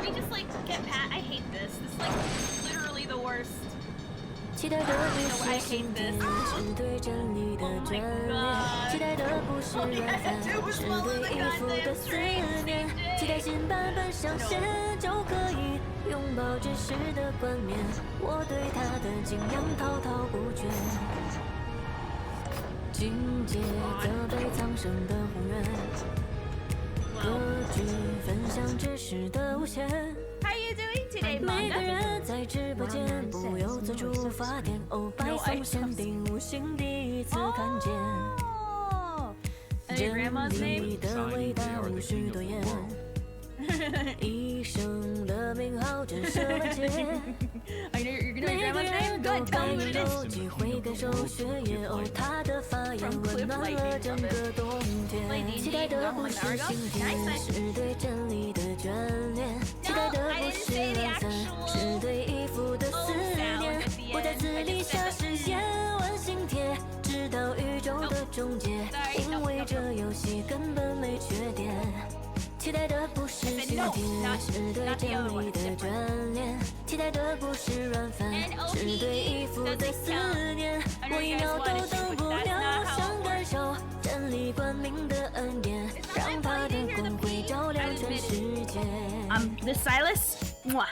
we just like get pat? I hate this. This is like literally the worst. I hate this. Oh my god. All you had to do was follow the goddamn stream. How you doing today, manga? And your grandma's name? I know you're gonna know your grandma's name? Go ahead, tell me what it is. From Cliff Lightning, Lightning, oh my god, nice. No, I didn't say the actual old sound at the This Silas? Mwah.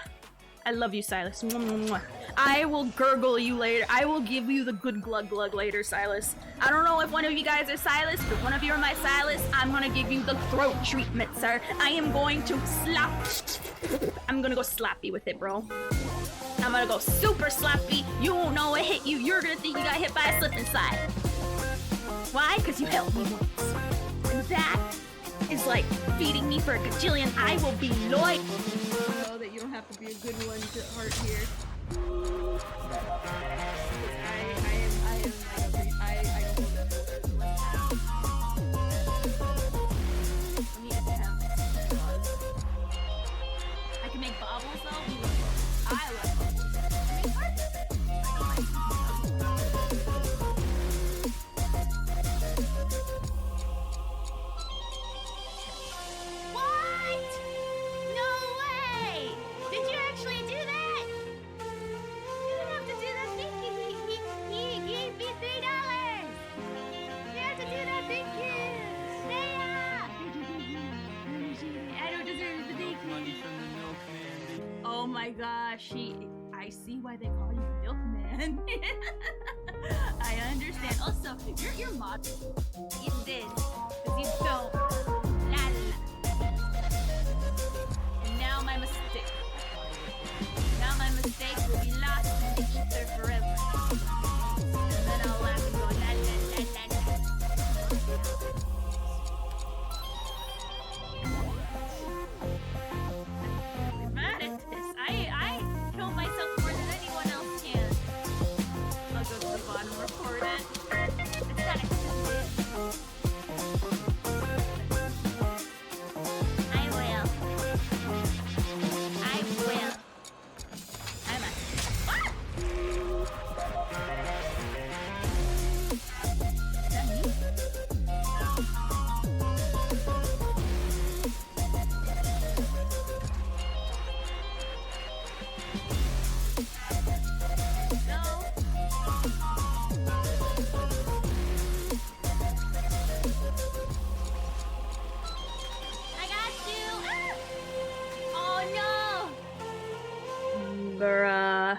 I love you, Silas. Mwah, mwah, mwah. I will gurgle you later. I will give you the good glug glug later, Silas. I don't know if one of you guys are Silas, but one of you are my Silas. I'm gonna give you the throat treatment, sir. I am going to I'm gonna go slappy with it, bro. I'm gonna go super slappy. You won't know it hit you. You're gonna think you got hit by a slip and slide. Why? Because you helped me once. And that is like feeding me for a gajillion. I will be loyal. Know that you don't have to be a good one to heart here. I can make bobbles though. I love bubbles. What? No way! Did you actually do that? You didn't have to do that. He gave me $3. You have to do that. Thank you. I don't deserve the thank you. Oh my gosh, I see why they call you Milkman. I understand. Also, your mod is this, because you don't. La la. And now my mistake. Now my mistake will be lost in the ether forever. And then I'll laugh and go la la la la la. I'm mad at this. I kill myself more than anyone else can. I'll go to the bottom and record it. It's not accepted. I will. I'm a... Ah! Is that me? No. I got you. Ah! Oh no. Bruh.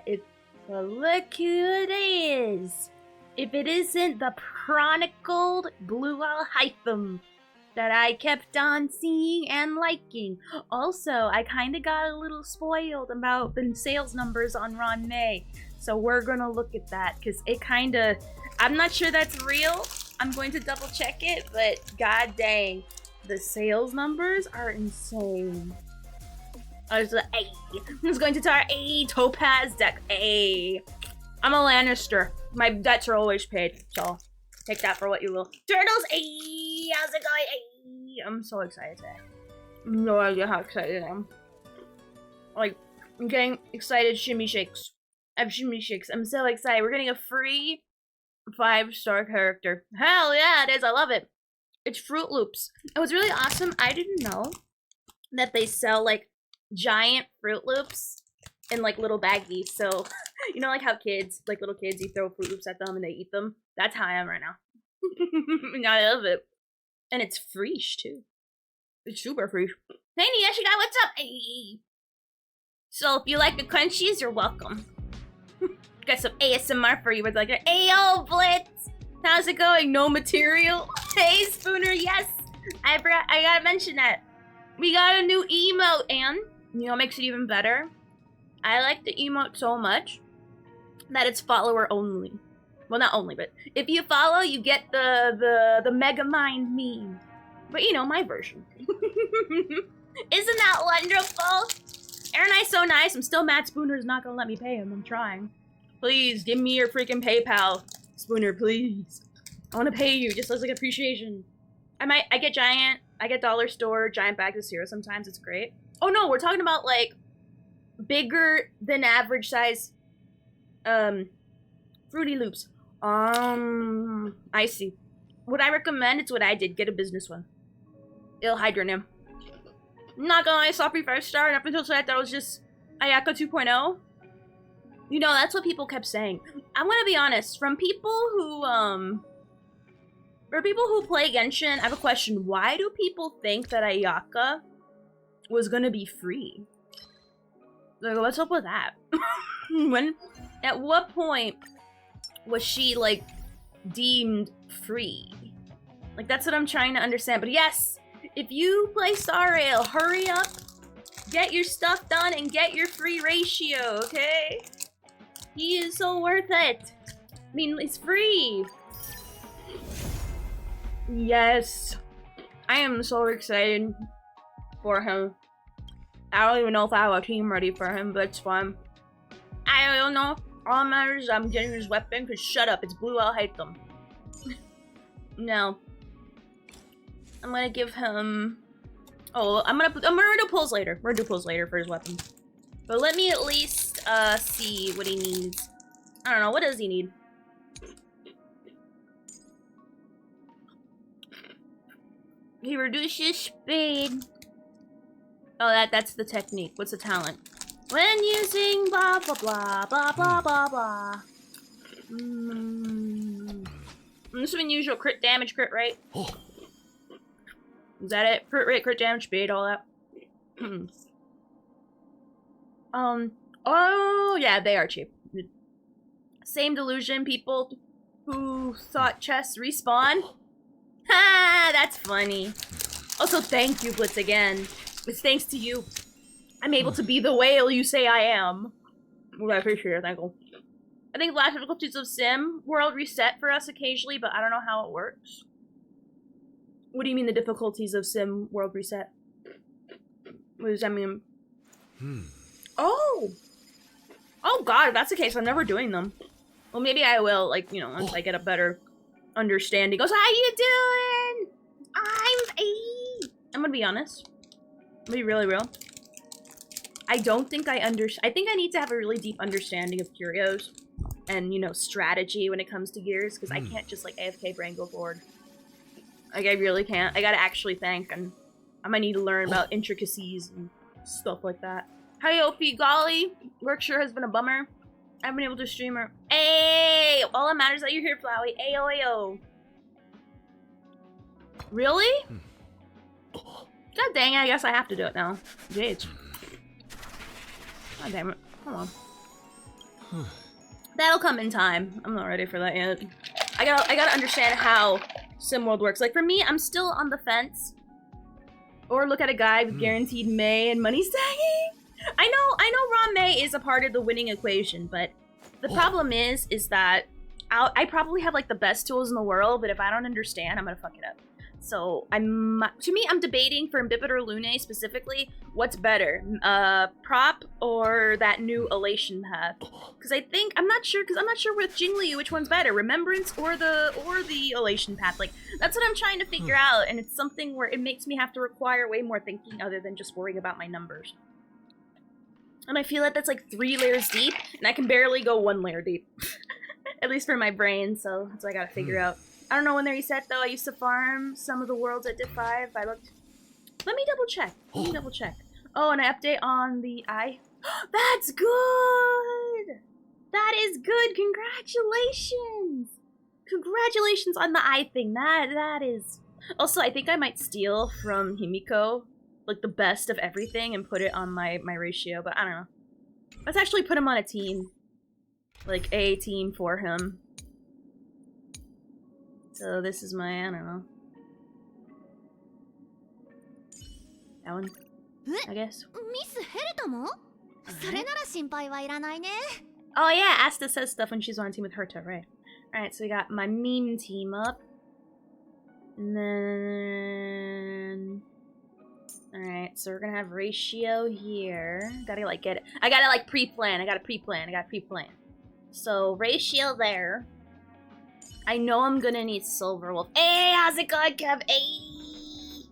If look who it is. If it isn't the chronicled Blue Alhytham that I kept on seeing and liking. Also, I kind of got a little spoiled about the sales numbers on Ron May. So we're gonna look at that, because it kind of... I'm not sure that's real. I'm going to double check it, but god dang. The sales numbers are insane. I was going to tar A Topaz deck A. I'm a Lannister. My debts are always paid, so take that for what you will. Turtles A. How's it going? A. I'm so excited today. No idea how excited I am. Like, I'm getting excited. Shimmy shakes. I have shimmy shakes. I'm so excited. We're getting a free 5-star character. Hell yeah, it is. I love it. It's Fruit Loops. It was really awesome. I didn't know that they sell like giant Fruit Loops in like little baggies. So you know, like how kids, like little kids, you throw Fruit Loops at them and they eat them. That's how I am right now. And I love it, and it's fresh too. It's super fresh. Hey, Niyashigai, what's up? Hey. So if you like the crunchies, you're welcome. Got some ASMR for you with like, Ayo, Blitz! How's it going? No material? Hey, Spooner, yes! I gotta mention that. We got a new emote, and, you know what makes it even better? I like the emote so much that it's follower only. Well, not only, but if you follow, you get the Megamind meme. But, you know, my version. Isn't that wonderful? Aren't I so nice? I'm still mad Spooner's not gonna let me pay him. I'm trying. Please, give me your freaking PayPal. Spooner, please. I want to pay you just as like appreciation. I get dollar store, giant bags of cereal sometimes. It's great. Oh no, we're talking about like bigger than average size Fruity Loops. I see. What I recommend, it's what I did. Get a business one. It'll hydronym. Not gonna lie, Softly 5-star, and up until today I thought it was just Ayaka 2.0. You know, that's what people kept saying. I'm gonna be honest, from people who play Genshin, I have a question. Why do people think that Ayaka was gonna be free? Like, what's up with that? At what point was she, like, deemed free? Like, that's what I'm trying to understand. But yes, if you play Star Rail, hurry up, get your stuff done, and get your free ratio, okay? He is so worth it. I mean, it's free. Yes. I am so excited for him. I don't even know if I have a team ready for him, but it's fun. I don't know. All that matters is I'm getting his weapon, because shut up, it's blue, I'll hate them. No. I'm gonna give him... Oh, I'm gonna do pulls later. We're gonna do pulls later for his weapon. But let me at least see what he needs. I don't know, what does he need? He reduces speed. Oh, that's the technique. What's the talent? When using blah blah blah blah blah blah blah. This is unusual crit damage, crit rate. Is that it? Crit rate, crit damage, speed, all that. Oh yeah, they are cheap. Same delusion, people who thought chests respawn. Ha! That's funny. Also, thank you, Blitz, again. It's thanks to you. I'm able to be the whale you say I am. Well, I appreciate it, thank you. I think the last difficulties of Sim World reset for us occasionally, but I don't know how it works. What do you mean the difficulties of Sim World reset? What does that mean? Oh! Oh god, if that's the case, I'm never doing them. Well, maybe I will, like, you know, once I get a better understanding. Goes, how you doing? I'm gonna be honest. I'm gonna be really real. I don't think I think I need to have a really deep understanding of curios and, you know, strategy when it comes to gears, because I can't just, like, AFK brain go forward. Like, I really can't. I gotta actually think, and I might need to learn about intricacies and stuff like that. Hi, OP Golly. Work sure has been a bummer. I haven't been able to stream her. Hey! All that matters is that you're here, Flowey. Ayo, ayo. Really? God dang it, I guess I have to do it now. Jeez. God damn it. Hold on. That'll come in time. I'm not ready for that yet. I gotta understand how SimWorld works. Like, for me, I'm still on the fence. Or look at a guy with guaranteed May and money stacking. I know raw May is a part of the winning equation, but the problem is that I probably have, like, the best tools in the world, but if I don't understand, I'm gonna fuck it up. So, I'm debating for Ambipiter Lunae specifically, what's better, prop or that new elation path? Because I'm not sure with Jingliu which one's better, Remembrance or the elation path. Like, that's what I'm trying to figure out, and it's something where it makes me have to require way more thinking other than just worrying about my numbers. And I feel like that's like 3 layers deep, and I can barely go 1 layer deep. At least for my brain, so that's what I gotta figure out. I don't know when they're reset though. I used to farm some of the worlds at Div 5. I looked. Let me double check. Oh, and I update on the eye. That's good! That is good! Congratulations! Congratulations on the eye thing. That is... Also, I think I might steal from Himiko, like, the best of everything and put it on my ratio, but I don't know. Let's actually put him on a team. Like, a team for him. So this is my, I don't know. That one, I guess. Oh yeah, Asta says stuff when she's on a team with Herta, right? Alright, so we got my meme team up. And then... Alright, so we're gonna have ratio here. Gotta like get it. I gotta like pre-plan. I gotta pre-plan. So ratio there. I know I'm gonna need Silver Wolf. Hey, how's it going, Kev? Hey!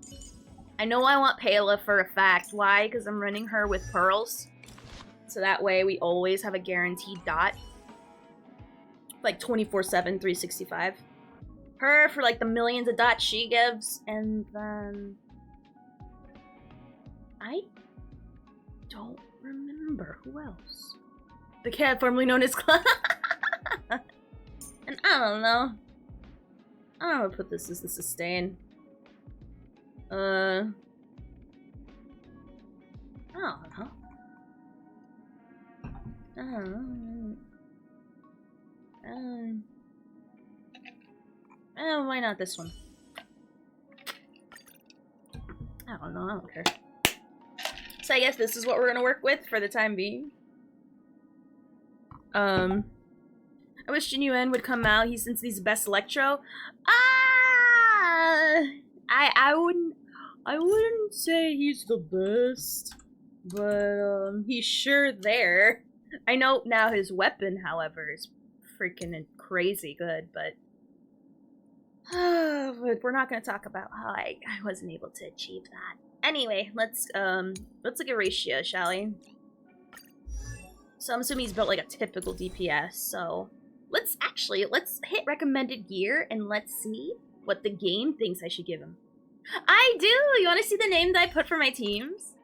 I know I want Pela for a fact. Why? Because I'm running her with pearls. So that way we always have a guaranteed dot. Like 24/7, 365. Her for like the millions of dots she gives. And then... I don't remember who else. The cat formerly known as And I don't know. I'm gonna put this as the sustain. I don't know. Why not this one? I don't know, I don't care. So I guess this is what we're gonna work with for the time being. I wish Genuine would come out. Since he's the best Electro. I wouldn't say he's the best, but he's sure there. I know now his weapon, however, is freaking crazy good, but we're not gonna talk about how I wasn't able to achieve that. Anyway, let's look at ratio, shall we? So I'm assuming he's built like a typical DPS, so let's hit recommended gear and let's see what the game thinks I should give him. I do! You wanna see the name that I put for my teams?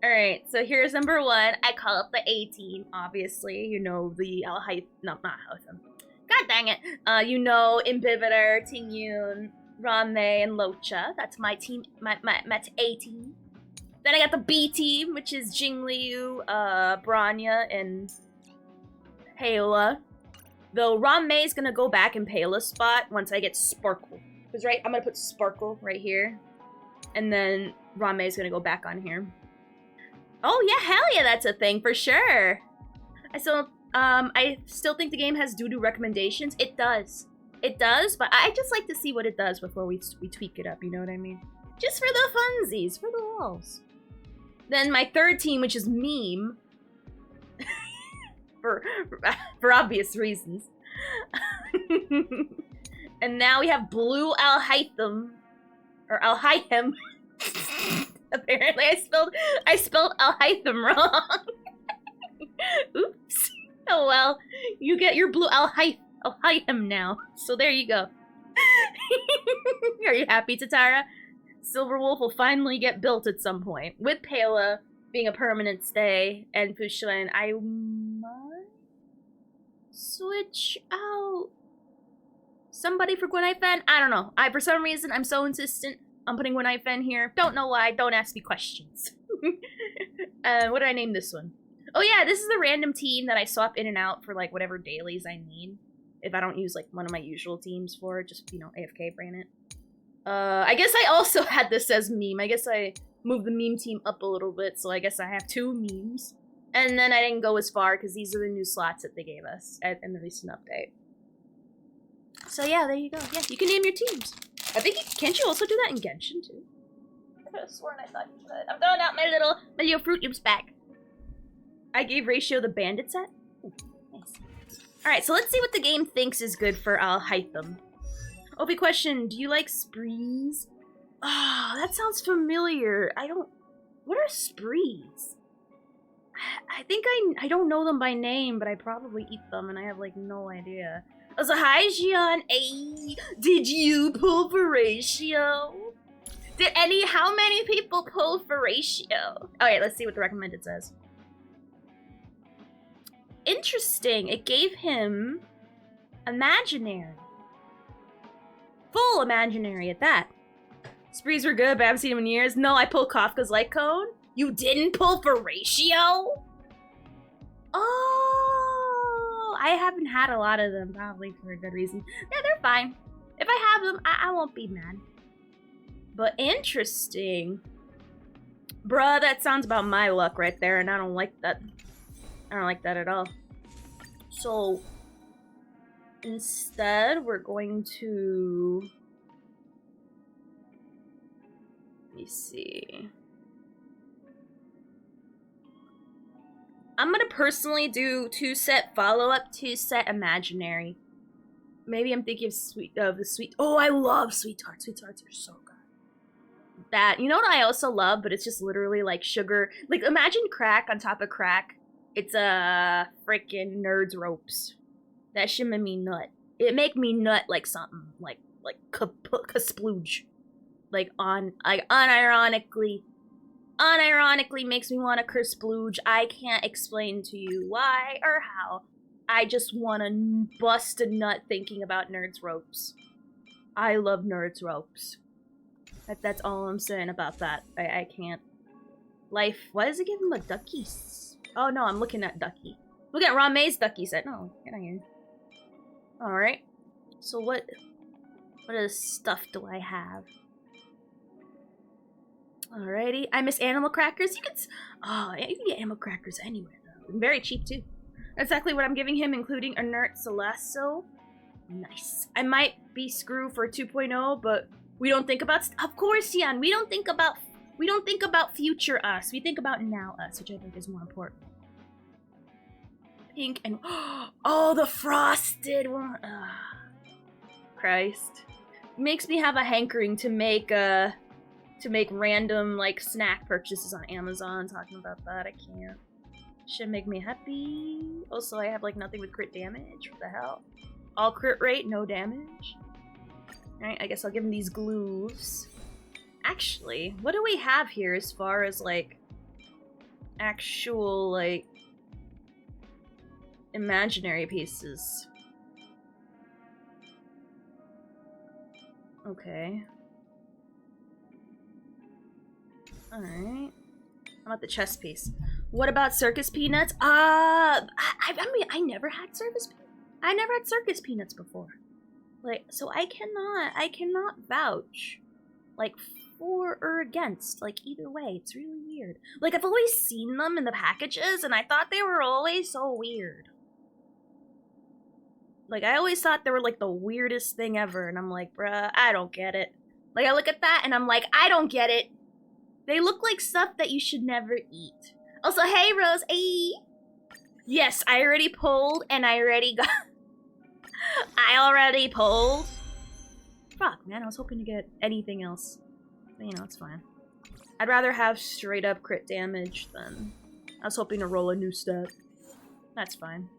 Alright, so here's number 1. I call it the A team, obviously. You know the not Alhaitham. God dang it. You know Imbibitor, Tingyun, Rame, and Locha. That's my team, my A team. Then I got the B team, which is Jingliu, Branya, and Pela. Though Rame is gonna go back in Pela's spot once I get Sparkle. Because I'm gonna put Sparkle right here. And then Rame is gonna go back on here. Oh yeah, hell yeah, that's a thing for sure. I still think the game has doo-doo recommendations. It does. It does, but I just like to see what it does before we tweak it up, you know what I mean? Just for the funsies, for the walls. Then my third team, which is Meme. for obvious reasons. And now we have Blue Alhaitham. Or Alhaitham. Apparently I spelled Alhaitham wrong. Oops. Oh well. You get your Blue Alhaitham now. So there you go. Are you happy, Tatara? Silver Wolf will finally get built at some point. With Pela being a permanent stay and Fushuan, I might switch out somebody for Gwenaifen? I don't know. For some reason, I'm so insistent on putting Gwenaifen here. Don't know why. Don't ask me questions. What did I name this one? Oh yeah, this is the random team that I swap in and out for like whatever dailies I need. If I don't use like one of my usual teams for it, just, you know, AFK brain it. I guess I also had this as meme. I guess I moved the meme team up a little bit, so I guess I have 2 memes. And then I didn't go as far because these are the new slots that they gave us in the recent update. So yeah, there you go. Yeah, you can name your teams. I think can't you also do that in Genshin too? I could have sworn I thought you could. I'm throwing out my little Fruit Loops back. I gave Ratio the bandit set. Ooh, nice. Alright, so let's see what the game thinks is good for Alhaitham. Opie question, do you like sprees? Oh, that sounds familiar. What are sprees? I think I don't know them by name, but I probably eat them and I have like no idea. Also, hi, Gian. Hey, did you pull for ratio? How many people pull for ratio? Okay, let's see what the recommended says. Interesting. It gave him imaginary. Full imaginary at that. Sprees were good, but I haven't seen them in years. No, I pulled Kafka's Light Cone. You didn't pull for ratio? Oh, I haven't had a lot of them, probably for a good reason. Yeah, they're fine. If I have them, I won't be mad. But interesting. Bruh, that sounds about my luck right there, and I don't like that. I don't like that at all. So, instead, we're going to... Let me see. I'm gonna personally do 2-set follow-up, 2-set imaginary. Maybe I'm thinking of the sweet. Oh, I love sweet tarts. Sweet tarts are so good. That, you know what I also love, but it's just literally like sugar. Like, imagine crack on top of crack. It's a freaking Nerds Ropes. That shit made me nut. It make me nut like something like kasplooge. Like unironically makes me want to kersplooge. I can't explain to you why or how. I just want to bust a nut thinking about Nerds Ropes. I love Nerds Ropes. That's all I'm saying about that. I can't. Life. Why does it give him a duckies? Oh no, I'm looking at Ducky. Look at Rame's Ducky set. No, get out here. Alright. So what stuff do I have? Alrighty. I miss animal crackers. You can get animal crackers anywhere though. Very cheap too. Exactly what I'm giving him, including inert Celasso. Nice. I might be screw for 2.0, but we don't think about of course, Ian. We don't think about future us. We think about now us, which I think is more important. Pink and oh, the frosted one. Christ. Makes me have a hankering to make random like snack purchases on Amazon. Talking about that, I can't. Should make me happy. Also, I have like nothing with crit damage. What the hell? All crit rate, no damage. Alright, I guess I'll give him these glues. Actually, what do we have here as far as like actual like imaginary pieces? Okay. Alright. How about the chess piece? What about circus peanuts? I mean, I never had circus peanuts before. Like, so I cannot vouch, like, for or against, like, either way. It's really weird. Like, I've always seen them in the packages, and I thought they were always so weird. Like, I always thought they were, like, the weirdest thing ever, and I'm like, bruh, I don't get it. Like, I look at that, and I'm like, I don't get it. They look like stuff that you should never eat. Also, hey, Rose, hey! Yes, I already pulled, and I already got... I already pulled. Fuck, man, I was hoping to get anything else. But, you know, it's fine. I'd rather have straight up crit damage than... I was hoping to roll a new stat. That's fine.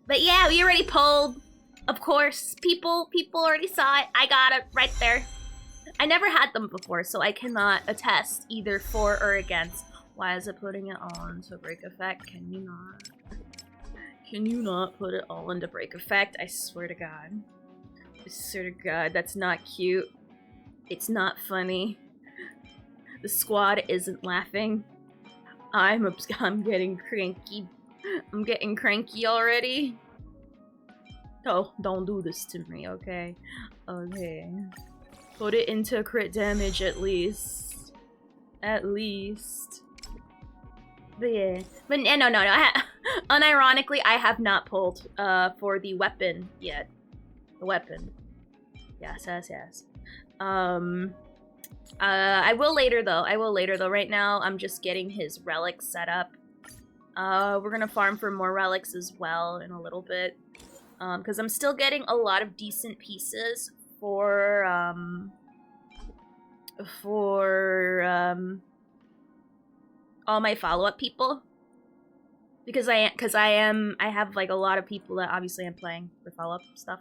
But yeah, we already pulled. Of course, people already saw it. I got it right there. I never had them before, so I cannot attest either for or against. Why is it putting it all into break effect? Can you not? Can you not put it all into break effect? I swear to God. I swear to God, that's not cute. It's not funny. The squad isn't laughing. I'm getting cranky. I'm getting cranky already. Oh, don't do this to me, okay? Okay. Put it into crit damage at least. At least. But yeah. But no. Unironically, I have not pulled for the weapon yet. The weapon. Yes. I will later though. Right now, I'm just getting his relics set up. We're gonna farm for more relics as well in a little bit. Because I'm still getting a lot of decent pieces for all my follow-up people. because I have like a lot of people that obviously I'm playing for follow-up stuff.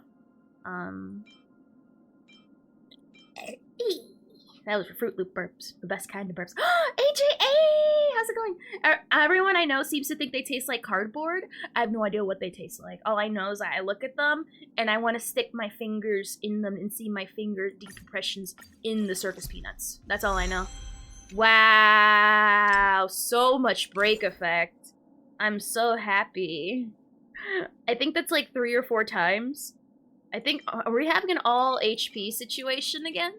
That was for Fruit Loop burps, the best kind of burps. AJA, how's it going? Everyone I know seems to think they taste like cardboard. I have no idea what they taste like. All I know is I look at them and I want to stick my fingers in them and see my finger decompressions in the circus peanuts. That's all I know. Wow, so much break effect. I'm so happy. I think that's like 3 or 4 times. I think, are we having an all HP situation again?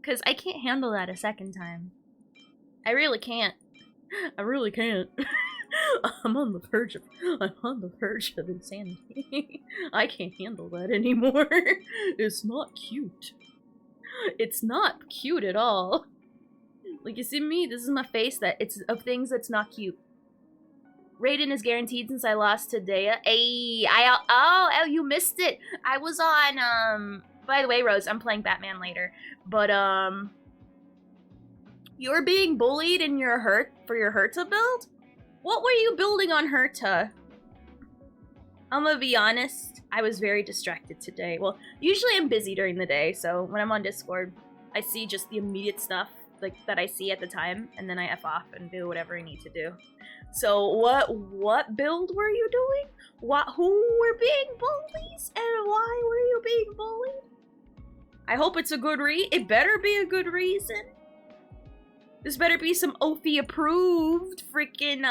Because I can't handle that a second time. I really can't. I really can't. I'm on the verge of insanity. I can't handle that anymore. It's not cute. It's not cute at all. Like, you see me? This is my face that it's of things that's not cute. Raiden is guaranteed since I lost to Dea. Hey, oh, you missed it. I was on, by the way, Rose, I'm playing Batman later. But, you're being bullied in your Herta build? What were you building on Herta? I'm gonna be honest, I was very distracted today. Well, usually I'm busy during the day, so when I'm on Discord, I see just the immediate stuff like that I see at the time, and then I F off and do whatever I need to do. So what build were you doing? Who were being bullies? And why were you being bullied? I hope it's a good it better be a good reason. This better be some Ophi approved freaking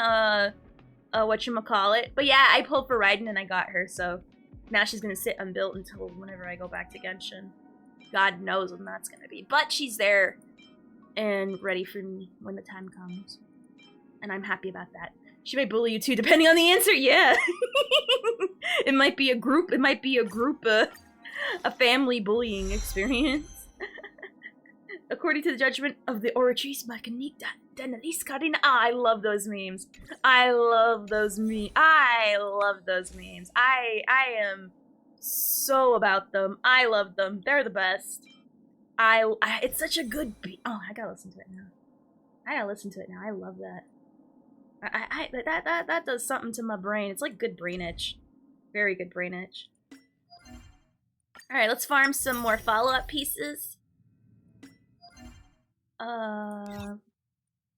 whatchamacallit. But yeah, I pulled for Raiden and I got her, so now she's gonna sit unbuilt until whenever I go back to Genshin. God knows when that's gonna be. But she's there and ready for me when the time comes. And I'm happy about that. She may bully you too, depending on the answer, yeah. It might be a group, a family bullying experience. According to the judgment of the Oratrice Mechanique d'Analyse Cardina. I love those memes. I love those memes. I am so about them. I love them. They're the best. It's such a good beat. Oh, I gotta listen to it now. I love that. That does something to my brain. It's like good brain itch. Very good brain itch. Alright, let's farm some more follow-up pieces.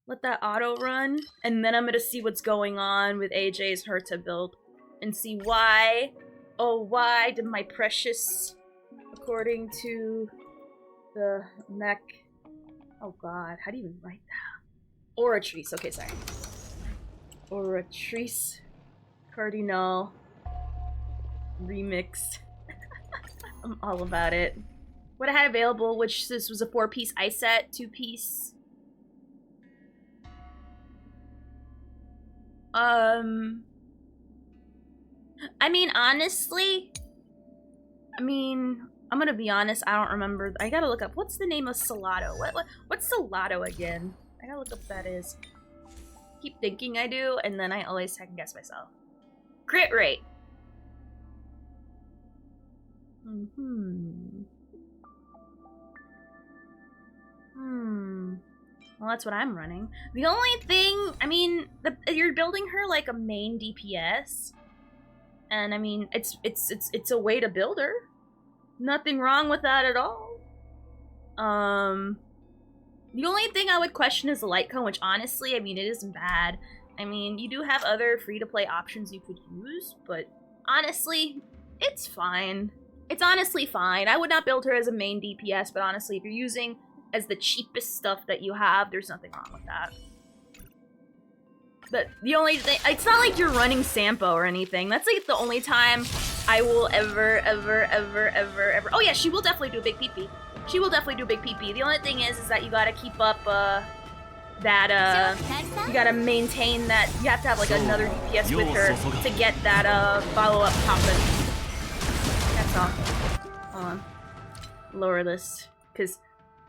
Let that auto run, and then I'm gonna see what's going on with AJ's Herta build, and see why, why did my precious, according to the mech, oh god, how do you even write that? Oratrice, okay, sorry. Oratrice Cardinal remix. I'm all about it. What I had available, which this was a 4-piece ice set, 2-piece. I mean, honestly, I'm gonna be honest, I don't remember. I gotta look up, what's the name of Salato? What's Salato again? I gotta look up what that is. Keep thinking I do, and then I always second guess myself. Crit rate. Well, that's what I'm running. The only thing, you're building her like a main DPS, and it's a way to build her. Nothing wrong with that at all. The only thing I would question is the light cone, which honestly, it isn't bad. You do have other free-to-play options you could use, but honestly, it's fine. It's honestly fine. I would not build her as a main DPS, but honestly, if you're using as the cheapest stuff that you have, there's nothing wrong with that. But the only thing, it's not like you're running Sampo or anything. That's like the only time I will ever, oh yeah, she will definitely do a big PP. She will definitely do a big PP. The only thing is that you gotta keep up, you gotta maintain that, you have to have like another DPS with her to get that, follow-up poppin'. That's all. Hold on. Lower this, cause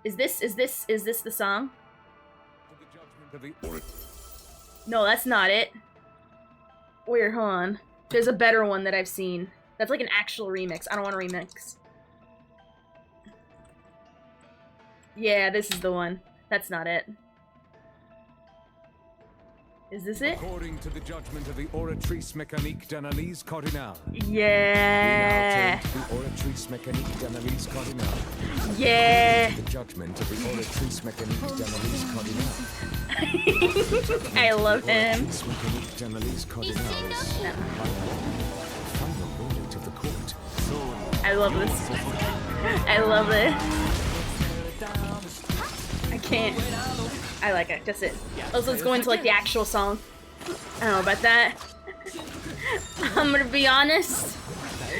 is this the song? No, that's not it. Wait, hold on. There's a better one that I've seen. That's like an actual remix. I don't want a remix. Yeah, this is the one. That's not it. Is this it? According to the judgment of the oratrice mécanique d'analyse cardinale. Yeah. The oratrice mécanique d'analyse cardinale. Yeah. The judgment of the oratrice mécanique d'analyse cardinale. I love him. Oratrice mécanique d'analyse cardinale is final verdict of the court. I love this. I love it. I can't. I like it. That's it. Also, let's go into like the actual song. I don't know about that. I'm gonna be honest.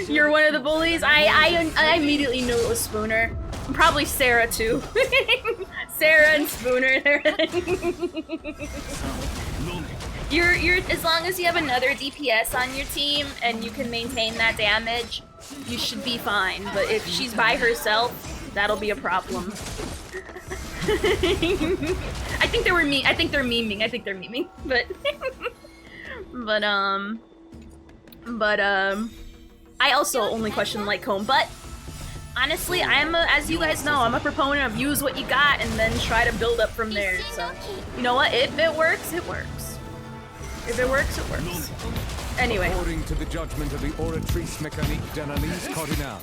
You're one of the bullies. I immediately knew it was Spooner. And probably Sarah too. Sarah and Spooner. You're as long as you have another DPS on your team and you can maintain that damage, you should be fine. But if she's by herself, that'll be a problem. I think they're memeing. But I also only question Lycomb. But honestly, as you guys know, I'm a proponent of use what you got and then try to build up from there. So you know what? If it works, it works. If it works, it works. Anyway. According to the judgment of the oratrice mécanique d'analyse cardinale.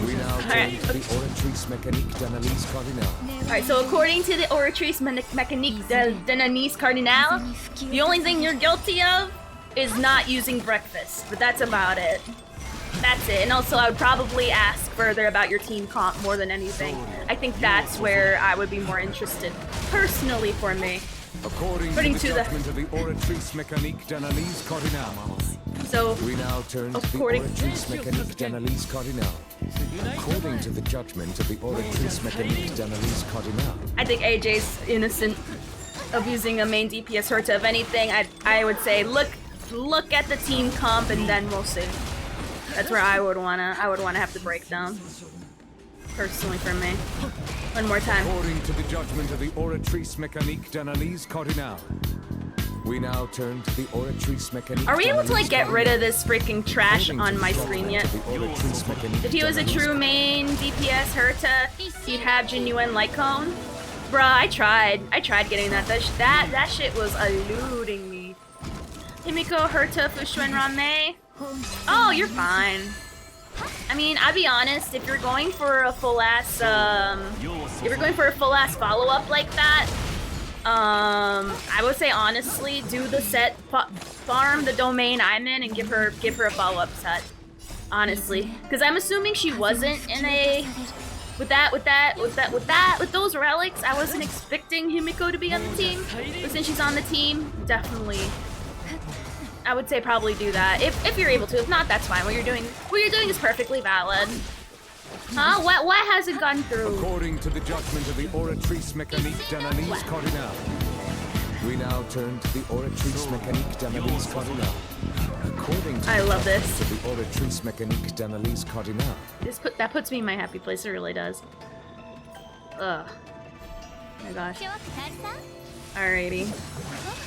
We now turn to the oratrice mécanique d'analyse cardinale. Alright, so according to the oratrice mécanique d'analyse cardinale, the only thing you're guilty of is not using breakfast, but that's about it. That's it. And also, I would probably ask further about your team comp more than anything. I think that's where I would be more interested, personally, for me. According to the judgment of the oratrice mécanique d'analyse cardinale. So, we now turn to the oratrice mécanique d'analyse cardinale. According to the judgment of the oratrice mécanique d'analyse cardinale. I think AJ's innocent of using a main DPS Herta. If anything, I would say look at the team comp and then we'll see. That's where I would wanna have the breakdown. Personally, for me. One more time. According to the judgment of the oratrice mécanique d'analyse cardinale. We now turn to the oratrice mécanique. Are we able to like get rid of this freaking trash on my screen yet? If he was a true main DPS Herta, he'd have genuine Lycone. Bruh, I tried getting that. That shit was eluding me. Himiko, Herta, Fushuen, Rame. Oh, you're fine. I mean, I'll be honest, if you're going for a full ass follow-up like that, I would say honestly, do the set, farm the domain I'm in, and give her a follow-up set. Honestly, because I'm assuming she wasn't in a with those relics. I wasn't expecting Himiko to be on the team, but since she's on the team, definitely. I would say probably do that if you're able to. If not, that's fine. What you're doing is perfectly valid. Huh? What hasn't gone through? According to the judgment of the oratrice mécanique d'analyse cardinale. We now turn to the oratrice mécanique d'analyse cardinale. According to the oratrice mécanique d'analyse cardinale. That puts me in my happy place. It really does. Ugh. Oh my gosh. Alrighty.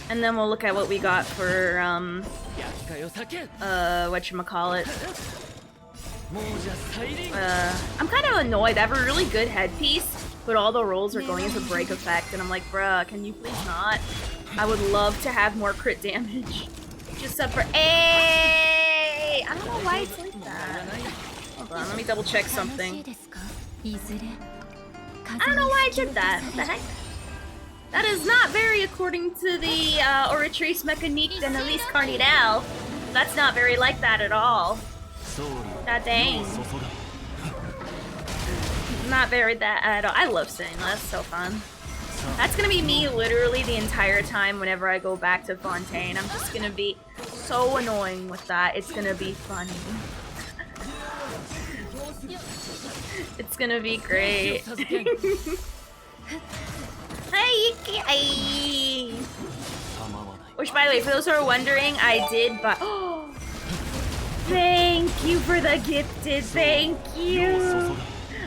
And then we'll look at what we got for, whatchamacallit. I'm kind of annoyed. I have a really good headpiece, but all the rolls are going into break effect, and I'm like, bruh, can you please not? I would love to have more crit damage. Just up for I don't know why it's like that. Hold on, let me double check something. I don't know why I did that. What the heck? That is not very according to the oratrice mécanique d'analyse cardinale. That's not very like that at all. God dang. Not very that at all. I love saying that. That's so fun. That's gonna be me literally the entire time whenever I go back to Fontaine. I'm just gonna be so annoying with that. It's gonna be funny. It's gonna be great. Hey! Which, by the way, for those who are wondering, I did buy. Oh, thank you for the gifted. Thank you.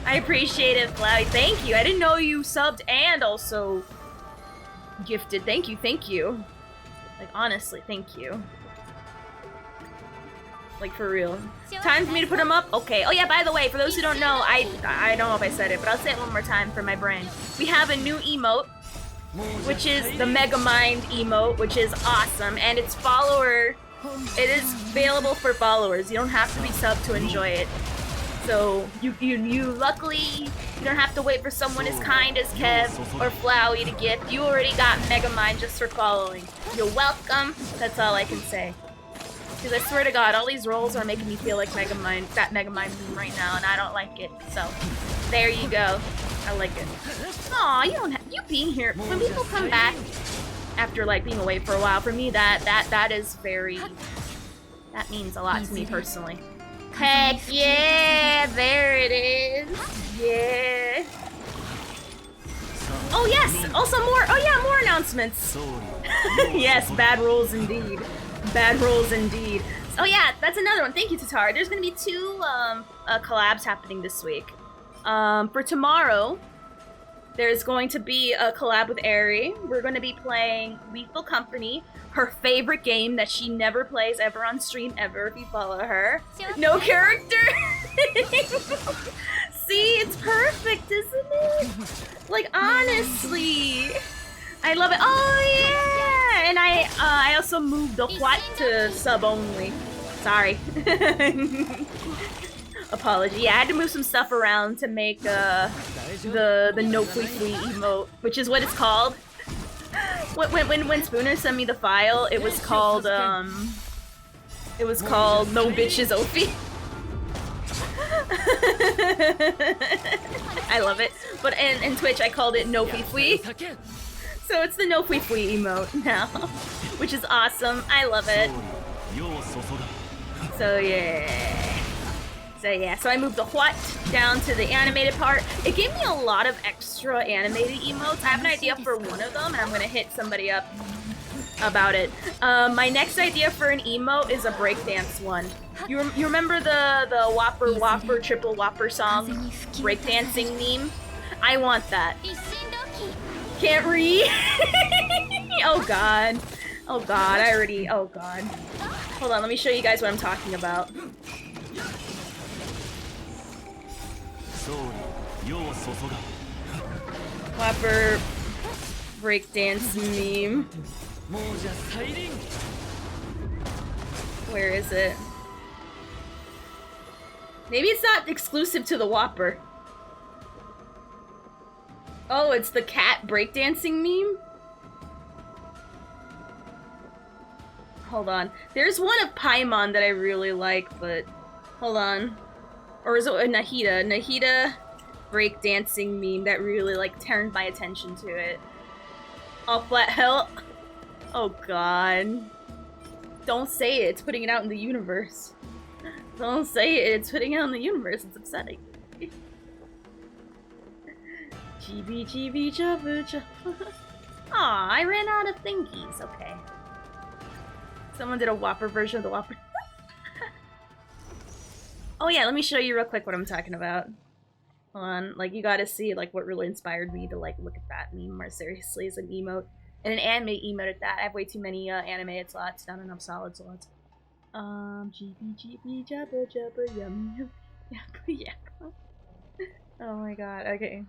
I appreciate it, Flowey. Thank you. I didn't know you subbed and also gifted. Thank you. Thank you. Like, honestly, thank you. Like, for real. Time for me to put them up? Okay. Oh, yeah, by the way, for those who don't know, I don't know if I said it, but I'll say it one more time for my brain. We have a new emote which is the Megamind emote, which is awesome, and its follower, it is available for followers. You don't have to be sub to enjoy it. So you luckily, you don't have to wait for someone as kind as Kev or Flowey to gift. You already got Megamind just for following. You're welcome. That's all I can say. Because I swear to God, all these roles are making me feel like Megamind, that Megamind meme right now, and I don't like it. So, there you go. I like it. Aw, you don't have, you being here, when people come back after like being away for a while, for me that is very, that means a lot to me personally. Heck yeah, there it is. Yeah. Oh yes, also more, oh yeah, more announcements. Yes, bad rules indeed. Bad rules indeed. Oh yeah, that's another one. Thank you, Tatar. There's gonna be 2 collabs happening this week. For tomorrow, there's going to be a collab with Aerie. We're going to be playing Lethal Company, her favorite game that she never plays ever on stream ever if you follow her. No character! See, it's perfect, isn't it? Like, honestly. I love it. Oh, yeah! And I also moved the what to sub only. Sorry. Apology. Yeah, I had to move some stuff around to make the no flea emote, which is what it's called. When Spooner sent me the file, it was called no bitches Ophi. I love it. But in Twitch I called it no flea. So it's the no flea emote now, which is awesome. I love it. So yeah. So I moved the what down to the animated part. It gave me a lot of extra animated emotes. I have an idea for one of them, and I'm gonna hit somebody up about it. My next idea for an emote is a breakdance one. You remember the Whopper Triple Whopper song breakdancing meme? I want that. Can't read. Oh god. Oh god, oh god. Hold on, let me show you guys what I'm talking about. Whopper breakdance meme. Where is it? Maybe it's not exclusive to the Whopper. Oh, it's the cat breakdancing meme? Hold on. There's one of Paimon that I really like, but... Hold on. Or is it a Nahida? Nahida breakdancing meme that really, like, turned my attention to it. Oh, flat hell. Oh, God. Don't say it. It's putting it out in the universe. Don't say it. It's putting it out in the universe. It's upsetting. GB jabba jabba. Aw, I ran out of thingies. Okay. Someone did a Whopper version of the Whopper. Oh yeah, let me show you real quick what I'm talking about. Hold on, like you gotta see like what really inspired me to like look at that meme more seriously as an emote. And an anime emote at that. I have way too many animated slots, not enough solid slots. GB jabba jabba yum yum yappa yappa. Oh my god, okay.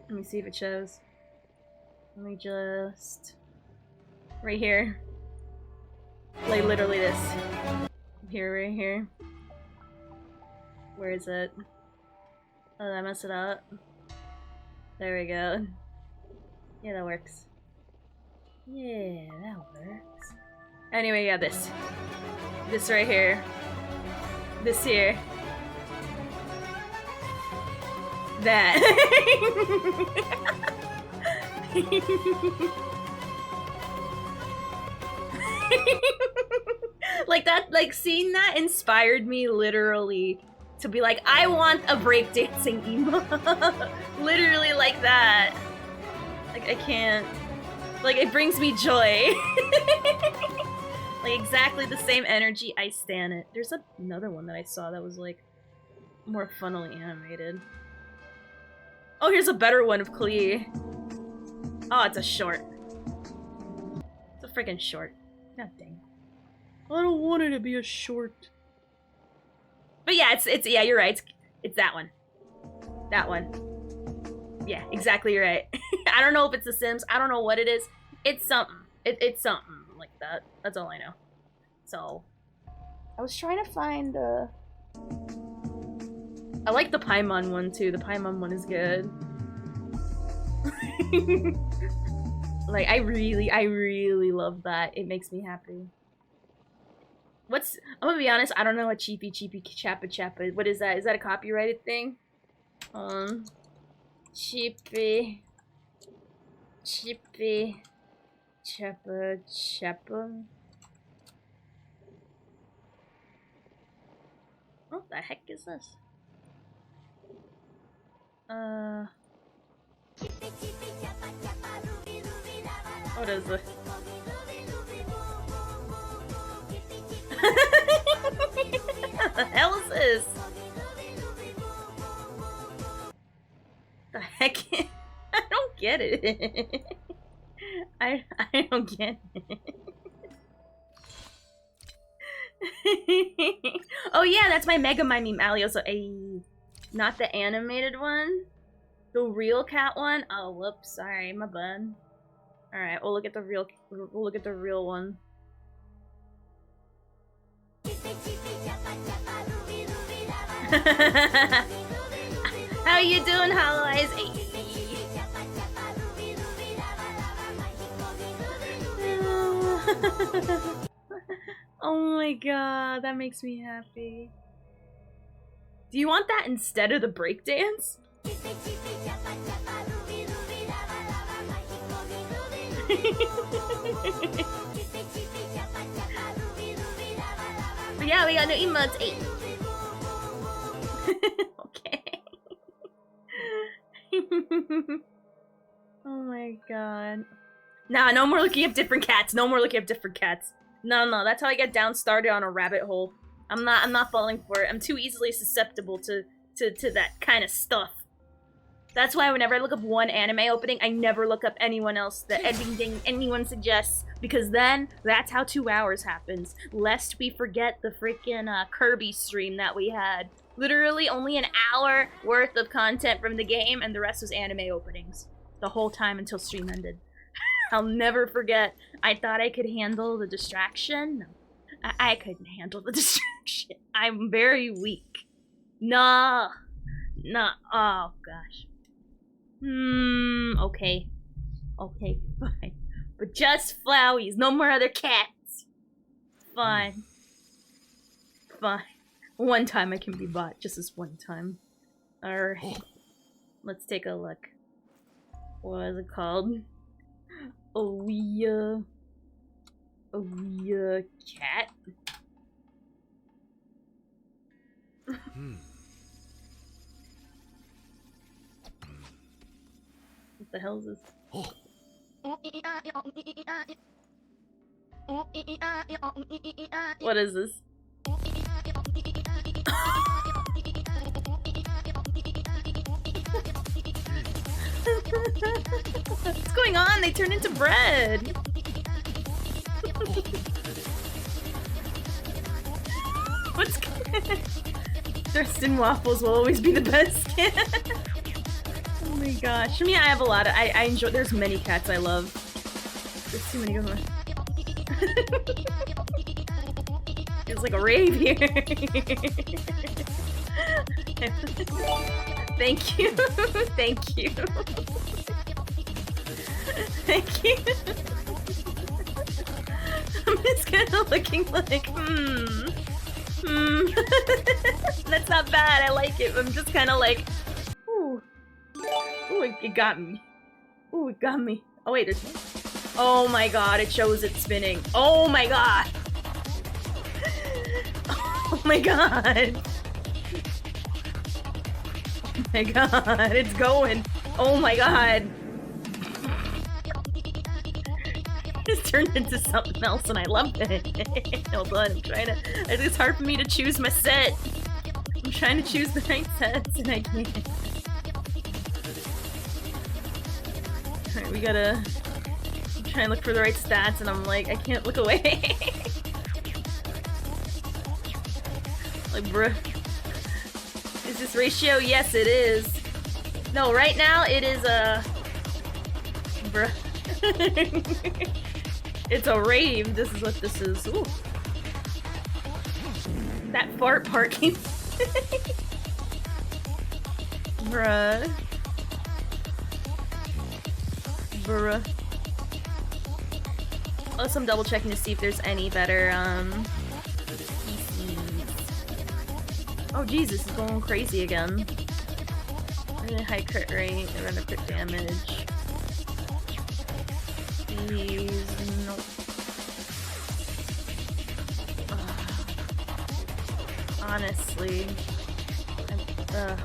Let me see if it shows. Let me just... Right here. Like literally this. Here, right here. Where is it? Oh, did I mess it up? There we go. Yeah, that works. Yeah, that works. Anyway, yeah, this. This right here. This here. That. Like that, like seeing that inspired me literally to be like, I want a breakdancing emo. Literally like that. Like I can't, like it brings me joy. Like exactly the same energy, I stan it. There's another one that I saw that was like more funnily animated. Oh, here's a better one of Klee. Oh, it's a short. It's a freaking short. God dang. I don't want it to be a short. But yeah, it's yeah, you're right. It's that one. That one. Yeah, exactly right. I don't know if it's The Sims. I don't know what it is. It's something. It's something like that. That's all I know. So, I was trying to find I like the Paimon one too. The Paimon one is good. Like, I really love that. It makes me happy. I'm gonna be honest, I don't know what cheapy chappa chappa. What is that? Is that a copyrighted thing? Cheapy chappa chappa. What the heck is this? What is it? What the hell is this? The heck? I don't get it. I don't get it. Oh yeah, that's my Megamind meme, Alio. So, not the animated one, the real cat one. Oh, whoops, sorry, my bad. All right, we'll look at the real. We'll look at the real one. How you doing, Hollow Eyes? Oh my god, that makes me happy. Do you want that instead of the breakdance? But yeah, we got new emotes. 8. Okay. Oh my god. Nah, no more looking up different cats. No more looking up different cats. No, that's how I get down started on a rabbit hole. I'm not falling for it. I'm too easily susceptible to that kind of stuff. That's why whenever I look up one anime opening, I never look up anyone else that anyone suggests, because then that's how 2 hours happens. Lest we forget the freaking Kirby stream that we had. Literally only an hour worth of content from the game, and the rest was anime openings. The whole time until stream ended. I'll never forget. I thought I could handle the distraction. No, I couldn't handle the distraction. I'm very weak. Nah. Oh gosh. Okay. Okay, fine. But just Flowey's. No more other cats. Fine. Fine. One time I can be bought. Just this one time. Alright. Let's take a look. What is it called? Ouya cat? What the hell is this? What is this? What's going on? They turn into bread. What's Thurston waffles will always be the best. Oh my gosh. For me, I have a lot of I enjoy. There's many cats I love. There's too many of them. It's like a rave here. Thank you. Thank you. Thank you. I'm just kind of looking like, That's not bad. I like it. I'm just kind of like, ooh. Ooh, it got me. Ooh, it got me. Oh, wait, there's... Oh my god, it shows it spinning. Oh my god. Oh my god. Oh my god, it's going. Oh my god. It's turned into something else and I love it. Hold on, I'm trying to... It's hard for me to choose my set. I'm trying to choose the right sets and I can't. Alright, we gotta... I'm trying to look for the right stats and I'm like, I can't look away. Like, bruh. Is this ratio? Yes, it is. No, right now it is Bruh. It's a rave. This is what this is. Ooh. That fart part came. Bruh. Bruh. Unless I'm double checking to see if there's any better, Oh Jesus, it's going crazy again. Really high crit rate, around a crit damage. Please, no. Honestly. I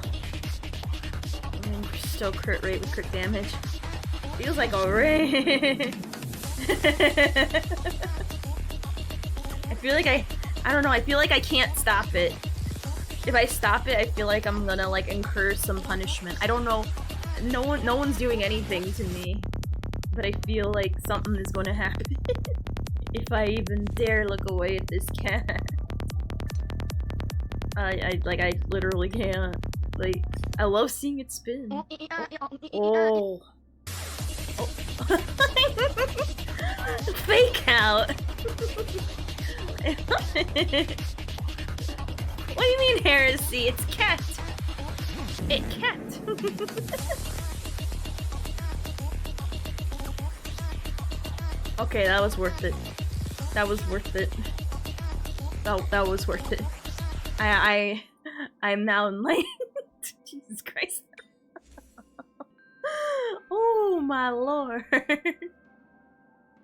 mean, still crit rate with crit damage. Feels like a raid. I feel like I don't know, I feel like I can't stop it. If I stop it, I feel like I'm gonna like incur some punishment. I don't know. No one's doing anything to me. But I feel like something is gonna happen. If I even dare look away at this cat. I literally can't. Like, I love seeing it spin. Oh. Oh. Fake out. What do you mean heresy? It's cat. It cat. Okay, that was worth it. That was worth it. That was worth it. I'm now enlightened. Jesus Christ. Oh my lord.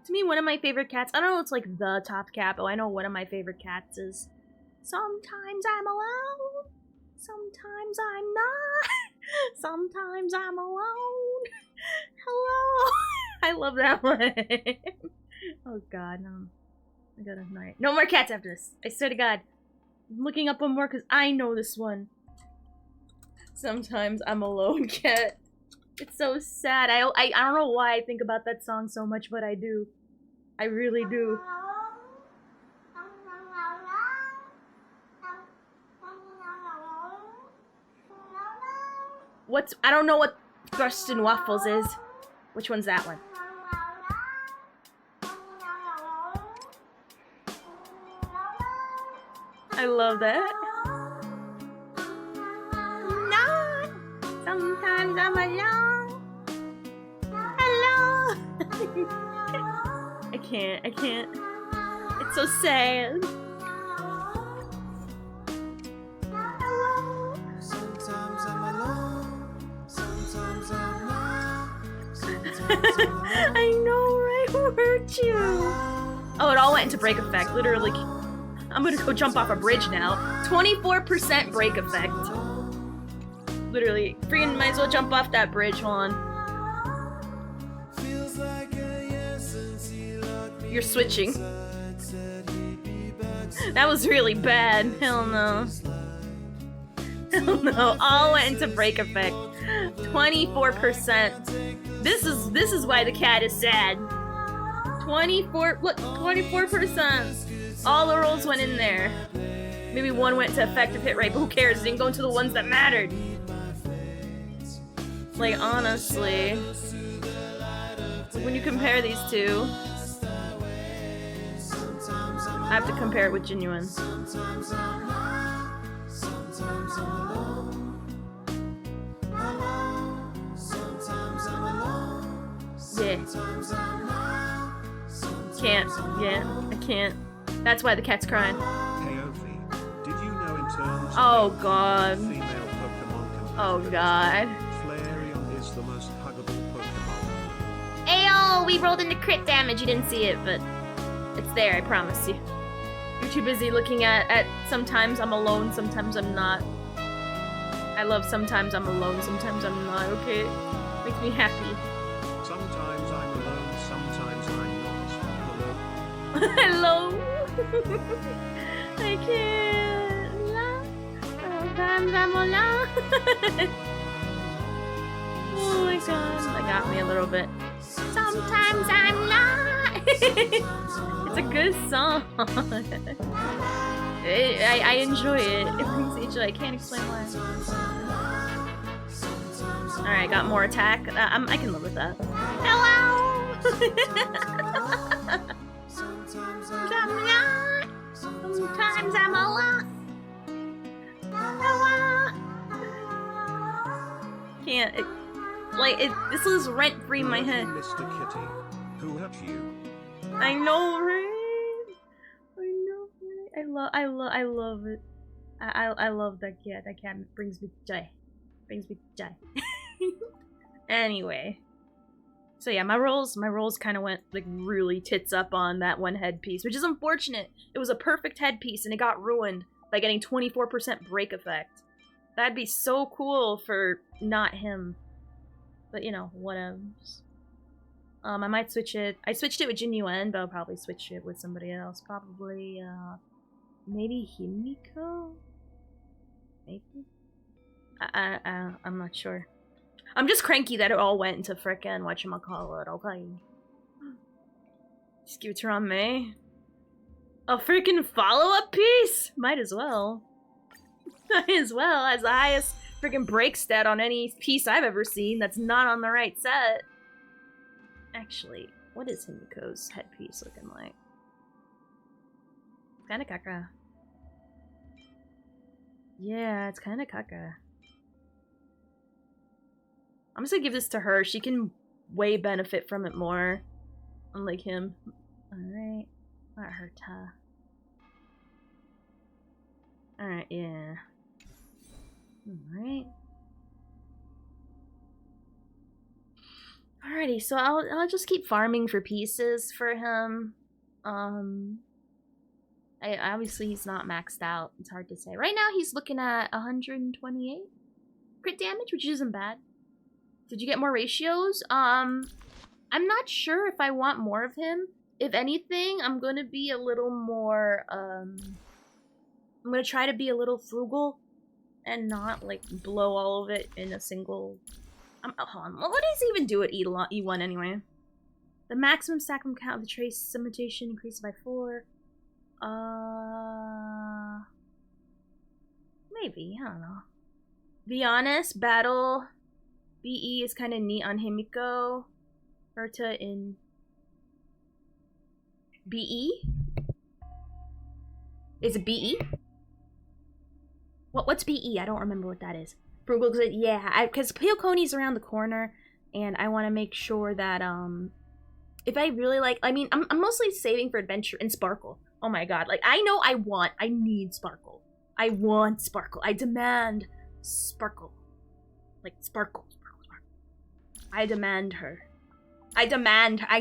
To me, one of my favorite cats, I don't know it's like the top cat, but I know one of my favorite cats is sometimes I'm alone, sometimes I'm not, sometimes I'm alone. Hello. I love that one. Oh god, no. I gotta night. No more cats after this. I swear to god. I'm looking up one more because I know this one. Sometimes I'm alone, cat. It's so sad. I don't know why I think about that song so much, but I do. I really do. I don't know what Thrust and Waffles is. Which one's that one? I love that. No, sometimes I'm alone. Hello. I can't. It's so sad. Hello. Sometimes I'm alone. Sometimes I'm not. I know, right? Who hurt you? Oh, it all went into break effect. Literally. I'm gonna go jump off a bridge now. 24% break effect. Literally. Freaking might as well jump off that bridge. Hold on. You're switching. That was really bad. Hell no. Hell no. All went into break effect. 24%. This is why the cat is sad. 24%. All the rolls went in there. Maybe one went to effective hit rate, but who cares? It didn't go into the ones that mattered. Like, honestly. When you compare these two, I have to compare it with Genuine. Yeah. Can't. Yeah, I can't. That's why the cat's crying. Did you know in terms oh god. Female Pokemon oh god. Flareon is the most huggable Pokemon. Ayo, we rolled into crit damage. You didn't see it, but it's there, I promise you. You're too busy looking at sometimes I'm alone, sometimes I'm not. I love sometimes I'm alone, sometimes I'm not, okay? Makes me happy. Sometimes I'm alone, sometimes I'm not. Hello? I can't. Sometimes I'm alone. Oh my god, that got me a little bit. Sometimes I'm not. It's a good song. I enjoy it. It brings me joy. I can't explain why. Alright, got more attack. I can live with that. Hello! Sometimes I'm a lot. Can't. This is rent free in my head. Mr. Kitty, who have you? I know, right? I love it. I love that cat. That cat brings me joy. Anyway. So yeah, my rolls kind of went like really tits up on that one headpiece, which is unfortunate. It was a perfect headpiece and it got ruined by getting 24% break effect. That'd be so cool for not him. But you know, whatevs. I might switch it. I switched it with Jin Yuan, but I'll probably switch it with somebody else. Probably, maybe Himiko? Maybe? I'm not sure. I'm just cranky that it all went into frickin' whatchamacallit, okay? Just give it to Rame. A freaking follow-up piece? Might as well. Might as well, as the highest freaking break stat on any piece I've ever seen that's not on the right set. Actually, what is Himiko's headpiece looking like? Kinda caca. Yeah, it's kinda caca. I'm just gonna give this to her. She can way benefit from it more. Unlike him. Alright. Not her, ta. Alright, yeah. Alright. Alrighty, so I'll just keep farming for pieces for him. Obviously he's not maxed out. It's hard to say. Right now he's looking at 128 crit damage, which isn't bad. Did you get more ratios? I'm not sure if I want more of him. If anything, I'm gonna be a little more, I'm gonna try to be a little frugal and not, like, blow all of it in a single... hold on. What does he even do at E1 anyway? The maximum sacrum count of the trace imitation increased by 4. Maybe, I don't know. Be honest, battle BE is kind of neat on Himiko. Berta in BE? Is it BE? What's BE? I don't remember what that is. Frugal, yeah, because Pyokoni's around the corner, and I want to make sure that, if I really like, I mean, I'm mostly saving for Adventure and Sparkle. Oh my god, like, I need Sparkle. I want Sparkle. I demand Sparkle. Like, Sparkle. I demand her. I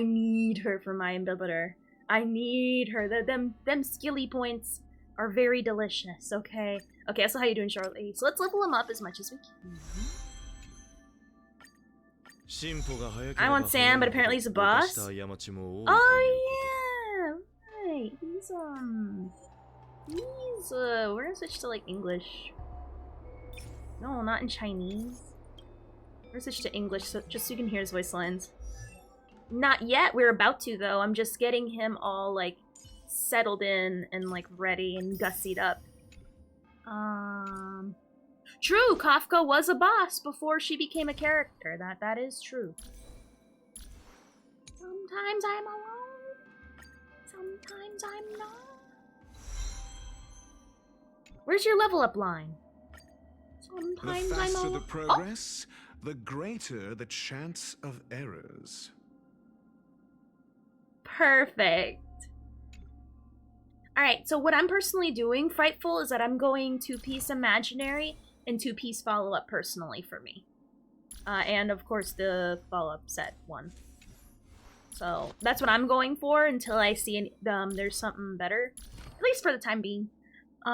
need her for my embellitor. I need her. Them skilly points are very delicious, okay? Okay, so how you doing, Charlotte? So let's level him up as much as we can. I want Sam, but apparently he's a boss. Oh yeah! Right. We're gonna switch to like English. No, not in Chinese. We're gonna switch to English just so you can hear his voice lines. Not yet, we're about to though. I'm just getting him all like settled in and like ready and gussied up. True, Kafka was a boss before she became a character. That is true. Sometimes I'm alone. Sometimes I'm not. Where's your level up line? Sometimes the I'm faster alone. the progress, the greater the chance of errors. Perfect. Alright, so what I'm personally doing, Frightful, is that I'm going 2-piece Imaginary and 2-piece Follow-Up personally for me. And of course the Follow-Up set one. So that's what I'm going for until I see there's something better. At least for the time being. Hey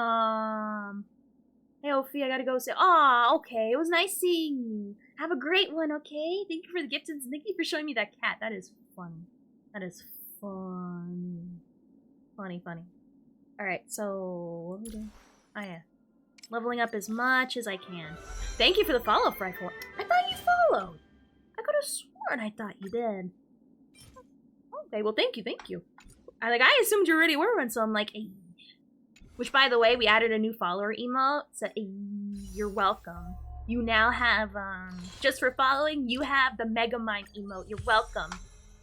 Ophi, I gotta go say, aw, okay, it was nice seeing you. Have a great one, okay? Thank you for the gifts and thank you for showing me that cat. That is funny. That is fun. Funny. Alright, so what are we doing? Oh yeah. Leveling up as much as I can. Thank you for the follow, Frightful. I thought you followed. I could have sworn I thought you did. Okay, well thank you. I assumed you already were one, so I'm like, hey. Which by the way, we added a new follower emote. So you're welcome. You now have just for following, you have the Megamind emote. You're welcome.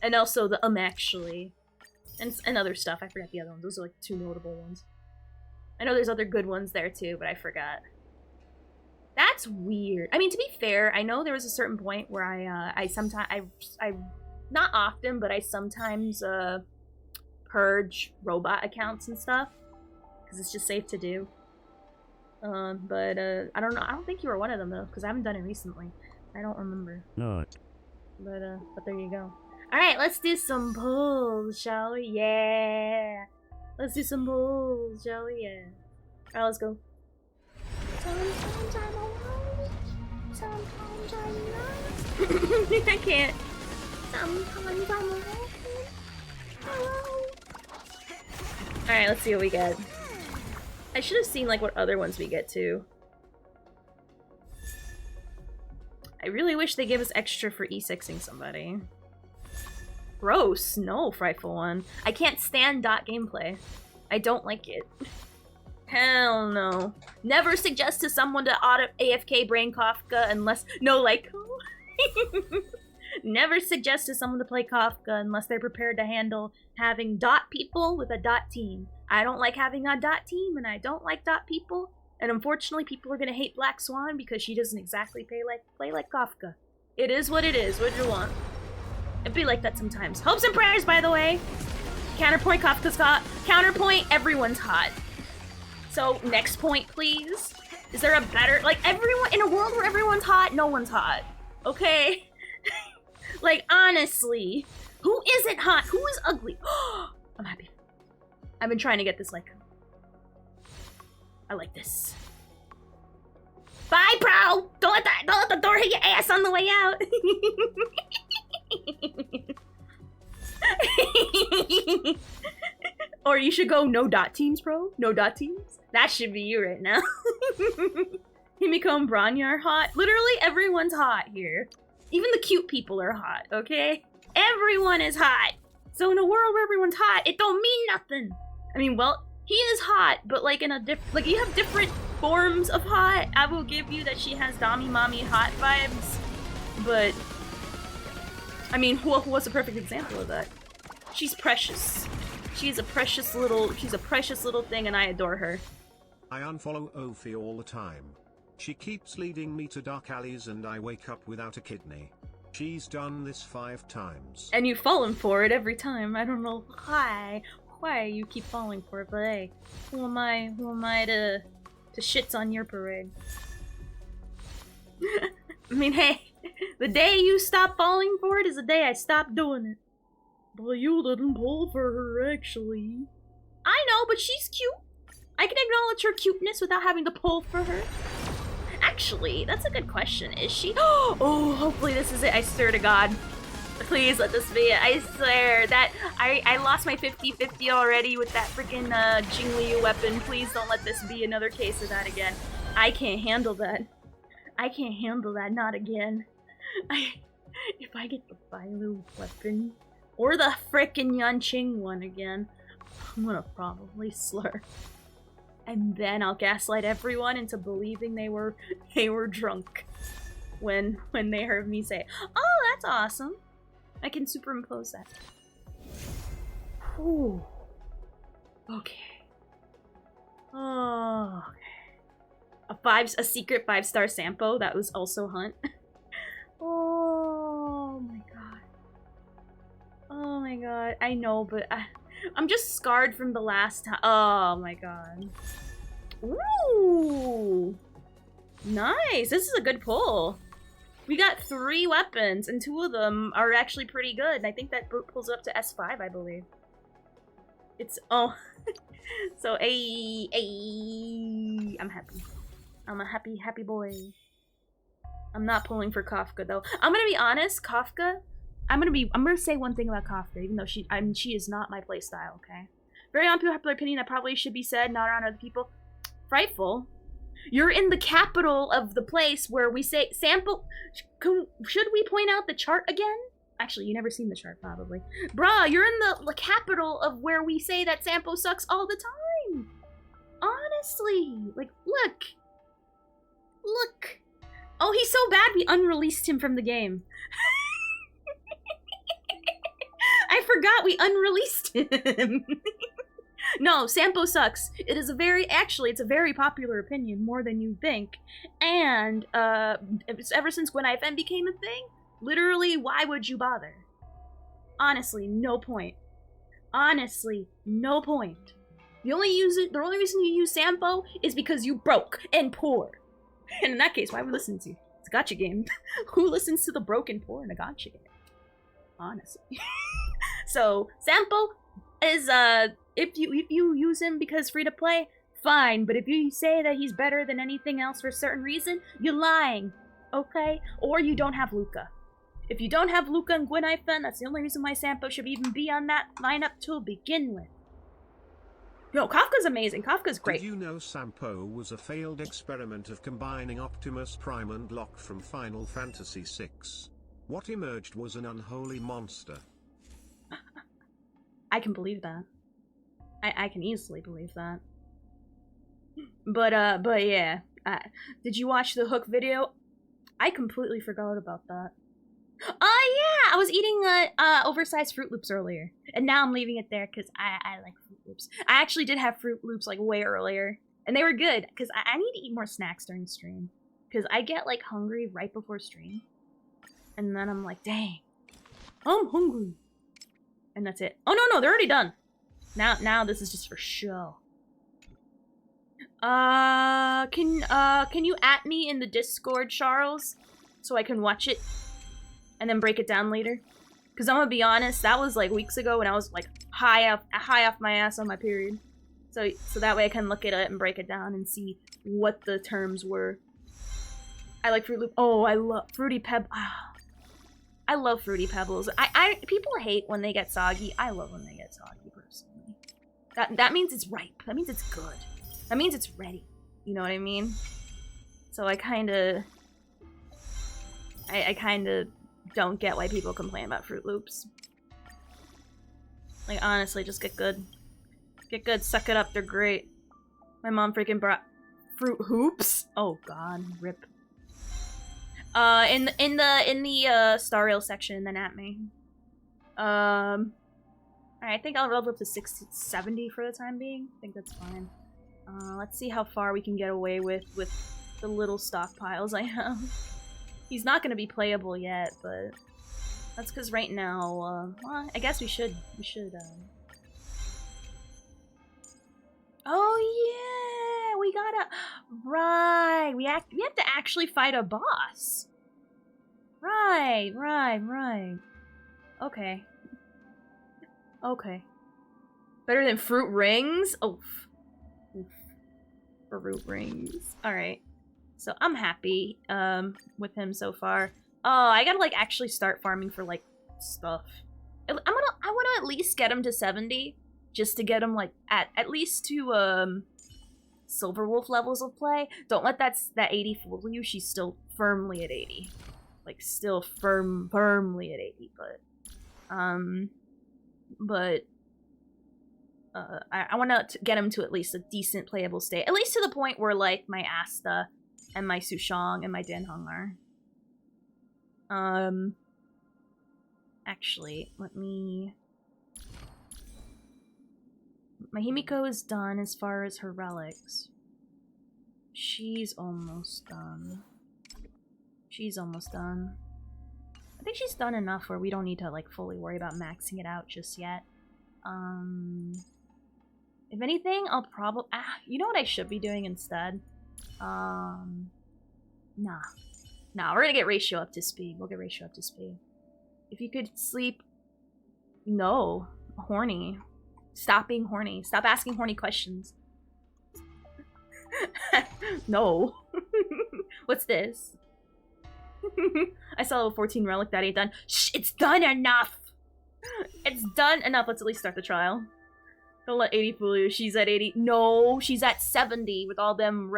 And also the actually. And other stuff. I forgot the other ones. Those are like 2 notable ones. I know there's other good ones there too, but I forgot. That's weird. I mean, to be fair, I know there was a certain point where I sometimes, not often, but I sometimes, purge robot accounts and stuff. Because it's just safe to do. But I don't know. I don't think you were one of them, though, because I haven't done it recently. I don't remember. No. But there you go. Alright, let's do some pulls, shall we? Yeah! Let's do some pulls, shall we? Yeah. Alright, let's go. Sometimes I'm alone. Sometimes I'm not. I can't. Sometimes I'm alone. Alright, let's see what we get. I should have seen like what other ones we get too. I really wish they gave us extra for E6ing somebody. Gross. No, frightful one. I can't stand dot gameplay. I don't like it. Hell no. Never suggest to someone to auto AFK brain Kafka unless... No, like... Never suggest to someone to play Kafka unless they're prepared to handle having dot people with a dot team. I don't like having a dot team, and I don't like dot people. And unfortunately, people are gonna hate Black Swan because she doesn't exactly play like Kafka. It is what it is. What do you want? It'd be like that sometimes. Hopes and prayers, by the way. Counterpoint, Kafka's hot. Counterpoint, everyone's hot. So, next point, please. Is there a better... Like, everyone... In a world where everyone's hot, no one's hot. Okay? Like, honestly. Who isn't hot? Who is ugly? I'm happy. I've been trying to get this, like... I like this. Bye, bro! Don't let the door hit your ass on the way out! Or you should go no dot teams, bro. No dot teams. That should be you right now. Himiko and Branya are hot. Literally everyone's hot here. Even the cute people are hot, okay? Everyone is hot. So in a world where everyone's hot, it don't mean nothing. I mean, well, he is hot, but like in a like you have different forms of hot. I will give you that she has Dami Mommy hot vibes, but I mean, what's a perfect example of that? She's precious. She's a precious little thing, and I adore her. I unfollow Ophi all the time. She keeps leading me to dark alleys and I wake up without a kidney. She's done this 5 times. And you've fallen for it every time. I don't know why you keep falling for it, but hey, who am I to shits on your parade? I mean, hey, the day you stop falling for it is the day I stop doing it. But you didn't pull for her, actually. I know, but she's cute. I can acknowledge her cuteness without having to pull for her. Actually, that's a good question. Is she? Oh, hopefully this is it. I swear to God. Please let this be it. I swear that I lost my 50-50 already with that freaking Jingliu weapon. Please don't let this be another case of that again. I can't handle that. I can't handle that. Not again. If I get the Bailu weapon or the frickin' Yanqing one again, I'm gonna probably slur. And then I'll gaslight everyone into believing they were drunk when they heard me say, "Oh, that's awesome." I can superimpose that. Ooh. Okay. Oh. Okay. A secret 5-star Sampo that was also Hunt. Oh my god. Oh my god. I know, but I'm just scarred from the last time. Oh my god. Ooh. Nice. This is a good pull. We got 3 weapons, and 2 of them are actually pretty good. And I think that pulls up to S5, I believe. It's oh. So I'm happy. I'm a happy boy. I'm not pulling for Kafka though. I'm gonna be honest, Kafka. I'm gonna say one thing about Kafka, even though she is not my playstyle. Okay. Very unpopular opinion that probably should be said, not around other people. Frightful. You're in the capital of the place where we say sample. Should we point out the chart again? Actually, you never seen the chart, probably. Bruh, you're in the capital of where we say that Sampo sucks all the time. Honestly, like, look. Oh, he's so bad we unreleased him from the game. forgot we unreleased him. No, Sampo sucks. It is it's a very popular opinion, more than you think. And, ever since Gwen IFN became a thing, literally, why would you bother? Honestly, no point. Honestly, no point. The only reason you use Sampo is because you broke and poor. And in that case, why would we listen to you? It's a gacha game. Who listens to the broke and poor in a gacha game? Honestly. So, Sampo is, if you use him because free to play, fine. But if you say that he's better than anything else for a certain reason, you're lying. Okay? Or you don't have Luca. If you don't have Luca and Gwen IFN, that's the only reason why Sampo should even be on that lineup to begin with. No, Kafka's amazing. Kafka's great. Did you know Sampo was a failed experiment of combining Optimus Prime and Locke from Final Fantasy VI? What emerged was an unholy monster. I can believe that. I can easily believe that. But yeah. Did you watch the Hook video? I completely forgot about that. Oh yeah! I was eating oversized Fruit Loops earlier. And now I'm leaving it there because I like Fruit Loops. I actually did have Fruit Loops like way earlier. And they were good because I need to eat more snacks during stream. Because I get like hungry right before stream. And then I'm like, dang. I'm hungry. And that's it. Oh no, they're already done. Now this is just for show. Can you at me in the Discord, Charles? So I can watch it and then break it down later? Cause I'm gonna be honest, that was like weeks ago when I was like high off my ass on my period. So that way I can look at it and break it down and see what the terms were. I like Fruit Loop. Oh, I love Fruity Pebbles. I love Fruity Pebbles. People hate when they get soggy. I love when they get soggy personally. That means it's ripe. That means it's good. That means it's ready. You know what I mean? So I kinda don't get why people complain about Fruit Loops. Like honestly, just get good. Get good, suck it up, they're great. My mom freaking brought Fruit Hoops. Oh god, rip. In the Star Rail section, then at me. Alright, I think I'll level up to 70 for the time being. I think that's fine. Let's see how far we can get away with the little stockpiles I have. He's not gonna be playable yet, but that's because right now, well, I guess we should, Oh yeah, we gotta, right, we have to actually fight a boss. Right. Okay. Better than Fruit Rings? Oof. Fruit Rings. Alright. So I'm happy, with him so far. Oh, I gotta, like, actually start farming for, like, stuff. I wanna at least get him to 70. Just to get him, like, at least to, Silverwolf levels of play. Don't let that 80 fool you. She's still firmly at 80. Like, still firmly at 80, but... I want to get him to at least a decent playable state. At least to the point where, like, my Asta and my Sushong and my Danheng are. Actually, let me... My Himiko is done as far as her relics. She's almost done. I think she's done enough where we don't need to, like, fully worry about maxing it out just yet. If anything, I'll probably... you know what I should be doing instead? Nah, we're gonna get ratio up to speed. We'll get ratio up to speed. If you could sleep... No. Horny. Stop being horny. Stop asking horny questions. No. What's this? I saw level 14 relic that ain't done. Shh! It's done enough! It's done enough. Let's at least start the trial. Don't let 80 fool you. She's at 80. No, she's at 70 with all them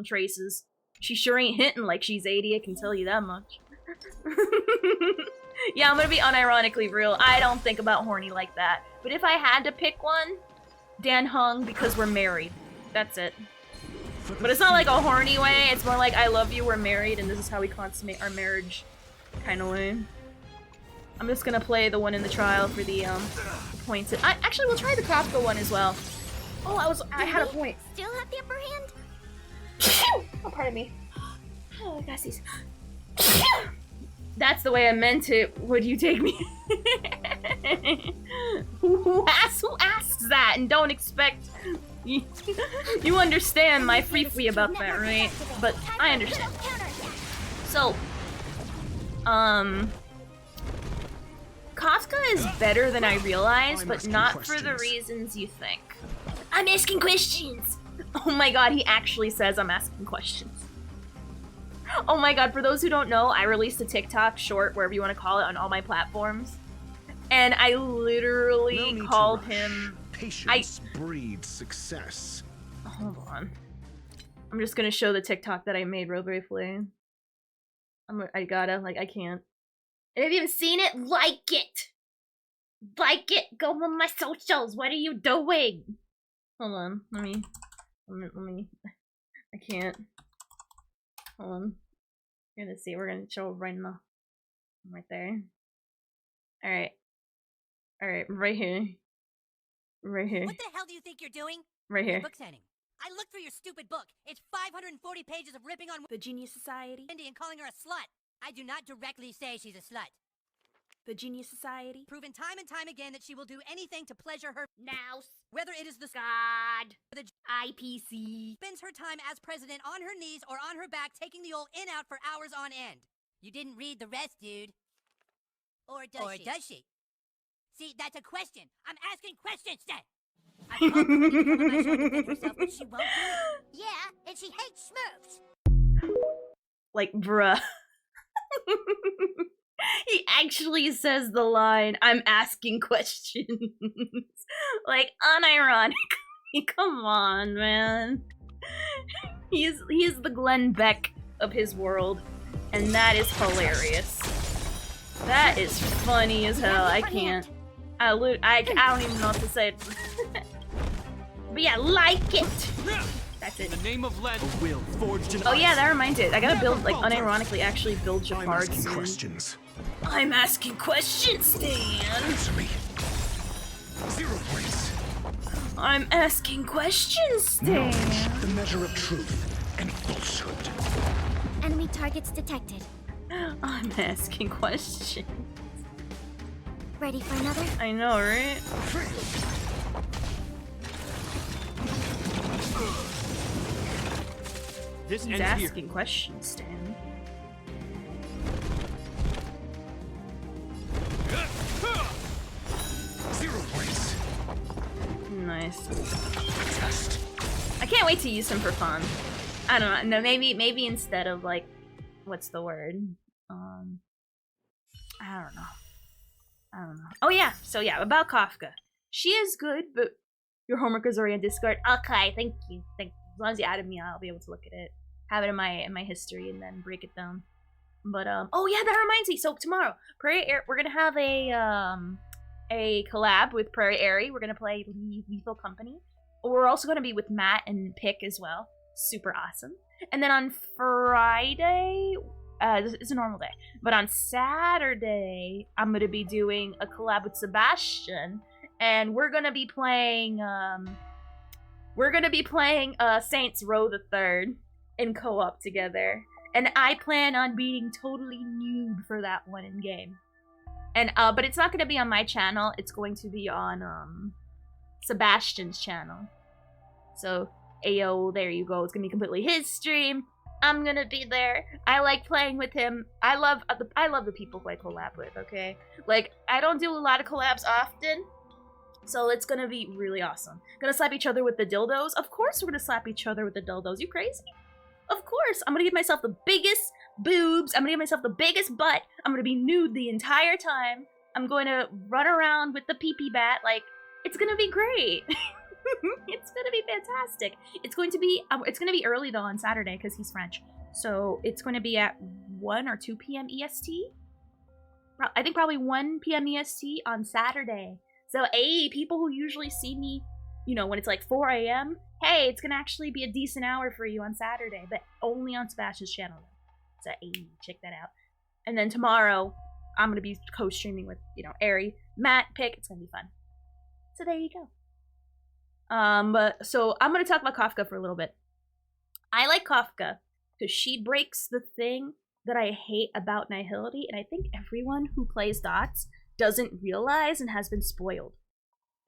traces. She sure ain't hinting like she's 80, I can tell you that much. Yeah, I'm gonna be unironically real. I don't think about horny like that. But if I had to pick one, Danheng, because we're married. That's it. But it's not like a horny way, it's more like I love you, we're married, and this is how we consummate our marriage kind of way. I'm just gonna play the one in the trial for the points. Actually, we'll try the Kafka one as well. Oh, I had a point. Still have the upper hand? Oh, pardon me. Oh, I got these. That's the way I meant it. Would you take me? Who asks that and don't expect... You understand my free about that, right? But I understand. So, Kafka is better than I realized, but not for the reasons you think. I'm asking questions! Oh my god, he actually says I'm asking questions. Oh my god, for those who don't know, I released a TikTok short, wherever you want to call it, on all my platforms. And I literally called him... Patience breeds success. Hold on. I'm just gonna show the TikTok that I made real briefly. I can't. And if you haven't seen it, like it! Like it! Go on my socials! What are you doing? Hold on, let me... I can't. Hold on. We're gonna see, we're gonna show right in the... right there. Alright. Alright, right here. Right here. What the hell do you think you're doing? Right here. Book signing. I looked through your stupid book. It's 540 pages of ripping on The Genius Society. Wendy and calling her a slut. I do not directly say she's a slut. The Genius Society. Proven time and time again that she will do anything to pleasure her Now, whether it is the God, the IPC. spends her time as president on her knees or on her back taking the old in out for hours on end. You didn't read the rest, dude. Or does she? See, that's a question. I'm asking questions, then. I told her to come on my show to defend herself, but she won't do it. Yeah, and she hates Smurfs. Like, bruh. He actually says the line, I'm asking questions. Like, unironically. Come on, man. He is the Glenn Beck of his world. And that is hilarious. That is funny as hell. I can't. I don't even know what to say. But yeah, like it. That's it. In the name of Len, a will forged in Oh yeah, that reminds it. I gotta build, like, unironically actually build Jafar soon. Questions. I'm asking questions, Stan. Answer me. 0 points. I'm asking questions, Stan. Knowledge, the measure of truth and falsehood. Enemy targets detected. I'm asking questions. Ready for another? I know, right? This He's ends here. asking questions, Stan. Nice. I can't wait to use him for fun. I don't know. No, maybe instead of, like, what's the word? I don't know. Oh yeah. So yeah, about Kafka. She is good, but your homework is already on Discord. Okay, thank you. As long as you added me, I'll be able to look at it, have it in my history, and then break it down. But oh yeah, that reminds me. So tomorrow, we're gonna have a collab with Prairie Airy. We're gonna play Lethal Company. We're also gonna be with Matt and Pick as well. Super awesome. And then on Friday, it's a normal day, but on Saturday, I'm gonna be doing a collab with Sebastian, and we're gonna be playing Saints Row the Third in co-op together. And I plan on being totally nude for that one in game. And but it's not gonna be on my channel. It's going to be on Sebastian's channel. So ayo, there you go. It's gonna be completely his stream. I'm gonna be there. I like playing with him. I love the people who I collab with. Okay, like I don't do a lot of collabs often, so it's gonna be really awesome. Gonna slap each other with the dildos. Of course, we're gonna slap each other with the dildos. You crazy? Of course, I'm gonna give myself the biggest boobs. I'm gonna give myself the biggest butt. I'm gonna be nude the entire time. I'm going to run around with the pee-pee bat. Like, it's gonna be great. It's gonna be fantastic. It's going to be early though on Saturday because he's French. So it's going to be at 1 or 2 p.m. EST. I think probably 1 p.m. EST on Saturday. So hey, people who usually see me, you know, when it's like 4 a.m. Hey, it's gonna actually be a decent hour for you on Saturday, but only on Sebastian's channel. So hey, check that out. And then tomorrow, I'm gonna be co-streaming with, Ari, Matt, Pick. It's gonna be fun. So there you go. So I'm gonna talk about Kafka for a little bit. I like Kafka because she breaks the thing that I hate about Nihility, and I think everyone who plays Dots doesn't realize and has been spoiled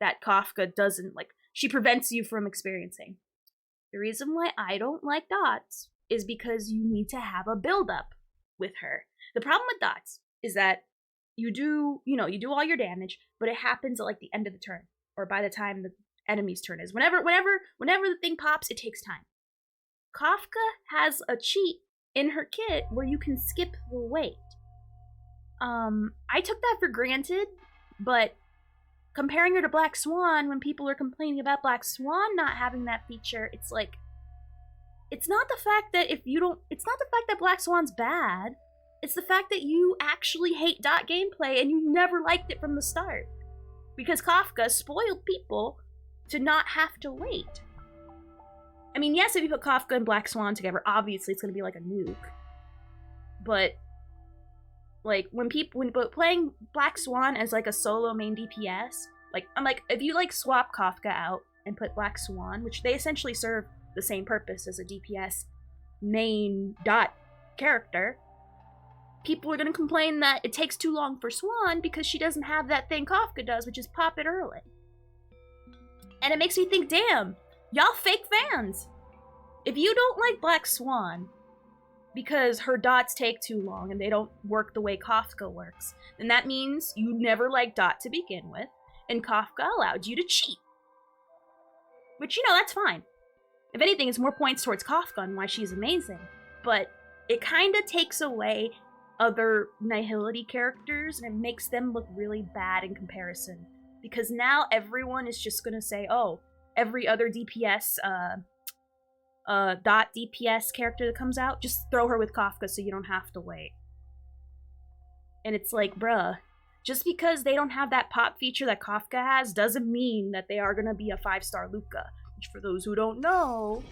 that Kafka doesn't, she prevents you from experiencing. The reason why I don't like Dots is because you need to have a build-up with her. The problem with Dots is that you do all your damage, but it happens at the end of the turn, or by the time the enemy's turn is. Whenever the thing pops, it takes time. Kafka has a cheat in her kit where you can skip the wait. I took that for granted, but comparing her to Black Swan, when people are complaining about Black Swan not having that feature, it's not the fact that Black Swan's bad. It's the fact that you actually hate dot gameplay and you never liked it from the start. Because Kafka spoiled people to not have to wait. I mean, yes, if you put Kafka and Black Swan together, obviously it's going to be like a nuke. But, when playing Black Swan as a solo main DPS, if you swap Kafka out and put Black Swan, which they essentially serve the same purpose as a DPS main dot character, people are going to complain that it takes too long for Swan because she doesn't have that thing Kafka does, which is pop it early. And it makes me think, damn, y'all fake fans. If you don't like Black Swan because her dots take too long and they don't work the way Kafka works, then that means you never liked dot to begin with, and Kafka allowed you to cheat. Which, that's fine. If anything, it's more points towards Kafka and why she's amazing. But it kind of takes away other Nihility characters and it makes them look really bad in comparison. Because now everyone is just gonna say, oh, every other DPS, dot DPS character that comes out, just throw her with Kafka so you don't have to wait. And it's bruh, just because they don't have that pop feature that Kafka has doesn't mean that they are gonna be a 5-star Luca. Which, for those who don't know,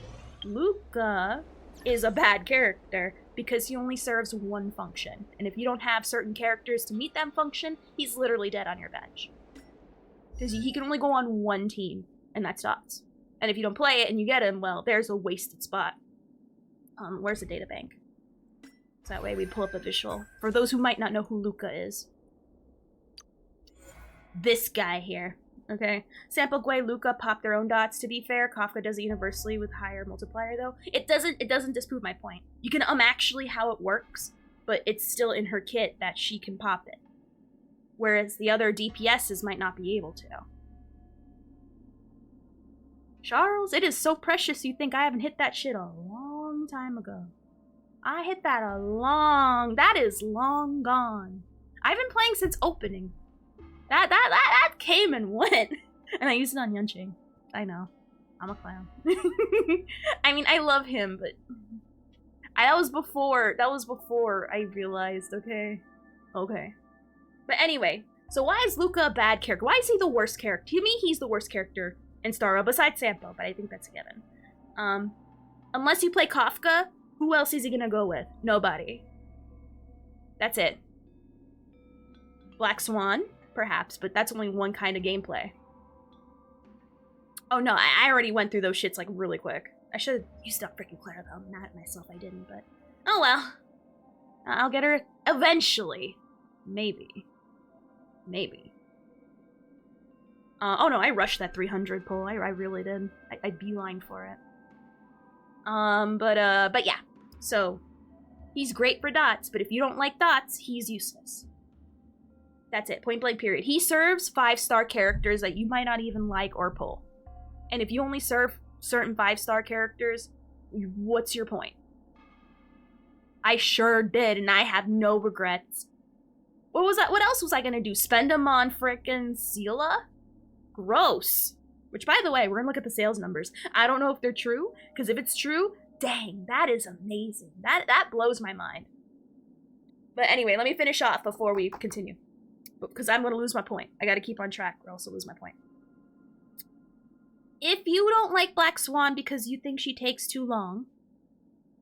Luca is a bad character because he only serves one function. And if you don't have certain characters to meet that function, he's literally dead on your bench. Because he can only go on one team, and that's Dots. And if you don't play it and you get him, well, there's a wasted spot. Where's the data bank? So that way we pull up a visual. For those who might not know who Luca is. This guy here. Okay? Sample Gwei, Luca pop their own dots. To be fair, Kafka does it universally with higher multiplier, though. It doesn't disprove my point. You can actually how it works, but it's still in her kit that she can pop it. Whereas the other DPSs might not be able to. Charles, it is so precious you think I haven't hit that shit a long time ago. I hit that that is long gone. I've been playing since opening. That came and went. And I used it on Yunqing. I know. I'm a clown. I mean, I love him, but that was before I realized, okay. But anyway, so why is Luca a bad character? Why is he the worst character? To me, he's the worst character in Star Rail, besides Sampo, but I think that's a given. Unless you play Kafka, who else is he gonna go with? Nobody. That's it. Black Swan, perhaps, but that's only one kind of gameplay. Oh no, I already went through those shits really quick. I should have used up freaking Clara though. I'm mad at myself I didn't, but oh well. I'll get her eventually. Maybe. Oh no, I rushed that 300 pull. I really did. I beeline for it. But yeah. So, he's great for dots, but if you don't like dots, he's useless. That's it. Point blank period. He serves 5-star characters that you might not even like or pull. And if you only serve certain 5-star characters, what's your point? I sure did, and I have no regrets. What else was I gonna do? Spend them on frickin' Sela? Gross. Which, by the way, we're gonna look at the sales numbers. I don't know if they're true, because if it's true, dang, that is amazing. That blows my mind. But anyway, let me finish off before we continue. Because I'm gonna lose my point. I gotta keep on track, or else I'll lose my point. If you don't like Black Swan because you think she takes too long,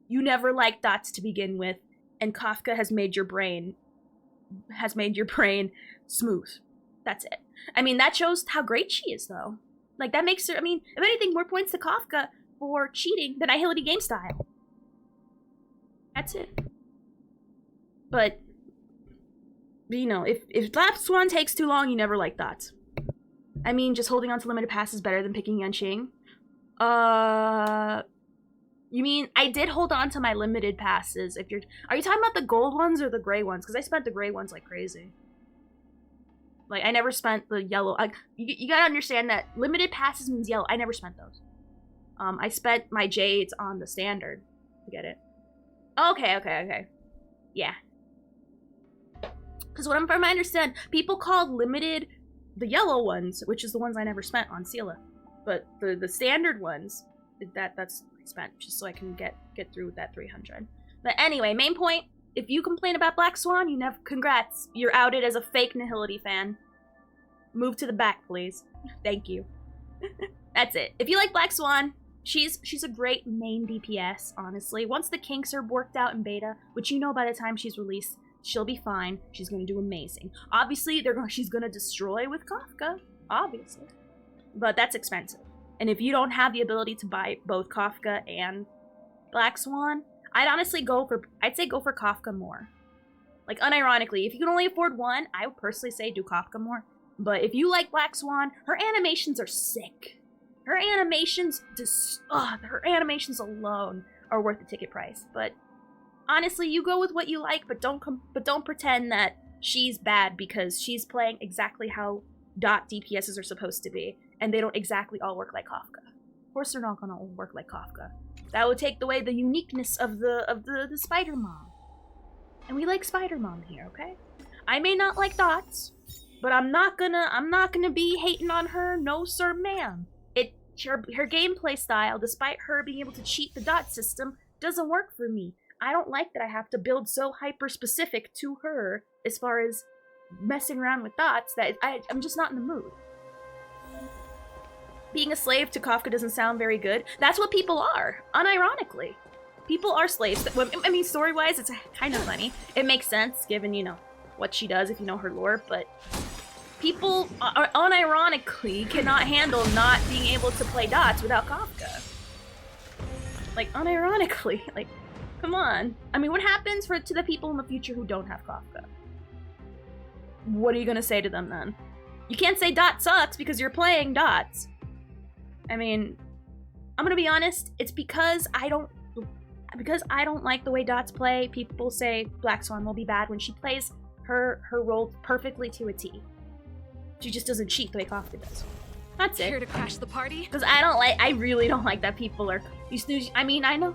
you never liked dots to begin with, and Kafka has made your brain has made your brain smooth. That's it. I mean, that shows how great she is, though. Like, that makes her, I mean, if anything, more points to Kafka for cheating than Ihility game style. That's it. But, you know, if Black Swan takes too long, you never like that. I mean, just holding on to limited pass is better than picking Yanqing. You mean, I did hold on to my limited passes. Are you talking about the gold ones or the gray ones? Because I spent the gray ones like crazy. Like, I never spent the yellow. You gotta understand that limited passes means yellow. I never spent those. I spent my jades on the standard to get it. Okay. Yeah. Because from I understand, people call limited the yellow ones, which is the ones I never spent on Sela. But the standard ones, that's I spent just so I can get through with that 300. But anyway, main point, if you complain about Black Swan, congrats. You're outed as a fake Nihility fan. Move to the back, please. Thank you. That's it. If you like Black Swan, she's a great main DPS, honestly. Once the kinks are worked out in beta, which you know by the time she's released, she'll be fine. She's gonna do amazing. Obviously, she's gonna destroy with Kafka, obviously. But that's expensive. And if you don't have the ability to buy both Kafka and Black Swan, I'd say go for Kafka more. Like, unironically, if you can only afford one, I would personally say do Kafka more. But if you like Black Swan, her animations are sick. Her animations alone are worth the ticket price. But honestly, you go with what you like, but don't pretend that she's bad because she's playing exactly how dot DPSs are supposed to be, and they don't exactly all work like Kafka. Of course, they're not gonna all work like Kafka. That would take away the uniqueness of the Spider Mom. And we like Spider Mom here, okay? I may not like dots, but I'm not gonna be hating on her, no sir ma'am. Her gameplay style, despite her being able to cheat the dot system, doesn't work for me. I don't like that I have to build so hyper-specific to her as far as messing around with dots that I'm just not in the mood. Being a slave to Kafka doesn't sound very good. That's what people are, unironically. People are slaves. I mean, story-wise, it's kind of funny. It makes sense, given, you know, what she does if you know her lore, but people unironically cannot handle not being able to play dots without Kafka. Like, unironically, like, come on. I mean, what happens to the people in the future who don't have Kafka? What are you gonna say to them then? You can't say dot sucks because you're playing dots. I mean, I'm gonna be honest, it's because I don't like the way dots play. People say Black Swan will be bad when she plays her role perfectly to a T. She just doesn't cheat the way Kafka does. That's it. Here to crash the party? Because I really don't like that people are I mean, I know.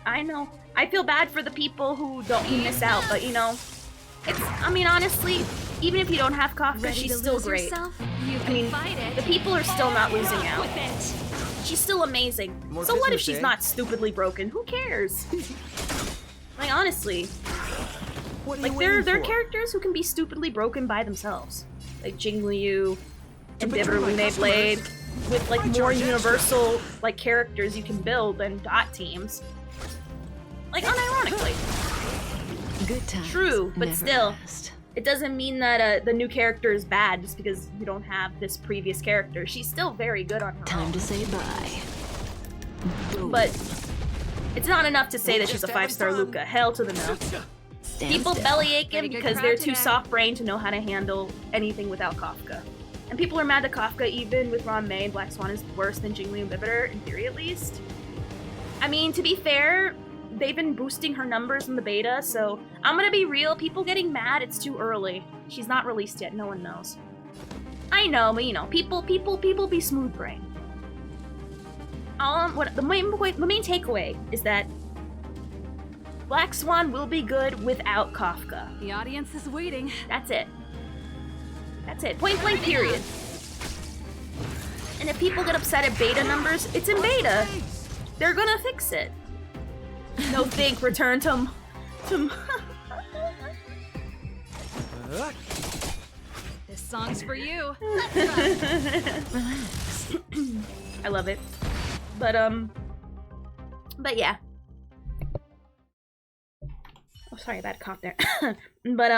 I feel bad for the people who you miss out, but you know, I mean, honestly, even if you don't have Kafka, she's still great. I mean, the people are still not losing out. She's still amazing. So what if she's not stupidly broken? Who cares? Like, honestly. Like, there are characters who can be stupidly broken by themselves. Like Jingliu and Bitter Lune Blade, with like more universal like characters you can build than dot teams. Like, unironically. Good times. True, but never still, last. it doesn't mean that the new character is bad just because you don't have this previous character. She's still very good on her Time own. to say bye. Boom. But it's not enough to say that she's a 5-star Luca. Hell to the no. Stand People still. belly aching Pretty good because crowd they're too today. soft-brained to know how to handle anything without Kafka. And people are mad that Kafka, even with Ron May and Black Swan, is worse than Jingliu and Bitter, in theory at least. I mean, to be fair, they've been boosting her numbers in the beta, so I'm gonna be real, people getting mad, it's too early. She's not released yet, no one knows. I know, but you know, people be smooth-brained. The main takeaway is that Black Swan will be good without Kafka. The audience is waiting. That's it. That's it. Point blank period. And if people get upset at beta numbers, it's in beta. They're gonna fix it. No think, return to This song's for you. I love it. But yeah. Oh, sorry, bad cough there. But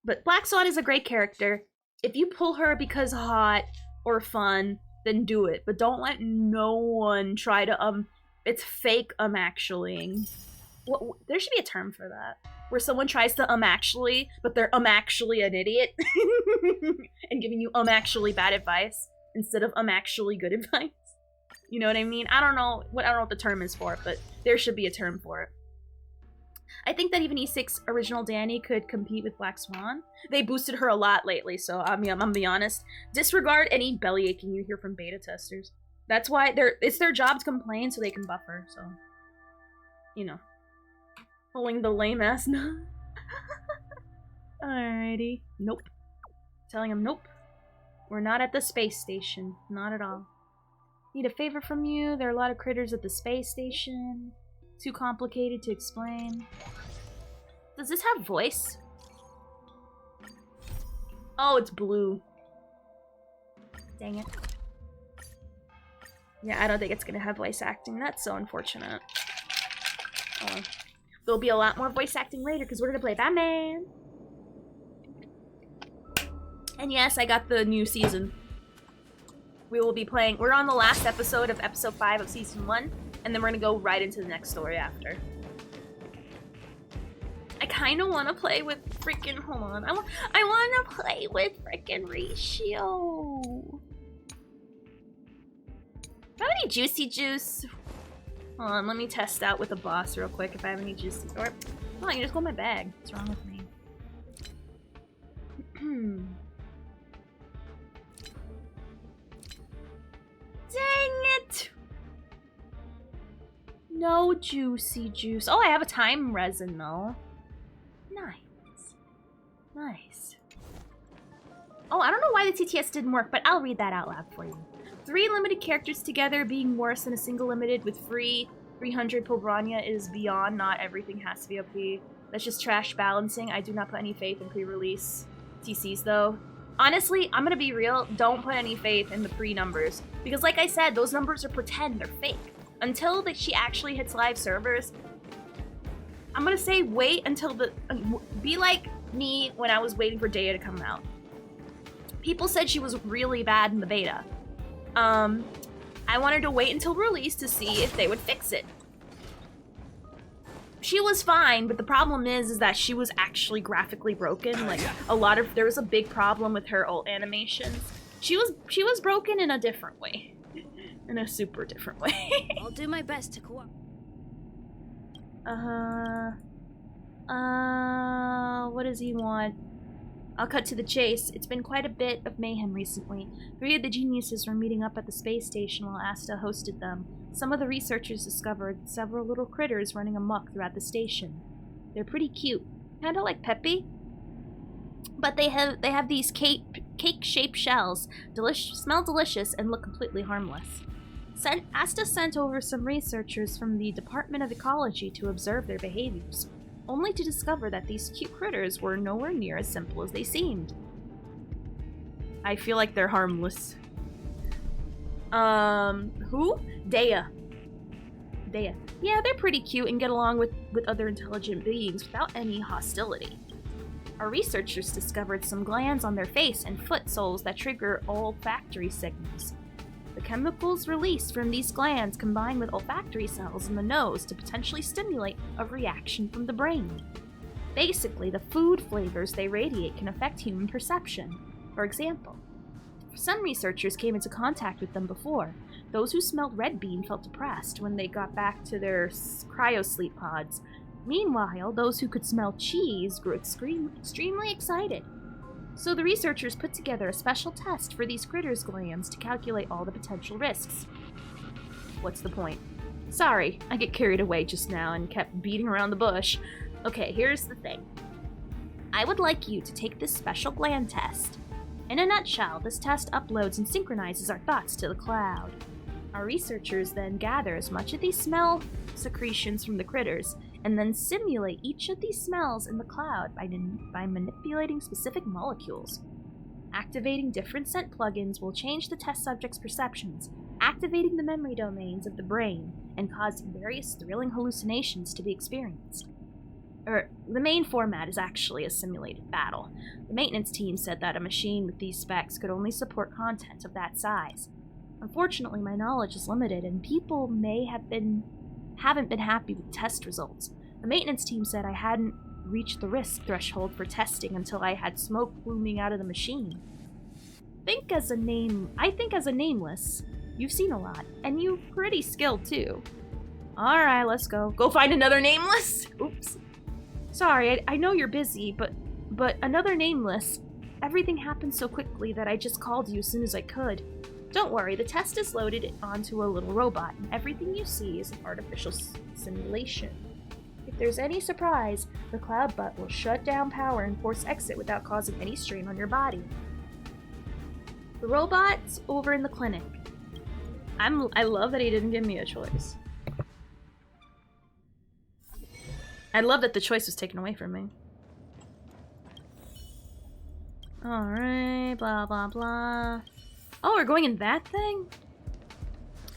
But Black Swan is a great character. If you pull her because hot or fun, then do it. But don't let no one try to, it's fake actuallying. There should be a term for that. Where someone tries to actually, but they're actually an idiot. And giving you actually bad advice instead of actually good advice. You know what I mean? I don't know what the term is for it, but there should be a term for it. I think that even E6 original Danny could compete with Black Swan. They boosted her a lot lately, so I'm gonna be honest. Disregard any belly aching you hear from beta testers. That's why it's their job to complain so they can buff her, so. You know. Pulling the lame ass no. Alrighty. Nope. Telling him nope. We're not at the space station. Not at all. Need a favor from you. There are a lot of critters at the space station. Too complicated to explain. Does this have voice? Oh, it's blue. Dang it. Yeah, I don't think it's gonna have voice acting. That's so unfortunate. Oh. There'll be a lot more voice acting later because we're gonna play Batman. And yes, I got the new season. We will be playing. We're on the last episode of episode 5 of season 1. And then we're gonna go right into the next story after. I kind of want to play with freaking. Hold on. I want to play with freaking Ratio. Have any juicy juice? Hold on. Let me test out with a boss real quick if I have any juicy. Or hold on. You just go in my bag. What's wrong with me? Dang it! No juicy juice. Oh, I have a time resin though. Nice. Nice. Oh, I don't know why the TTS didn't work, but I'll read that out loud for you. 3 limited characters together being worse than a single limited with free 300 Pobrania is beyond. Not everything has to be OP. That's just trash balancing. I do not put any faith in pre-release TCs though. Honestly, I'm gonna be real. Don't put any faith in the pre-numbers. Because like I said, those numbers are pretend. They're fake. Until she actually hits live servers, I'm gonna say wait until be like me when I was waiting for Daya to come out. People said she was really bad in the beta. I wanted to wait until release to see if they would fix it. She was fine, but the problem is that she was actually graphically broken. Like there was a big problem with her old animations. She was broken in a different way. In a super different way. I'll do my best to cooperate. What does he want? I'll cut to the chase. It's been quite a bit of mayhem recently. 3 of the geniuses were meeting up at the space station while Asta hosted them. Some of the researchers discovered several little critters running amok throughout the station. They're pretty cute. Kinda like Peppy. But they have these cake-shaped shells. Smell delicious and look completely harmless. Asta sent over some researchers from the Department of Ecology to observe their behaviors, only to discover that these cute critters were nowhere near as simple as they seemed. I feel like they're harmless. Who? Daya. Yeah, they're pretty cute and get along with other intelligent beings without any hostility. Our researchers discovered some glands on their face and foot soles that trigger olfactory signals. The chemicals released from these glands combine with olfactory cells in the nose to potentially stimulate a reaction from the brain. Basically, the food flavors they radiate can affect human perception. For example, some researchers came into contact with them before. Those who smelled red bean felt depressed when they got back to their cryosleep pods. Meanwhile, those who could smell cheese grew extremely excited. So the researchers put together a special test for these critters' glands to calculate all the potential risks. What's the point? Sorry, I get carried away just now and kept beating around the bush. Okay, here's the thing. I would like you to take this special gland test. In a nutshell, this test uploads and synchronizes our thoughts to the cloud. Our researchers then gather as much of these smell secretions from the critters and then simulate each of these smells in the cloud by manipulating specific molecules. Activating different scent plugins will change the test subject's perceptions, activating the memory domains of the brain and causing various thrilling hallucinations to be experienced. the main format is actually a simulated battle. The maintenance team said that a machine with these specs could only support content of that size. Unfortunately, my knowledge is limited, and people haven't been happy with test results. The maintenance team said I hadn't reached the risk threshold for testing until I had smoke blooming out of the machine. I think as a nameless, you've seen a lot, and you're pretty skilled too. Alright, let's go. Go find another nameless? Oops. Sorry, I know you're busy, but another nameless. Everything happened so quickly that I just called you as soon as I could. Don't worry, the test is loaded onto a little robot, and everything you see is an artificial simulation. If there's any surprise, the cloud butt will shut down power and force exit without causing any strain on your body. The robot's over in the clinic. I love that he didn't give me a choice. I love that the choice was taken away from me. Alright, blah blah blah. Oh, we're going in that thing?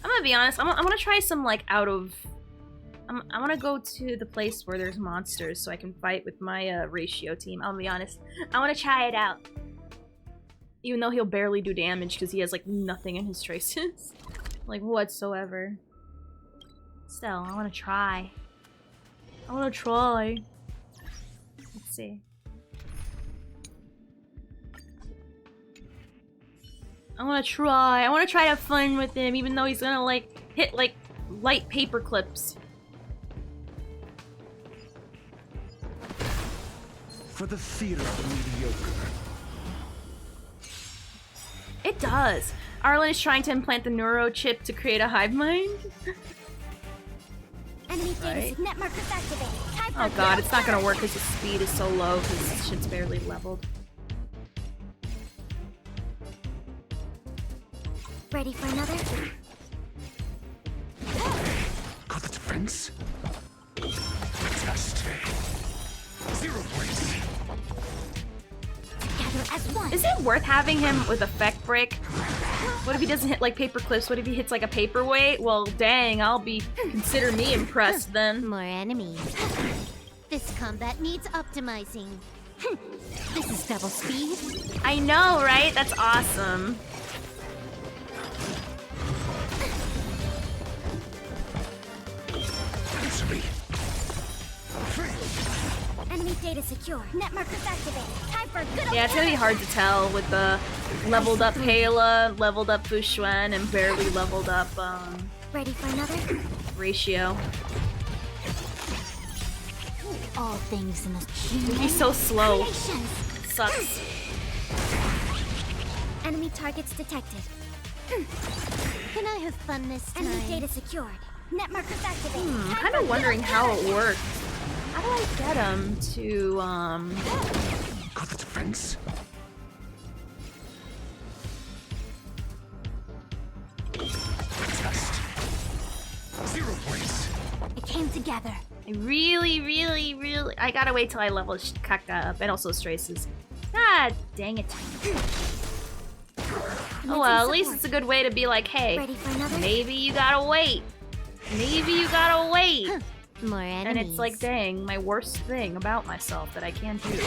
I'm gonna be honest, I wanna try some like I wanna go to the place where there's monsters so I can fight with my ratio team. I'll be honest. I wanna try it out. Even though he'll barely do damage because he has like nothing in his traces. Like whatsoever. Still, I wanna try. Let's see. I wanna try to have fun with him even though he's gonna like hit like light paper clips. For the theater of the mediocre. It does. Arlen is trying to implant the neurochip to create a hive mind. Enemy Right. net markers activated. Oh god, it's not gonna work because the speed is so low because this shit's barely leveled. Ready for another? Got the defense? Fantastic. 0 points. Together as one. Is it worth having him with effect break? What if he doesn't hit like paper clips? What if he hits like a paperweight? Well, dang, consider me impressed then. More enemies. This combat needs optimizing. This is double speed. I know, right? That's awesome. Answer me. Enemy data secure. Net markers activated. Time for good. Yeah, it's gonna be hard to tell with the leveled up Hela, leveled up Fushuan, and barely leveled up Ready for another? Ratio. All things in this. He's so slow. Creations. Sucks. Enemy targets detected. Can I have fun this time? Enemy data secured. Net markers activated. I'm kind of wondering how it works. How do I get him to Got the defense? Test. 0 points. It came together. I really I gotta wait till I level Kaka up and also Straces. God dang it. Oh well, at least it's a good way to be like, hey, Ready for another? maybe you gotta wait. Maybe you gotta wait. More enemies. And it's like, dang, my worst thing about myself that I can't do.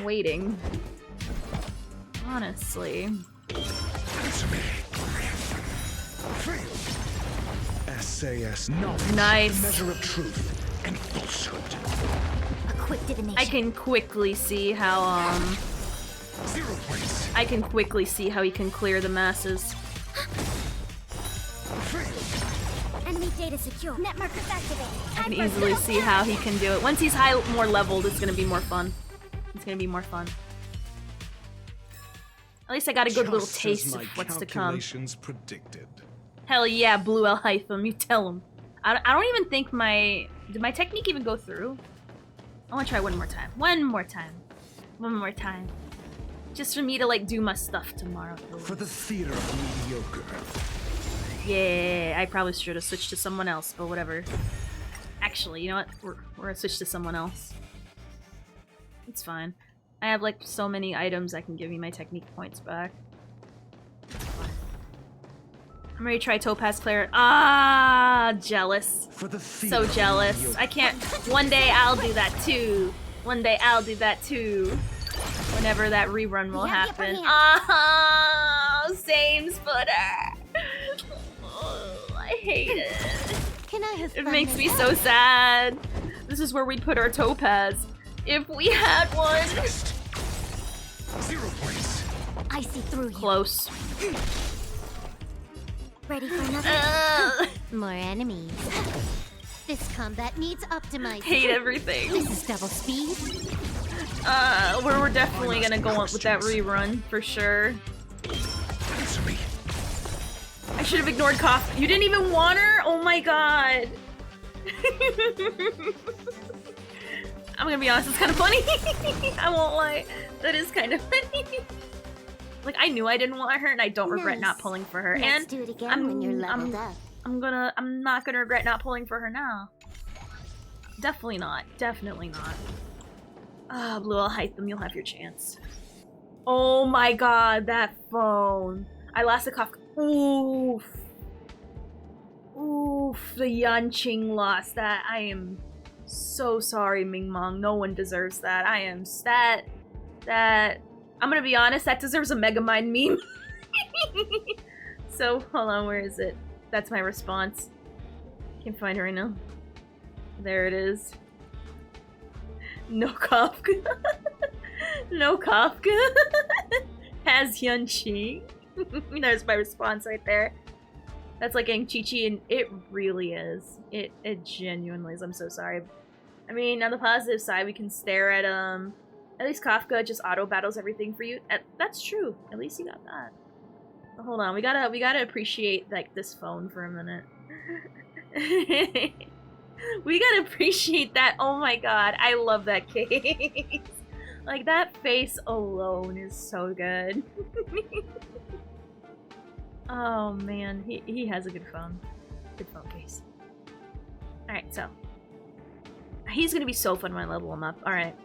Waiting. Honestly. Answer me. SAS, knowledge, Nice. the measure of truth and falsehood. A quick divination. I can quickly see how 0 points. I can quickly see how he can clear the masses. Enemy data secure. Net markers activated. I can easily see how he can do it. Once he's more leveled, it's gonna be more fun. It's gonna be more fun. At least I got a good little taste of what's to come. Predicted. Hell yeah, Blue Alhytham, you tell him. I don't even think did my technique even go through? I wanna try one more time. One more time. Just for me to like do my stuff tomorrow. For the theater of the mediocre. Yeah, I probably should have switched to someone else, but whatever. Actually, you know what? We're gonna switch to someone else. It's fine. I have like so many items that can give me my technique points back. It's fine. I'm ready to try Topaz Claret. Ah, jealous. So jealous. I can't. One day I'll do that too. One day I'll do that too. Whenever that rerun will happen. Ah, same sputter. Oh, I hate it. Can I have It fun makes with me that? so sad. This is where we'd put our Topaz. If we had one. 0 points. I see through you. Close. Ready for another? More enemies. This combat needs optimizing. Hate everything. This is double speed. We're definitely gonna go up with that rerun for sure. Answer me. I should have ignored Cough. You didn't even want her? Oh my god. I'm gonna be honest, it's kind of funny. I won't lie. That is kind of funny. Like, I knew I didn't want her, and I don't regret not pulling for her. Let's And do it again when you're leveled up. I'm not gonna regret not pulling for her now. Definitely not. Definitely not. Ah, Blue, I'll hide them. You'll have your chance. Oh my god, that phone. I lost the cough. Oof. Oof, the Yanqing lost that. I am so sorry, Ming Mong. No one deserves that. I am that. I'm gonna be honest, that deserves a Megamind meme. So, hold on, where is it? That's my response. Can't find her right now. There it is. No Kafka. No Kafka. Has Hyunqi. There's my response right there. That's like getting Chi-Chi, and it really is. It genuinely is. I'm so sorry. I mean, on the positive side, we can stare at least Kafka just auto battles everything for you. That's true. At least you got that. But hold on, we gotta appreciate like this phone for a minute. We gotta appreciate that. Oh my god, I love that case. Like, that face alone is so good. Oh man, he has a good phone. Good phone case. Alright, so. He's gonna be so fun when I level him up. Alright.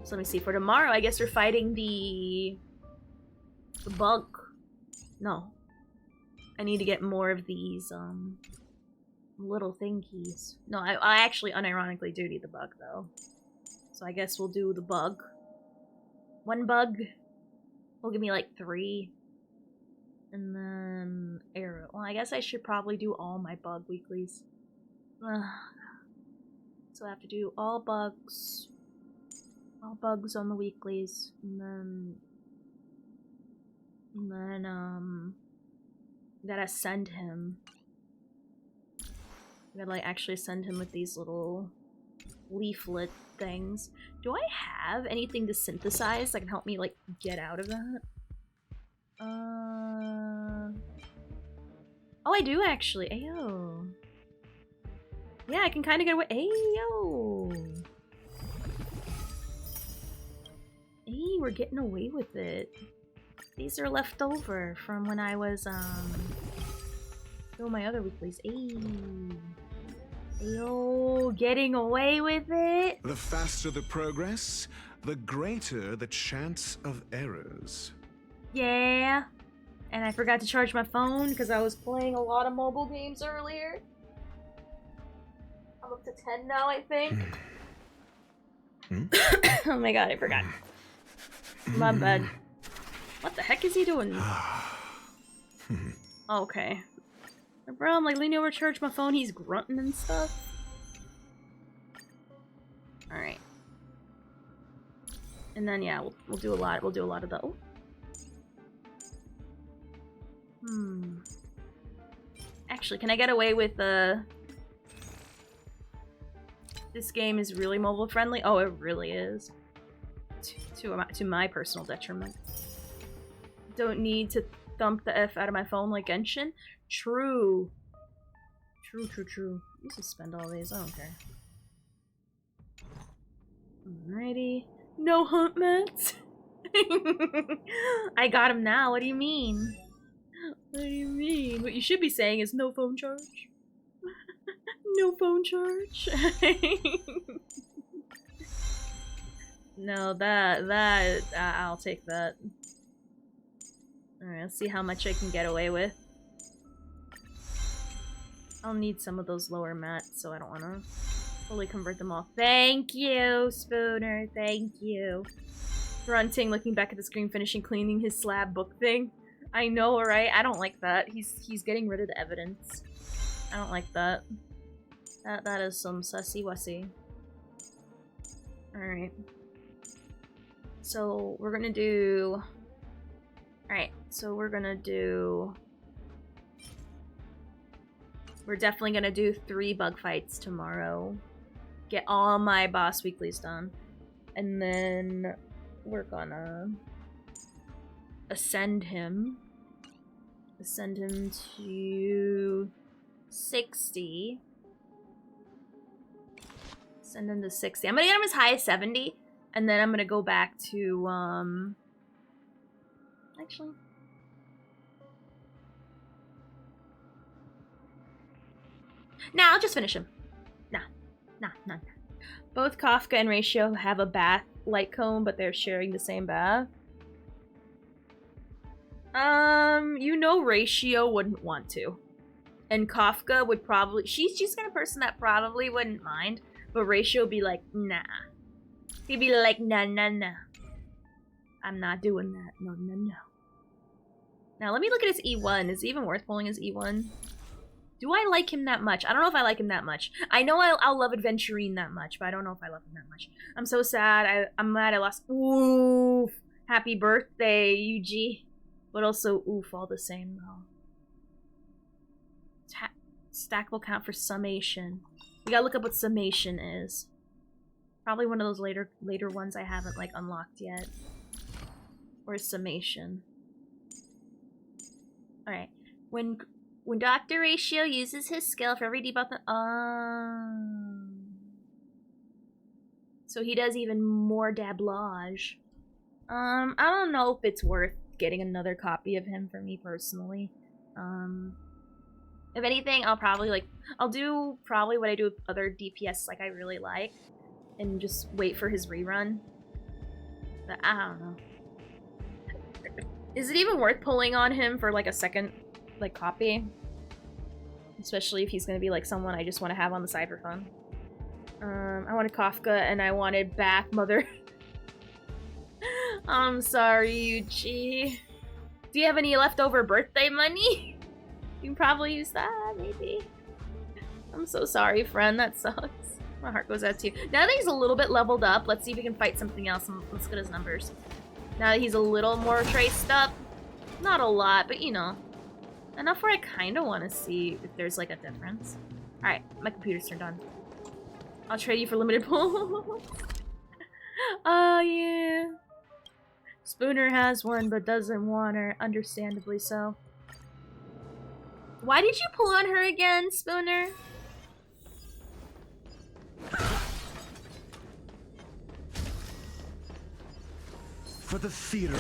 So let me see. For tomorrow, I guess we're fighting the bug. No. I need to get more of these, little thingies. No, I actually unironically do need the bug, though. So I guess we'll do the bug. One bug will give me, like, 3. And then arrow. Well, I guess I should probably do all my bug weeklies. So I have to do all bugs on the weeklies, and then gotta send him. Gotta like actually send him with these little leaflet things. Do I have anything to synthesize that can help me like get out of that? Oh, I do actually. Ayo. Yeah, I can kind of get away. Ayo. Hey, we're getting away with it. These are left over from when I was, doing my other weeklies. Ayy. Ayo, getting away with it. The faster the progress, the greater the chance of errors. Yeah. And I forgot to charge my phone because I was playing a lot of mobile games earlier. I'm up to 10 now, I think. Oh my god, I forgot. My bad. What the heck is he doing? Okay. Bro, I'm like leaning over to charge my phone, he's grunting and stuff. Alright. And then yeah, we'll do a lot of the Actually, can I get away with this game is really mobile friendly? Oh, it really is. To my personal detriment. Don't need to thump the F out of my phone like Genshin. True. True. You suspend all these, I don't care. Alrighty. No hunt mats. I got him now, what do you mean? What do you mean? What you should be saying is no phone charge. No phone charge. No, that I'll take that. Alright, let's see how much I can get away with. I'll need some of those lower mats, so I don't want to fully convert them all. Thank you, Spooner. Thank you. Grunting, looking back at the screen, finishing cleaning his slab book thing. I know, right? I don't like that. He's getting rid of the evidence. I don't like that. That is some sussy wussy. Alright. So we're gonna do... Alright, so we're gonna do... We're definitely gonna do 3 bug fights tomorrow. Get all my boss weeklies done. And then we're gonna ascend him. Ascend him to 60. Send him to 60. I'm gonna get him as high as 70, and then I'm gonna go back to, actually... Nah, I'll just finish him. Nah. Both Kafka and Ratio have a bath light cone, but they're sharing the same bath. You know Ratio wouldn't want to. And Kafka would probably... She's just kind of person that probably wouldn't mind. But Ratio would be like, nah. He'd be like, nah. I'm not doing that. No. Now, let me look at his E1. Is it even worth pulling his E1? Do I like him that much? I don't know if I like him that much. I know I'll love Adventurine that much, but I don't know if I love him that much. I'm so sad. I'm mad I lost. Oof. Happy birthday, UG. But also, oof, all the same, though. Stackable count for summation. We gotta look up what summation is. Probably one of those later ones I haven't, like, unlocked yet. Or summation. Alright. When Dr. Ratio uses his skill for every debuff... So he does even more dablage. I don't know if it's worth getting another copy of him for me personally. If anything, I'll do probably what I do with other DPS like I really like. And just wait for his rerun. But I don't know. Is it even worth pulling on him for like a second like copy? Especially if he's gonna be like someone I just want to have on the side for fun. I wanted Kafka and I wanted back Mother. I'm sorry, Yuji. Do you have any leftover birthday money? You can probably use that, maybe. I'm so sorry, friend. That sucks. My heart goes out to you. Now that he's a little bit leveled up, let's see if we can fight something else and let's get his numbers. Now that he's a little more traced up. Not a lot, but you know. Enough where I kind of want to see if there's like a difference. Alright, my computer's turned on. I'll trade you for limited pull. Oh yeah. Spooner has one but doesn't want her, understandably so. Why did you pull on her again, Spooner? For the theater.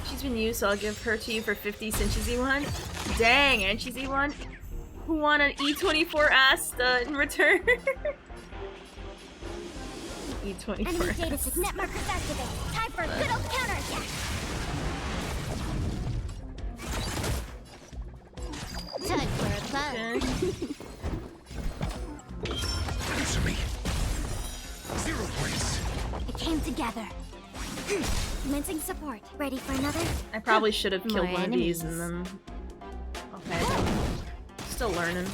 She's been used, so I'll give her to you for 50 since she's E1. Dang, and she's E1? Who want an E24 Asta in return? E24 Enemy data net markers activate. Time for a good old counterattack. Time for a buzz. Answer me. 0 points. It came together. Commencing support. Ready for another? I probably should have killed one of these enemies. and then... Okay. Still learning.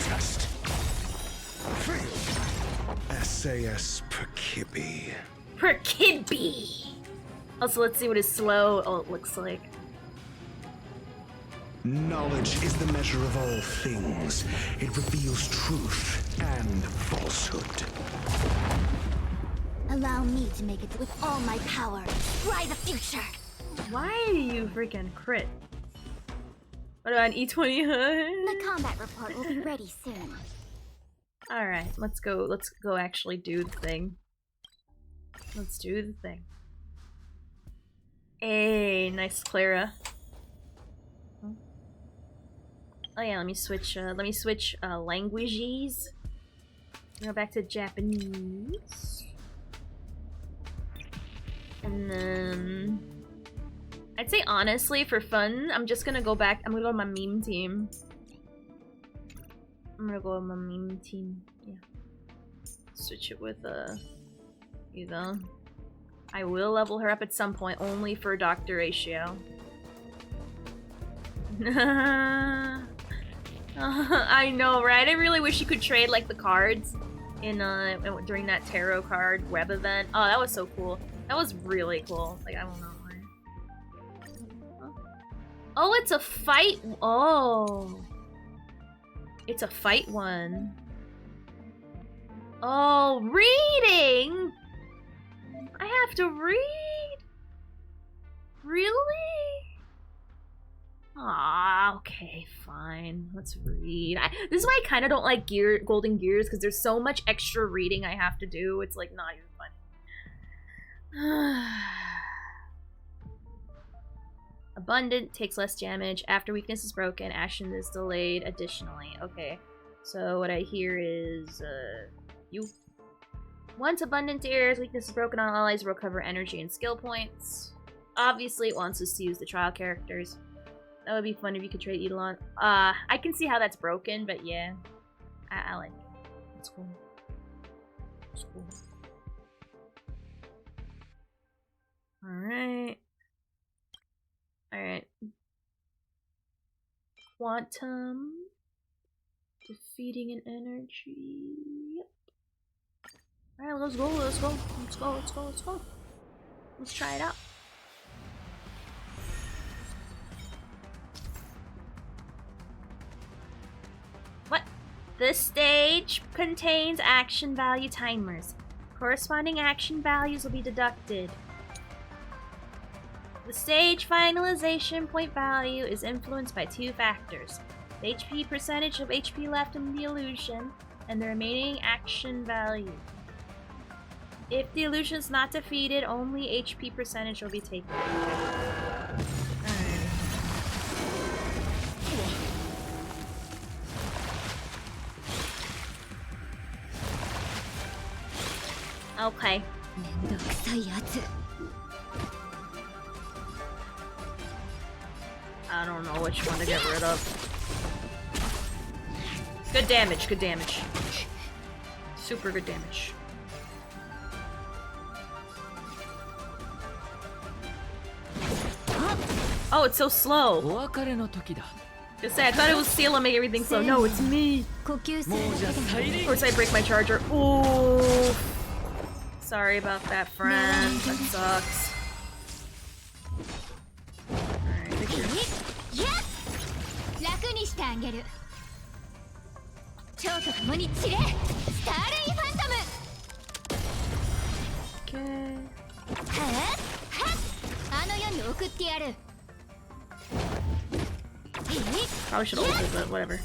Test. Failed. SAS Perkibi. Perkibi! Also, let's see what his slow ult looks like. Knowledge is the measure of all things. It reveals truth and falsehood. Allow me to make it with all my power. Fly the future. Why do you freaking crit? What about an E20? The combat report will be ready soon. Alright, let's go actually do the thing. Let's do the thing. Hey, nice Clara. Oh yeah, let me switch languages. Go back to Japanese. And then I'd say honestly, for fun, I'm just gonna go back. I'm gonna go to my meme team. I'm gonna go with my meme team. Yeah. Switch it with either. I will level her up at some point, only for Dr. Ratio. I know, right? I really wish you could trade like the cards in during that tarot card web event. Oh, that was so cool. That was really cool. Like, I don't know why. Oh, it's a fight. Oh. It's a fight one. Oh, reading? I have to read? Really? Ah, okay, fine. Let's read. This is why I kind of don't like Golden Gears, because there's so much extra reading I have to do. It's like not even funny. Abundant takes less damage. After weakness is broken, action is delayed additionally. Okay, so what I hear is once Abundant airs, weakness is broken on allies, recover energy and skill points. Obviously, it wants us to use the trial characters. That would be fun if you could trade Eidolon. I can see how that's broken, but yeah. I like it. It's cool. It's cool. Alright. Alright. Quantum. Defeating an energy. Yep. Alright, let's go, let's go. Let's go, let's go, let's go. Let's try it out. What? This stage contains action value timers. Corresponding action values will be deducted. The stage finalization point value is influenced by two factors: the HP percentage of HP left in the illusion, and the remaining action value. If the illusion is not defeated, only HP percentage will be taken. Okay. I don't know which one to get rid of. Good damage, good damage. Super good damage. Oh, it's so slow. Just say, I thought it was Seal and make everything slow. No, it's me. Of course I break my charger. Ooh. Sorry about that, friend. That sucks. Alright, take care. Okay. Probably should have ulted, but whatever.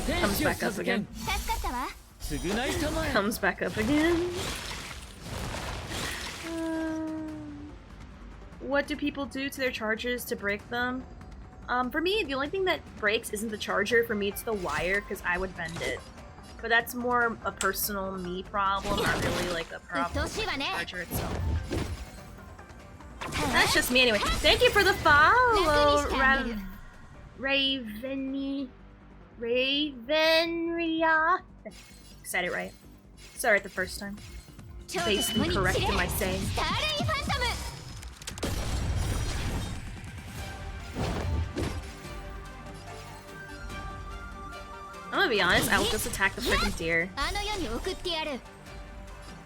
Comes back up again. Comes back up again. What do people do to their chargers to break them? For me, the only thing that breaks isn't the charger. For me, it's the wire, because I would bend it. But that's more a personal me problem, not really like a problem with the charger itself. That's just me anyway. Thank you for the follow, Ravenria. Said it right. Said it the first time. Based and correct in my saying. I'm gonna be honest, I'll just attack the freaking deer.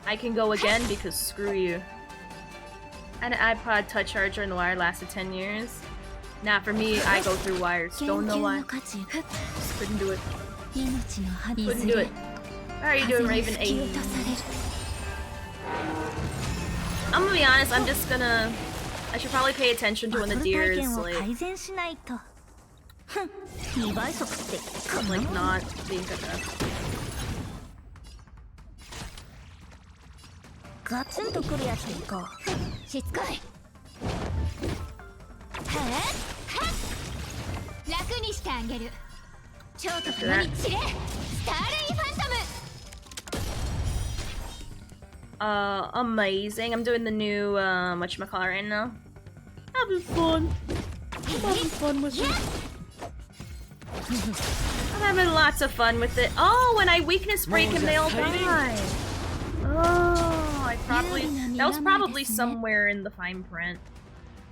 I can go again because screw you. I had an iPod Touch charger and the wire lasted 10 years. Nah, for me, I go through wires. Don't know why. Just couldn't do it. Couldn't do it. How are you doing, Raven 80? I'm gonna be honest, I'm just gonna... I should probably pay attention to when the deer is like not being good enough. After that. Amazing. I'm doing the new, whatchamacallit right now. Having fun. I'm having fun with it. I'm having lots of fun with it. Oh, when I weakness break him, they all die. Oh, I probably... That was probably somewhere in the fine print.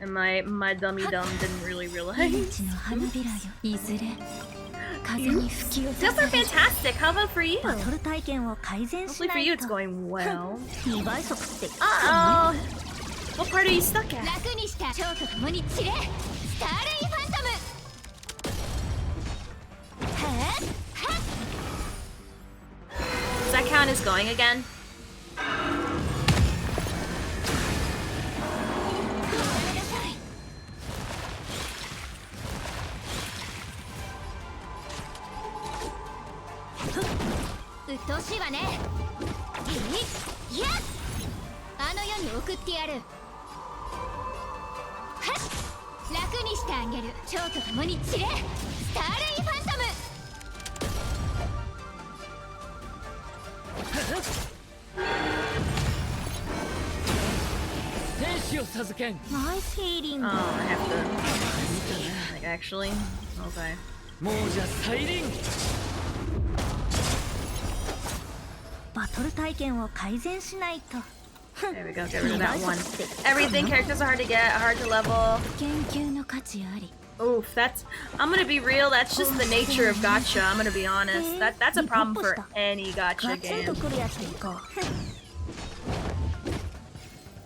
And my dummy dumb didn't really realize. Super fantastic! How about for you? Hopefully for you it's going well. Uh-oh! What part are you stuck at? Does that count as going again? Nice healing. Oh, I have to... Like, actually? Okay. There we go, get rid of that one. Everything, characters are hard to get, hard to level. Oof, that's... I'm gonna be real, that's just the nature of gacha, I'm gonna be honest. That's a problem for any gacha game.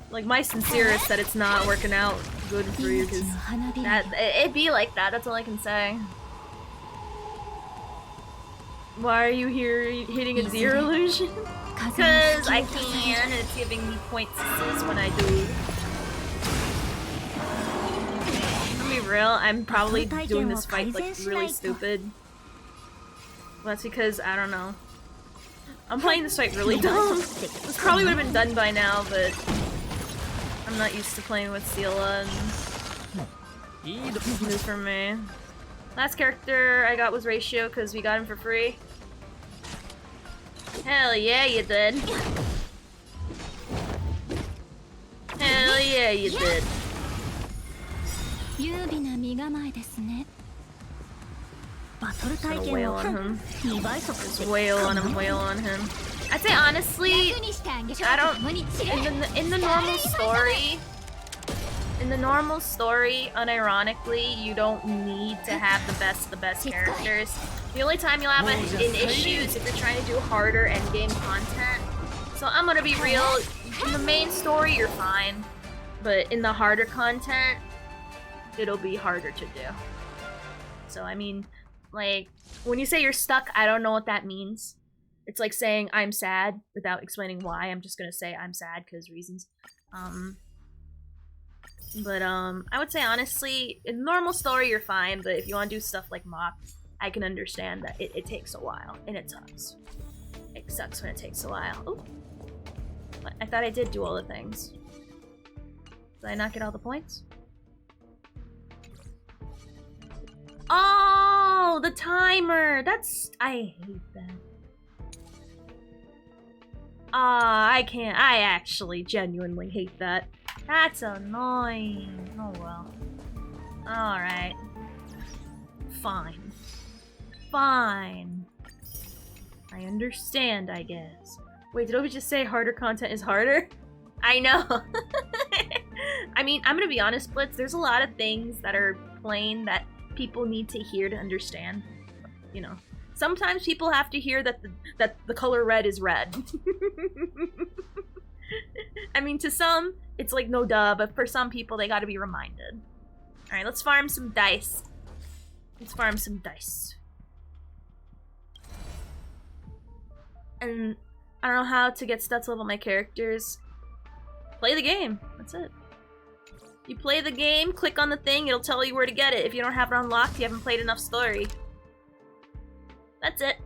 Like, my sincerest that it's not working out good for you, because it'd be like that, that's all I can say. Why are you here hitting a zero illusion? Because I can, and it's giving me points when I do. I'll be real, I'm probably doing this fight like really stupid. Well, that's because, I don't know. I'm playing this fight really dumb. This probably would have been done by now, but I'm not used to playing with Seela, and this is new for me. Last character I got was Ratio because we got him for free. Hell yeah, you did. Hell yeah, you did. Just gonna wail on him. Just wail on him, wail on him. I'd say honestly, I don't... In the normal story, unironically, you don't need to have the best characters. The only time you'll have an issue is if you're trying to do harder endgame content. So I'm gonna be real, in the main story you're fine, but in the harder content, it'll be harder to do. So I mean, like, when you say you're stuck, I don't know what that means. It's like saying I'm sad without explaining why. I'm just gonna say I'm sad because reasons. I would say honestly, in normal story you're fine, but if you want to do stuff like Mock, I can understand that it takes a while, and it sucks. It sucks when it takes a while. Ooh. I thought I did do all the things. Did I not get all the points? Oh, the timer! That's... I hate that. I can't. I actually genuinely hate that. That's annoying. Oh well. Alright. Fine. Fine. I understand, I guess. Wait, did we just say harder content is harder? I know. I mean, I'm gonna be honest, Blitz, there's a lot of things that are plain that people need to hear to understand. You know. Sometimes people have to hear that the color red is red. I mean, to some, it's like no duh, but for some people, they gotta be reminded. Alright, let's farm some dice. Let's farm some dice. And I don't know how to get stats level my characters. Play the game. That's it. You play the game, click on the thing, it'll tell you where to get it. If you don't have it unlocked, you haven't played enough story. That's it.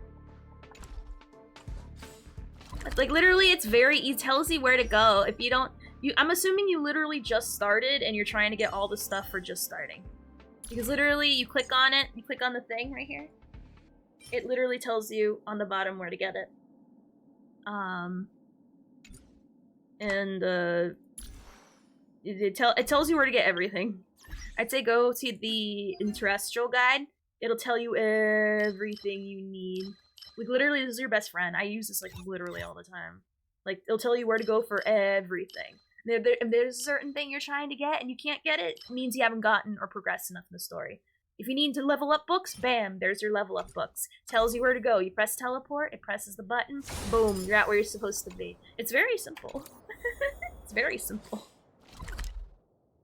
Like, literally, it's very easy. It tells you where to go. If you don't... I'm assuming you literally just started and you're trying to get all the stuff for just starting. Because literally, you click on it, you click on the thing right here, It literally tells you on the bottom where to get it. It tells you where to get everything. I'd say go to the terrestrial guide. It'll tell you everything you need. Like, literally, this is your best friend. I use this, like, literally all the time. Like, it'll tell you where to go for everything. If there's a certain thing you're trying to get and you can't get it, it means you haven't gotten or progressed enough in the story. If you need to level up books, bam, there's your level up books. Tells you where to go. You press teleport, it presses the button, boom, you're at where you're supposed to be. It's very simple. It's very simple.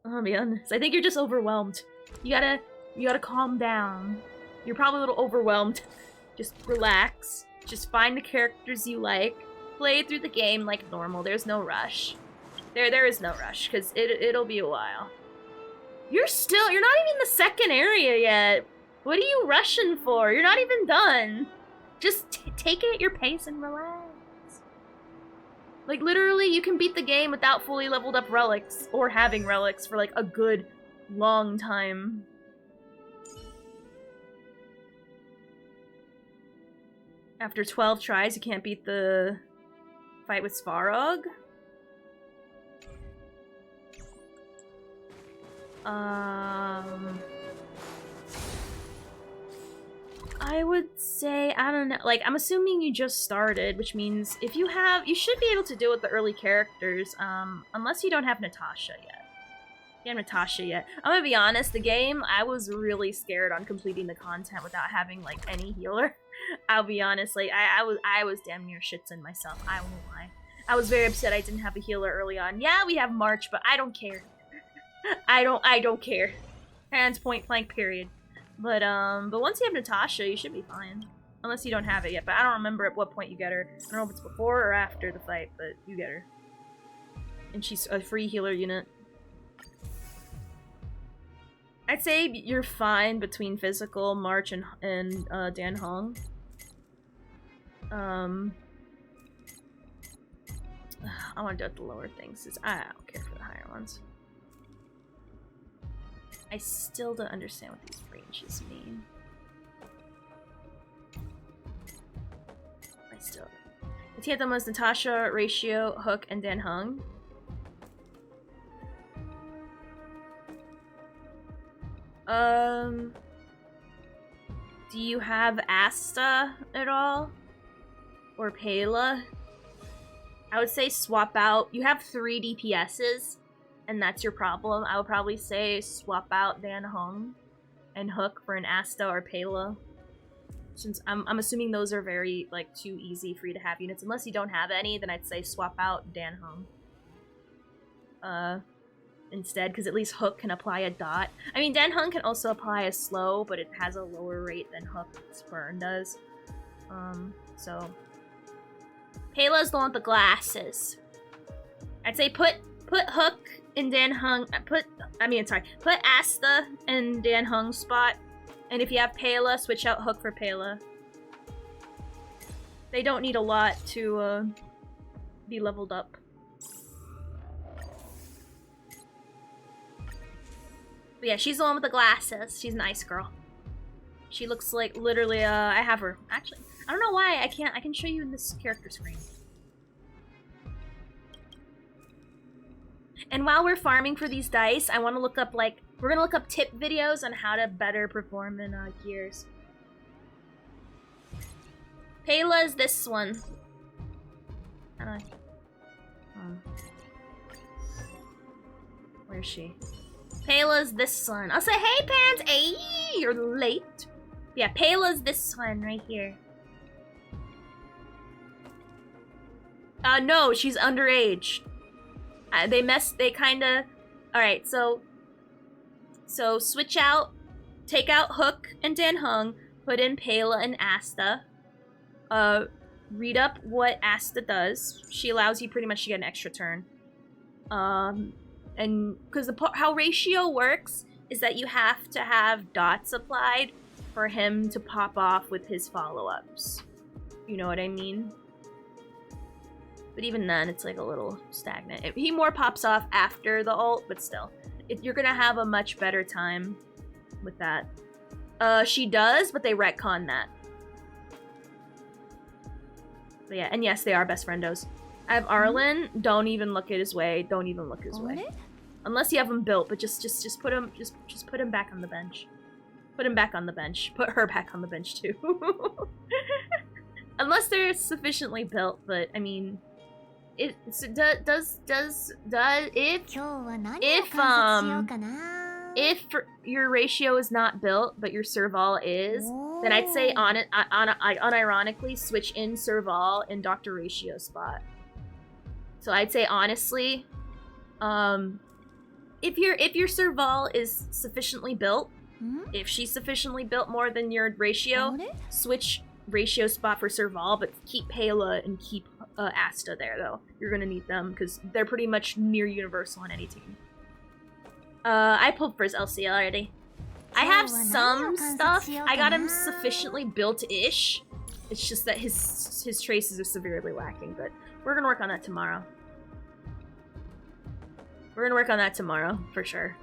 I'll be honest. I think you're just overwhelmed. You gotta calm down. You're probably a little overwhelmed. Just relax. Just find the characters you like. Play through the game like normal. There's no rush. There is no rush, because it'll be a while. You're not even in the second area yet. What are you rushing for? You're not even done. Just take it at your pace and relax. Like, literally, you can beat the game without fully leveled up relics, or having relics for, like, a good, long time. After 12 tries, you can't beat the fight with Svarog. I would say, I don't know, like, I'm assuming you just started, which means if you should be able to do it with the early characters, unless you don't have Natasha yet. You have Natasha yet. I'm gonna be honest, the game, I was really scared on completing the content without having, like, any healer. I'll be honest, like, I was damn near shitsin' myself, I won't lie. I was very upset I didn't have a healer early on. Yeah, we have March, but I don't care. I don't care. Hands point blank, period. But once you have Natasha, you should be fine. Unless you don't have it yet, but I don't remember at what point you get her. I don't know if it's before or after the fight, but you get her. And she's a free healer unit. I'd say you're fine between physical, March, and Dan Hong. I want to do it the lower things, because I don't care for the higher ones. I still don't understand what these ranges mean. The team was Natasha, Ratio, Hook, and Dan Hung. Do you have Asta at all? Or Pela? I would say swap out. You have 3 DPSs, and that's your problem. I would probably say swap out Dan Hung and Hook for an Asta or Pela. Since I'm assuming those are very, like, too easy for you to have units. Unless you don't have any, then I'd say swap out Dan Hung. Instead, because at least Hook can apply a dot. I mean, Dan Hung can also apply a slow, but it has a lower rate than Hook's burn does. So... Pela's the one with the glasses. I'd say put Hook in Dan Hung. Put Asta in Dan Hung's spot. And if you have Pela, switch out Hook for Pela. They don't need a lot to be leveled up. But yeah, she's the one with the glasses. She's an ice girl. She looks like literally, I have her. Actually, I don't know why I can't. I can show you in this character screen. And while we're farming for these dice, I want to look up, like, we're gonna look up tip videos on how to better perform in gears. Pela is this one. How do where's she? Pela's this one. I'll say, hey, Pants! Hey, you're late. Yeah, Pela's this one right here. No, she's underage. They kinda... Alright, so switch out, take out Hook and Dan Hung, put in Pela and Asta. Read up what Asta does. She allows you pretty much to get an extra turn. And because how Ratio works is that you have to have dots applied for him to pop off with his follow-ups. You know what I mean? But even then, it's like a little stagnant. He more pops off after the ult, but still. You're gonna have a much better time with that. She does, but they retcon that. But yeah, and yes, they are best friendos. I have Arlen. Don't even look at his way. Don't even look his way. Unless you have him built, but just put him put him back on the bench. Put him back on the bench. Put her back on the bench too. Unless they're sufficiently built, but I mean, if your ratio is not built but your Serval is, then I'd say unironically switch in Serval in Dr. Ratio spot. So I'd say honestly, if your Serval is sufficiently built, if she's sufficiently built more than your ratio, switch ratio spot for Serval, but keep Pela and keep Asta there though. You're gonna need them because they're pretty much near universal on any team. I pulled for his LC already. I have some stuff. I got him sufficiently built-ish. It's just that his traces are severely lacking, but we're gonna work on that tomorrow. We're gonna work on that tomorrow for sure.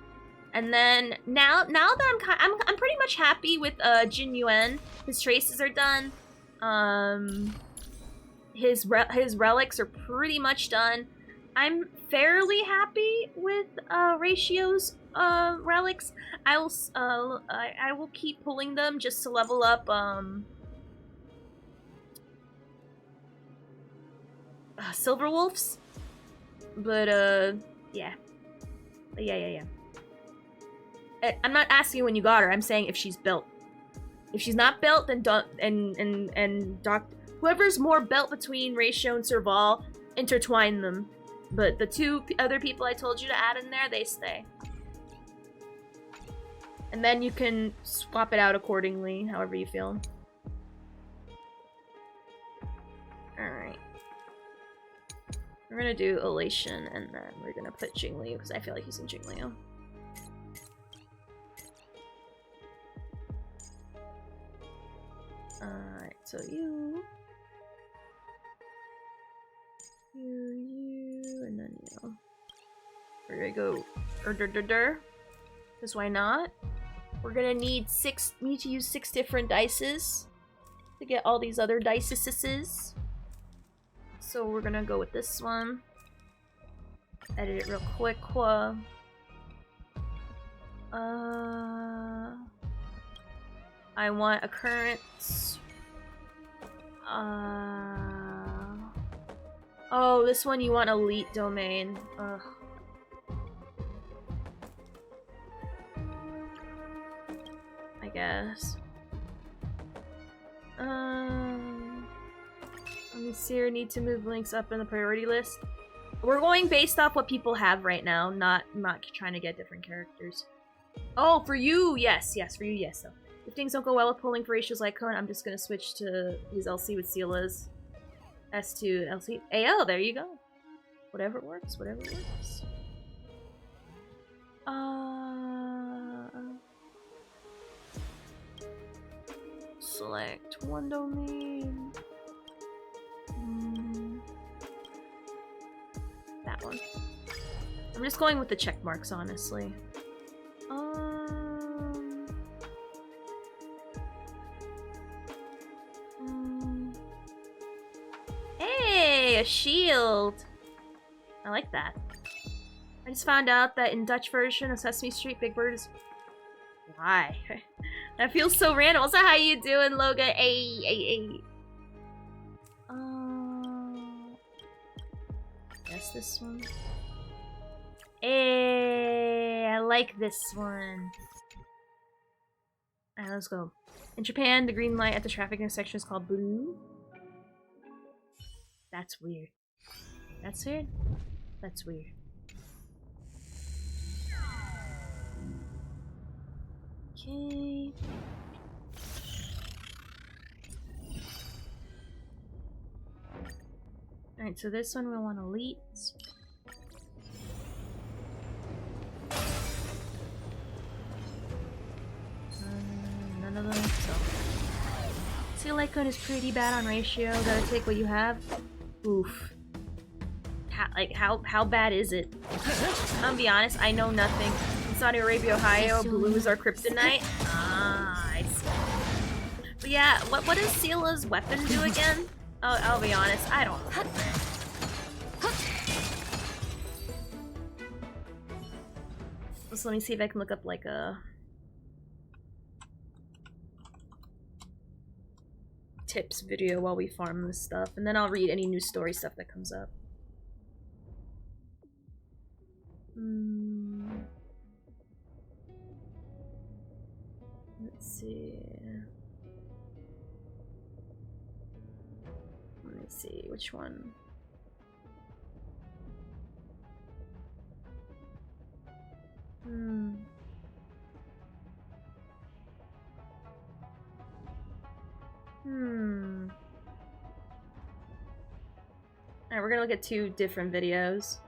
And then now that I'm pretty much happy with Jin Yuan. His traces are done. His relics are pretty much done. I'm fairly happy with Ratio's relics. I will keep pulling them just to level up Silver Wolves. But yeah. I'm not asking when you got her. I'm saying if she's built. If she's not built, then whoever's more built between Ratio and Serval, intertwine them. But the two other people I told you to add in there, they stay. And then you can swap it out accordingly, however you feel. Alright. We're gonna do Elation, and then we're gonna put Jingliu, because I feel like he's in Jingliu. Alright, so you, and then you. We're gonna go because why not? We're gonna need to use 6 different dices to get all these other dices. So we're gonna go with this one. Edit it real quick. I want occurrence. Oh, this one you want elite domain. Ugh. I guess. Let me see. I need to move links up in the priority list. We're going based off what people have right now, not trying to get different characters. Oh, for you, yes, for you, yes. Though. If things don't go well with pulling for ratios like Cone, I'm just gonna switch to his LC with Sila's S2 LC. AO, there you go. Whatever works, whatever works. Select one domain. That one. I'm just going with the check marks, honestly. Hey, a shield. I like that. I just found out that in Dutch version of Sesame Street, Big Bird is... Why? That feels so random. Also, how you doing, Logan? Hey. Guess this one. Hey, I like this one. Alright, let's go. In Japan, the green light at the traffic intersection is called blue. That's weird. That's weird? That's weird. Okay. Alright, so this one we want elites. None of them, so. Seal Icon is pretty bad on ratio. Gotta take what you have. Oof. How bad is it? I'm gonna be honest, I know nothing. In Saudi Arabia, Ohio, blue is our kryptonite. Ah, I see. But yeah, what does Sila's weapon do again? I'll be honest, I don't know. So let me see if I can look up like a tips video while we farm this stuff, and then I'll read any news story stuff that comes up. Let's see. Let me see which one. Alright, we're gonna look at 2 different videos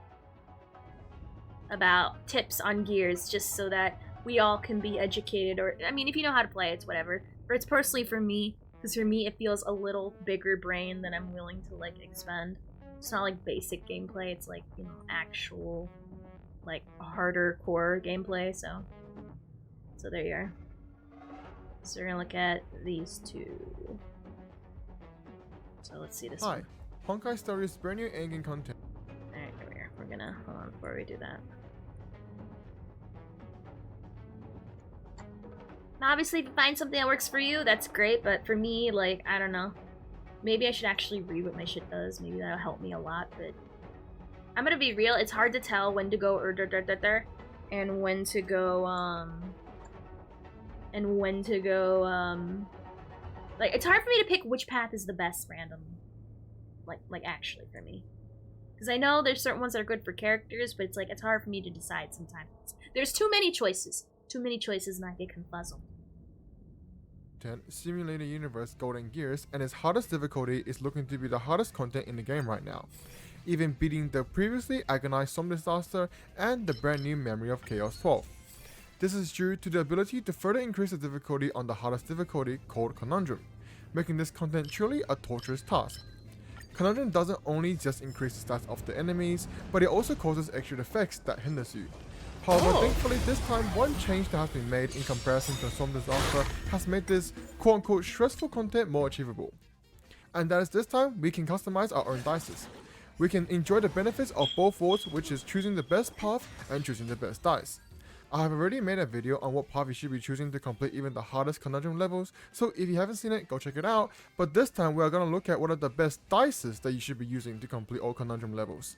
about tips on gears, just so that we all can be educated, or, I mean, if you know how to play, it's whatever. But it's personally for me, because for me it feels a little bigger brain than I'm willing to, like, expend. It's not like basic gameplay, it's like, you know, actual, like, harder core gameplay, so there you are. So we're gonna look at these 2. So let's see this one. Hi, Honkai Story's brand new in-game content. Alright, here we are. We're gonna, hold on before we do that. Now, obviously, if you find something that works for you, that's great, but for me, like, I don't know. Maybe I should actually read what my shit does. Maybe that'll help me a lot, but I'm gonna be real, it's hard to tell when to go and when to go, like, it's hard for me to pick which path is the best randomly. Like actually, for me. Because I know there's certain ones that are good for characters, but it's like, it's hard for me to decide sometimes. There's too many choices. Too many choices and I get confuzzled. Simulator Universe Golden Gears, and its hardest difficulty is looking to be the hardest content in the game right now, even beating the previously agonized Some Disaster and the brand new Memory of Chaos 12. This is due to the ability to further increase the difficulty on the hardest difficulty called Conundrum, making this content truly a torturous task. Conundrum doesn't only just increase the stats of the enemies, but it also causes extra effects that hinders you. However, thankfully this time one change that has been made in comparison to Some Disaster has made this quote-unquote stressful content more achievable. And that is this time we can customize our own dices. We can enjoy the benefits of both worlds, which is choosing the best path and choosing the best dice. I have already made a video on what path you should be choosing to complete even the hardest Conundrum levels, so if you haven't seen it, go check it out, but this time we are going to look at what are the best dices that you should be using to complete all Conundrum levels.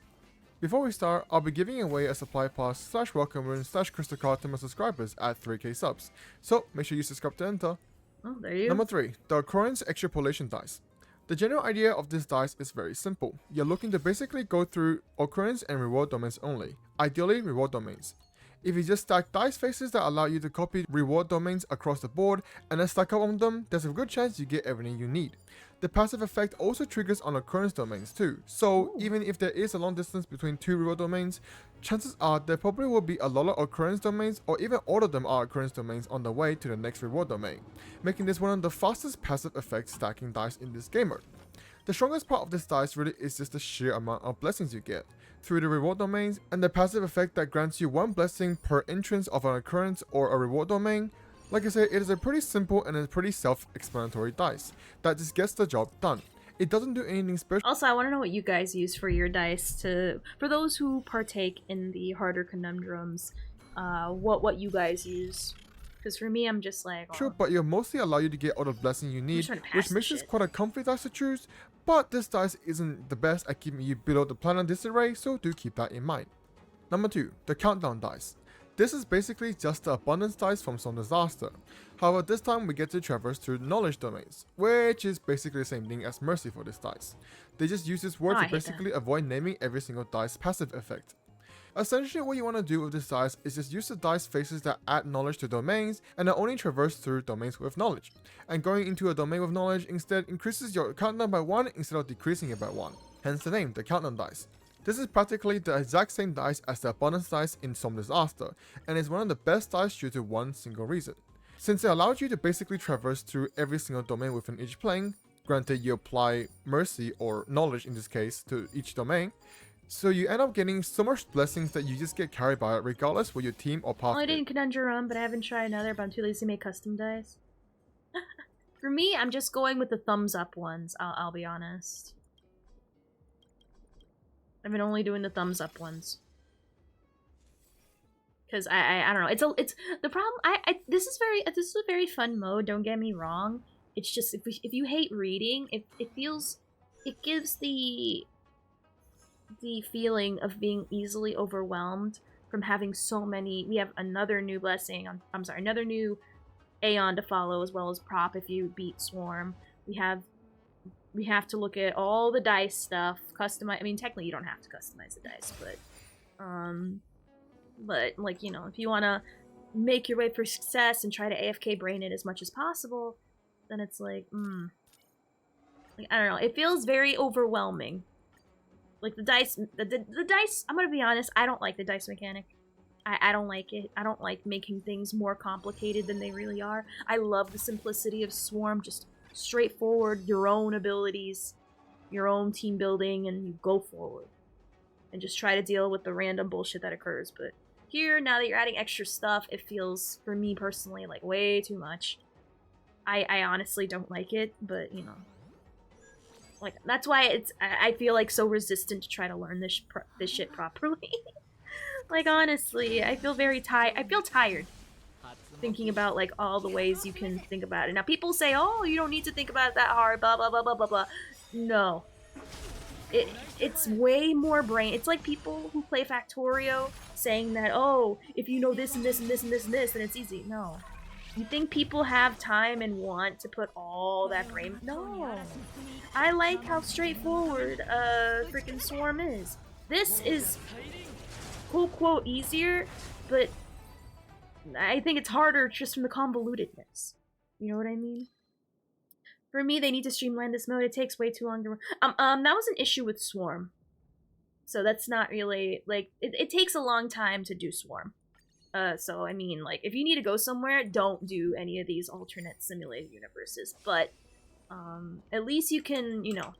Before we start, I'll be giving away a supply pass / welcome rune / crystal card to my subscribers at 3k subs, so make sure you subscribe to enter. Oh, there you go. Number 3, the Occurrence Extrapolation Dice. The general idea of this dice is very simple. You're looking to basically go through occurrence and reward domains only, ideally reward domains. If you just stack dice faces that allow you to copy reward domains across the board and then stack up on them, there's a good chance you get everything you need. The passive effect also triggers on occurrence domains too, so even if there is a long distance between 2 reward domains, chances are there probably will be a lot of occurrence domains, or even all of them are occurrence domains on the way to the next reward domain, making this one of the fastest passive effect stacking dice in this game mode. The strongest part of this dice really is just the sheer amount of blessings you get through the reward domains, and the passive effect that grants you 1 blessing per entrance of an occurrence or a reward domain. Like I said, it is a pretty simple and a pretty self-explanatory dice that just gets the job done. It doesn't do anything special. Also, I want to know what you guys use for your dice for those who partake in the harder conundrums, what you guys use. Because for me, I'm just like... Sure, but it'll mostly allow you to get all the blessing you need, which makes this quite a comfy dice to choose, but this dice isn't the best at keeping you below the planar disarray, so do keep that in mind. Number 2, the Countdown Dice. This is basically just the abundance dice from Some Disaster. However, this time we get to traverse through knowledge domains, which is basically the same thing as mercy for this dice. They just use this word to basically avoid naming every single dice passive effect. Essentially what you want to do with this dice is just use the dice faces that add knowledge to domains and that only traverse through domains with knowledge. And going into a domain with knowledge instead increases your countdown by 1 instead of decreasing it by 1. Hence the name, the Countdown Dice. This is practically the exact same dice as the abundance dice in Some Disaster, and is one of the best dice due to one single reason. Since it allows you to basically traverse through every single domain within each plane, granted you apply mercy or knowledge in this case to each domain, so you end up getting so much blessings that you just get carried by it regardless what your team or path. Well, I did Conundrum, but I haven't tried another, but I'm too lazy to make custom dice. For me, I'm just going with the thumbs up ones, I'll be honest. I've been only doing the thumbs up ones. Cause I don't know. It's the problem. This is a very fun mode. Don't get me wrong. It's just if you hate reading, it gives the feeling of being easily overwhelmed from having so many. We have another new blessing. I'm sorry, another new Aeon to follow, as well as prop if you beat Swarm. We have to look at all the dice stuff. Customize. I mean, technically you don't have to customize the dice, but like, you know, if you want to make your way for success and try to AFK brain it as much as possible, then it's like, like, I don't know. It feels very overwhelming. Like the dice, the dice. I'm gonna be honest. I don't like the dice mechanic. I don't like it. I don't like making things more complicated than they really are. I love the simplicity of Swarm, just straightforward, your own abilities, your own team building, and you go forward. And just try to deal with the random bullshit that occurs. But here, now that you're adding extra stuff, it feels, for me personally, like way too much. I honestly don't like it, but, you know. Like, that's why I feel like so resistant to try to learn this shit properly. Like, honestly, I feel very tired. I feel tired thinking about, like, all the ways you can think about it. Now, people say, oh, you don't need to think about it that hard, blah, blah, blah, blah, blah, blah. No. It's way more brain. It's like people who play Factorio saying that, oh, if you know this and this and this and this and this, then it's easy. No. You think people have time and want to put all that brain? No. I like how straightforward freaking Swarm is. This is quote easier, but I think it's harder just from the convolutedness. You know what I mean? For me, they need to streamline this mode. It takes way too long to run. That was an issue with Swarm. So that's not really, like, it takes a long time to do Swarm. So, I mean, like, if you need to go somewhere, don't do any of these alternate simulated universes. But, at least you can, you know,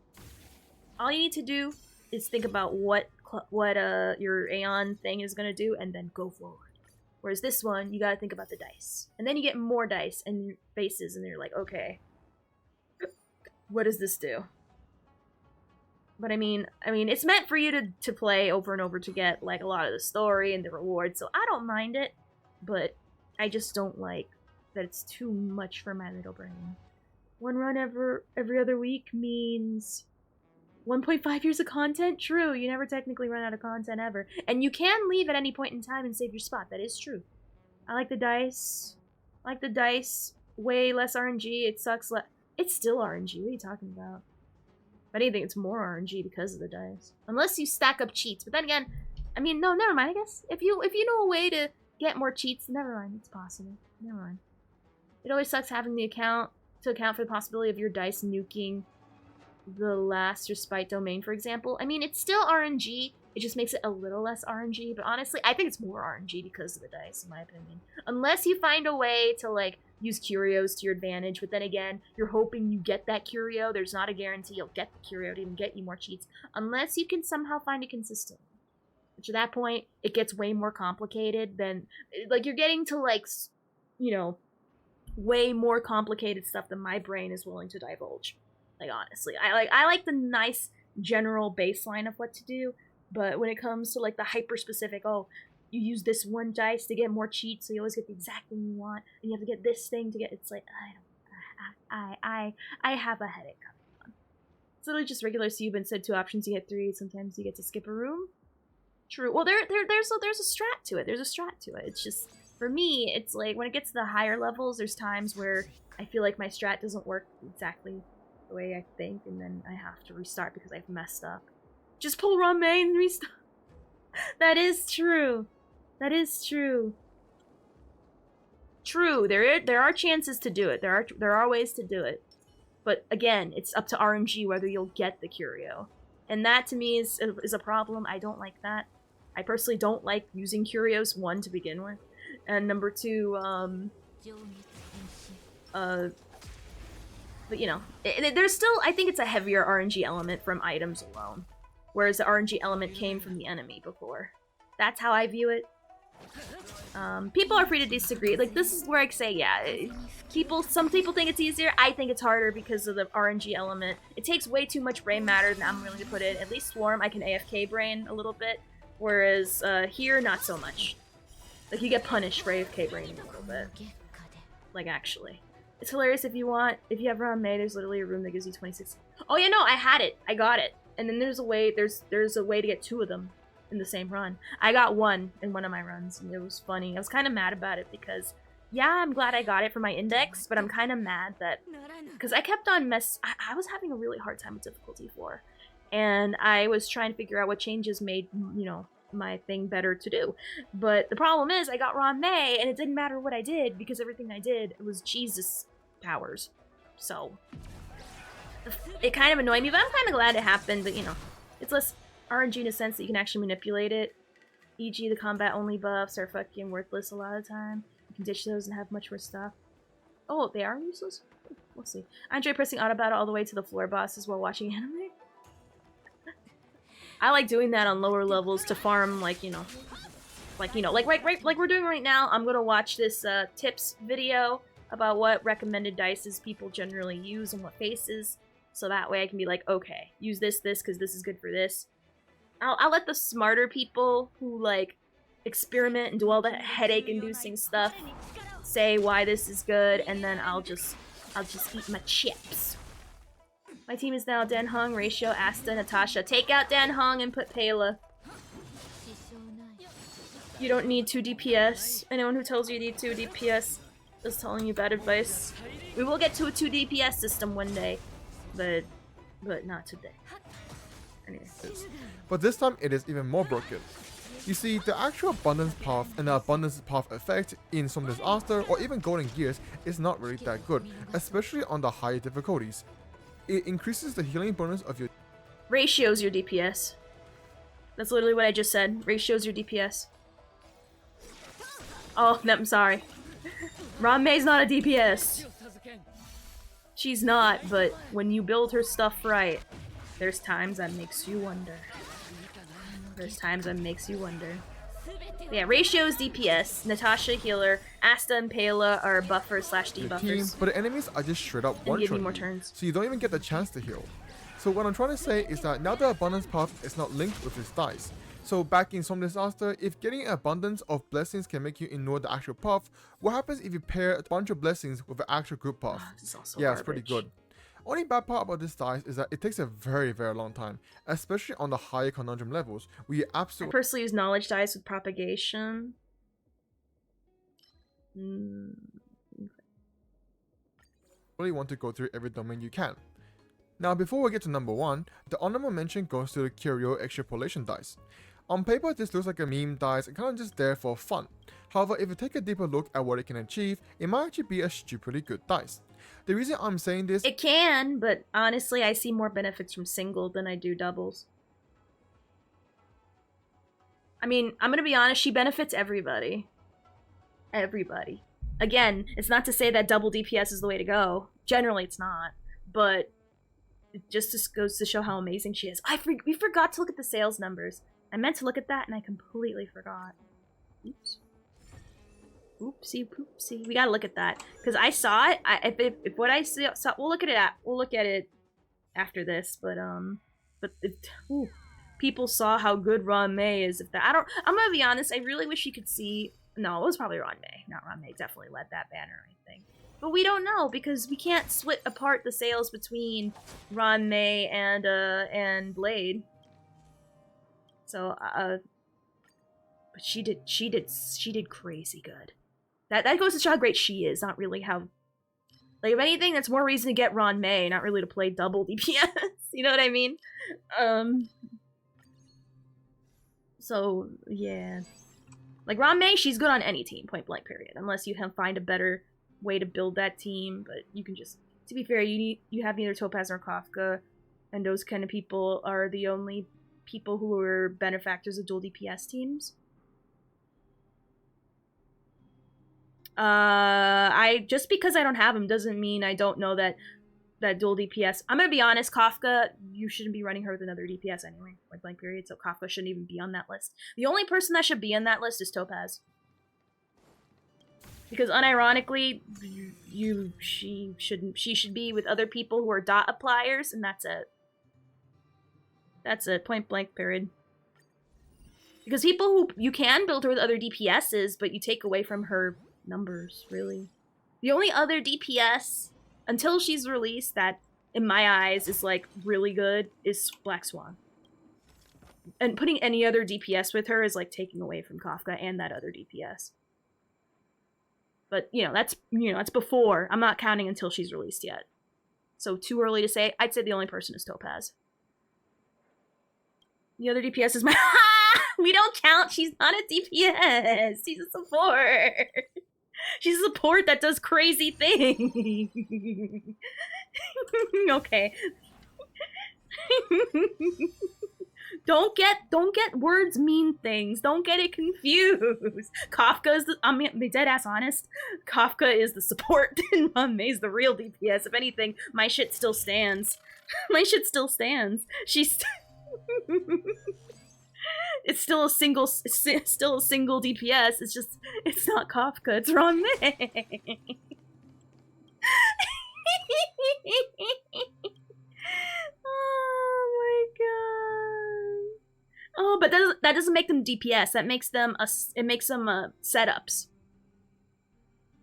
all you need to do is think about what your Aeon thing is gonna do, and then go forward. Whereas this one, you gotta think about the dice. And then you get more dice and faces, and you're like, okay, what does this do? But I mean, it's meant for you to play over and over to get, like, a lot of the story and the rewards, so I don't mind it, but I just don't like that it's too much for my little brain. One run every other week means 1.5 years of content? True, you never technically run out of content ever. And you can leave at any point in time and save your spot, that is true. I like the dice. I like the dice. Way less RNG, it sucks less. It's still RNG, what are you talking about? If anything, it's more RNG because of the dice. Unless you stack up cheats. But then again, I mean, no, never mind, I guess. If you know a way to get more cheats, never mind, it's possible. Never mind. It always sucks having the account to account for the possibility of your dice nuking the last respite domain, for example. I mean, it's still RNG. It just makes it a little less RNG. But honestly, I think it's more RNG because of the dice, in my opinion. Unless you find a way to, like, use curios to your advantage, but then again, you're hoping you get that curio. There's not a guarantee you'll get the curio to even get you more cheats, unless you can somehow find it consistent. Which at that point, it gets way more complicated than, like, you're getting to, like, you know, way more complicated stuff than my brain is willing to divulge. Like, honestly, I like the nice general baseline of what to do, but when it comes to, like, the hyper-specific, oh, you use this one dice to get more cheats, so you always get the exact thing you want, and you have to get this thing to get, it's like, I have a headache coming on. It's literally just regular soup, instead 2 options, you get 3, sometimes you get to skip a room. True. Well, there's a strat to it. There's a strat to it. It's just, for me, it's like, when it gets to the higher levels, there's times where I feel like my strat doesn't work exactly the way I think, and then I have to restart because I've messed up. Just pull wrong main and restart. That is true. That is true. True, there are chances to do it. There are ways to do it. But again, it's up to RNG whether you'll get the curio. And that to me is a problem. I don't like that. I personally don't like using curios, 1, to begin with. And number 2, but you know, there's still, I think it's a heavier RNG element from items alone. Whereas the RNG element came from the enemy before. That's how I view it. People are free to disagree. Like, this is where I say, yeah, some people think it's easier. I think it's harder because of the RNG element. It takes way too much brain matter than I'm willing to put in. At least Swarm, I can AFK brain a little bit, whereas here, not so much. Like, you get punished for AFK braining a little bit. Like, actually. It's hilarious if you have Ron May, there's literally a room that gives you 26. Oh yeah, no, I had it. I got it. And then there's a way to get 2 of them in the same run. I got 1 in one of my runs, and it was funny. I was kind of mad about it because, yeah, I'm glad I got it for my index, but I'm kind of mad that, because I kept on I was having a really hard time with difficulty 4, and I was trying to figure out what changes made, you know, my thing better to do. But the problem is I got Ron May, and it didn't matter what I did because everything I did was Jesus powers. So it kind of annoyed me, but I'm kind of glad it happened. But you know, it's less RNG in a sense that you can actually manipulate it. E.g. the combat only buffs are fucking worthless a lot of the time. You can ditch those and have much more stuff. Oh, they are useless? We'll see. I enjoy pressing auto battle all the way to the floor bosses while watching anime. I like doing that on lower levels to farm, like we're doing right now. I'm gonna watch this tips video about what recommended dices people generally use and what faces, so that way I can be like, okay, use this, because this is good for this. I'll let the smarter people who like experiment and do all the headache-inducing stuff say why this is good, and then I'll just eat my chips. My team is now Dan Hung, Ratio, Asta, Natasha. Take out Dan Hung and put Pela. You don't need 2 DPS. Anyone who tells you you need 2 DPS is telling you bad advice. We will get to a 2 DPS system one day, but not today. Anyway. But this time it is even more broken. You see, the actual abundance path and the abundance path effect in some Disaster or even Golden Gears is not really that good, especially on the higher difficulties. It increases the healing bonus of your Ratio's your DPS. That's literally what I just said. Ratio's your DPS. Oh, no, I'm sorry. Ron May's not a DPS. She's not, but when you build her stuff right, there's times that makes you wonder. Yeah, Ratio's DPS, Natasha healer, Asta and Pela are buffer/debuffers. But the enemies are just straight up one-shotting more turns. So you don't even get the chance to heal. So what I'm trying to say is that now the abundance path is not linked with his dice. So back in some Disaster, if getting an abundance of blessings can make you ignore the actual path, what happens if you pair a bunch of blessings with an actual group path? Yeah, it's pretty good. Only bad part about this dice is that it takes a very, very long time, especially on the higher conundrum levels, where you absolutely... I personally use knowledge dice with propagation. Really want to go through every domain you can. Now before we get to number 1, the honorable mention goes to the Curio extrapolation dice. On paper this looks like a meme dice and kind of just there for fun. However, if you take a deeper look at what it can achieve, it might actually be a stupidly good dice. The reason I'm saying this... It can, but honestly I see more benefits from single than I do doubles. I mean, I'm gonna be honest, she benefits everybody. Everybody. Again, it's not to say that double DPS is the way to go. Generally it's not, but it just goes to show how amazing she is. We forgot to look at the sales numbers. I meant to look at that and I completely forgot. Oops. Oopsie poopsie. We gotta look at that because I saw it. If what I saw, we'll look at it after this. But people saw how good Ron May is. I'm gonna be honest. I really wish you could see. No, it was probably Ron May. Not Ron May. Definitely led that banner, I think. But we don't know because we can't split apart the sales between Ron May and Blade. So but she did crazy good. That goes to show how great she is, not really how... Like, if anything, that's more reason to get Ron May, not really to play double DPS. You know what I mean? So, yeah. Like, Ron May, she's good on any team, point blank, period. Unless you find a better way to build that team, but you can just... To be fair, you have neither Topaz nor Kafka, and those kind of people are the only people who are benefactors of dual DPS teams. Just because I don't have them doesn't mean I don't know that dual DPS. I'm gonna be honest, Kafka, you shouldn't be running her with another DPS anyway, like blank period, so Kafka shouldn't even be on that list. The only person that should be on that list is Topaz. Because unironically, she should be with other people who are dot appliers, and that's it. That's it, point blank period. Because people who, you can build her with other DPSs, but you take away from her numbers, really. The only other DPS, until she's released, that, in my eyes, is, like, really good, is Black Swan. And putting any other DPS with her is, like, taking away from Kafka and that other DPS. But, that's before. I'm not counting until she's released yet. So, too early to say. I'd say the only person is Topaz. The other DPS is my... We don't count! She's not a DPS! She's a support! She's a support that does crazy things! Okay. Don't get words mean things. Don't get it confused. Kafka is I'm dead ass honest. Kafka is the support and Runmay's the real DPS. If anything, my shit still stands. My shit still stands. She's it's still a single DPS. It's not Kafka. It's Runmay. Oh my god. Oh, but that doesn't make them DPS. That makes them setups.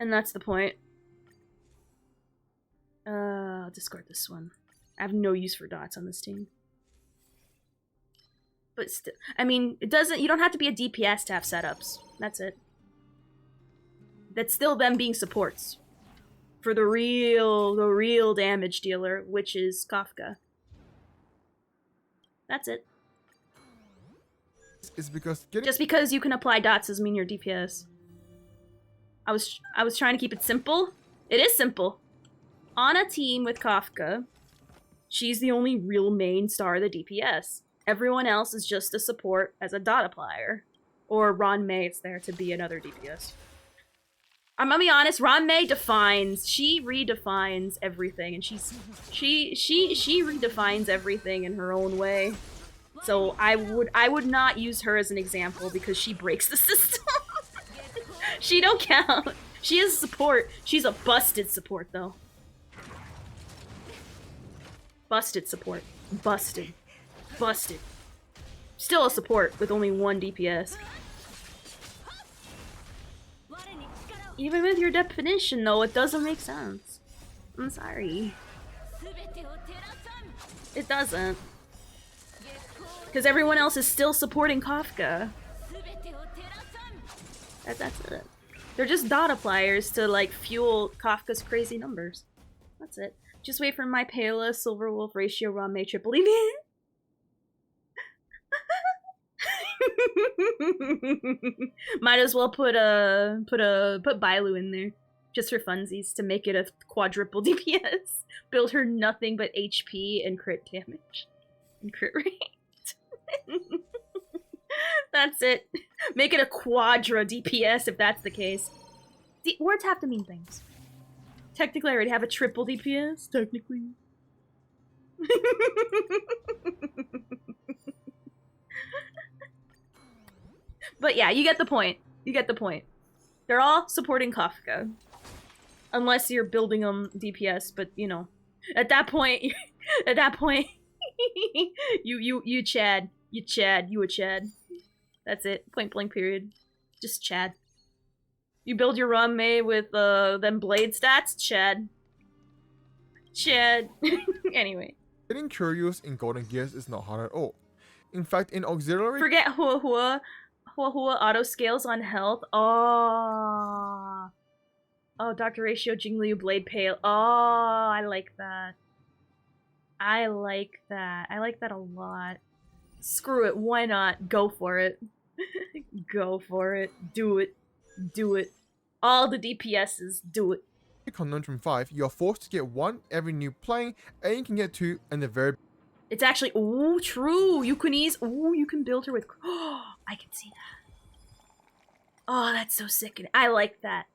And that's the point. I'll discard this one. I have no use for dots on this team. But still, I mean, you don't have to be a DPS to have setups. That's it. That's still them being supports. For the real damage dealer, which is Kafka. That's it. It's because just because you can apply dots doesn't mean you're DPS. I was trying to keep it simple. It is simple. On a team with Kafka, she's the only real main star of the DPS. Everyone else is just a support as a dot applier. Or Runmay is there to be another DPS. I'm gonna be honest, Runmay she redefines everything, and she redefines everything in her own way. So I would not use her as an example because she breaks the system. She don't count. She is support. She's a busted support though. Busted support. Busted. Busted. Still a support with only one DPS. Even with your definition, though, it doesn't make sense. I'm sorry. It doesn't. Because everyone else is still supporting Kafka. That's it. They're just dot appliers to, like, fuel Kafka's crazy numbers. That's it. Just wait for my Pala, Silver Wolf, Ratio, Runmay, Triple EV. Might as well put Bailu in there just for funsies to make it a quadruple DPS. Build her nothing but HP and crit damage and crit rate. That's it. Make it a quadra DPS if that's the case. Words have to mean things. Technically, I already have a triple DPS. Technically. But yeah, you get the point. You get the point. They're all supporting Kafka. Unless you're building them DPS, but at that point, you Chad. You a Chad. That's it. Point blank period. Just Chad. You build your Runmay with them blade stats, Chad. Chad. Anyway. Getting curious in Golden Gears is not hard at all. In fact, in auxiliary... Forget Hua auto scales on health. Oh, Dr. Ratio, Jingliu, Blade Pale. Oh, I like that. I like that a lot. Screw it, why not? Go for it. Go for it. Do it. Do it. All the DPSs, do it. Conundrum 5, you're forced to get one every new playing, and you can get two in the very... It's actually, ooh, true. You can build her with, oh, I can see that. Oh, that's so sick. I like that.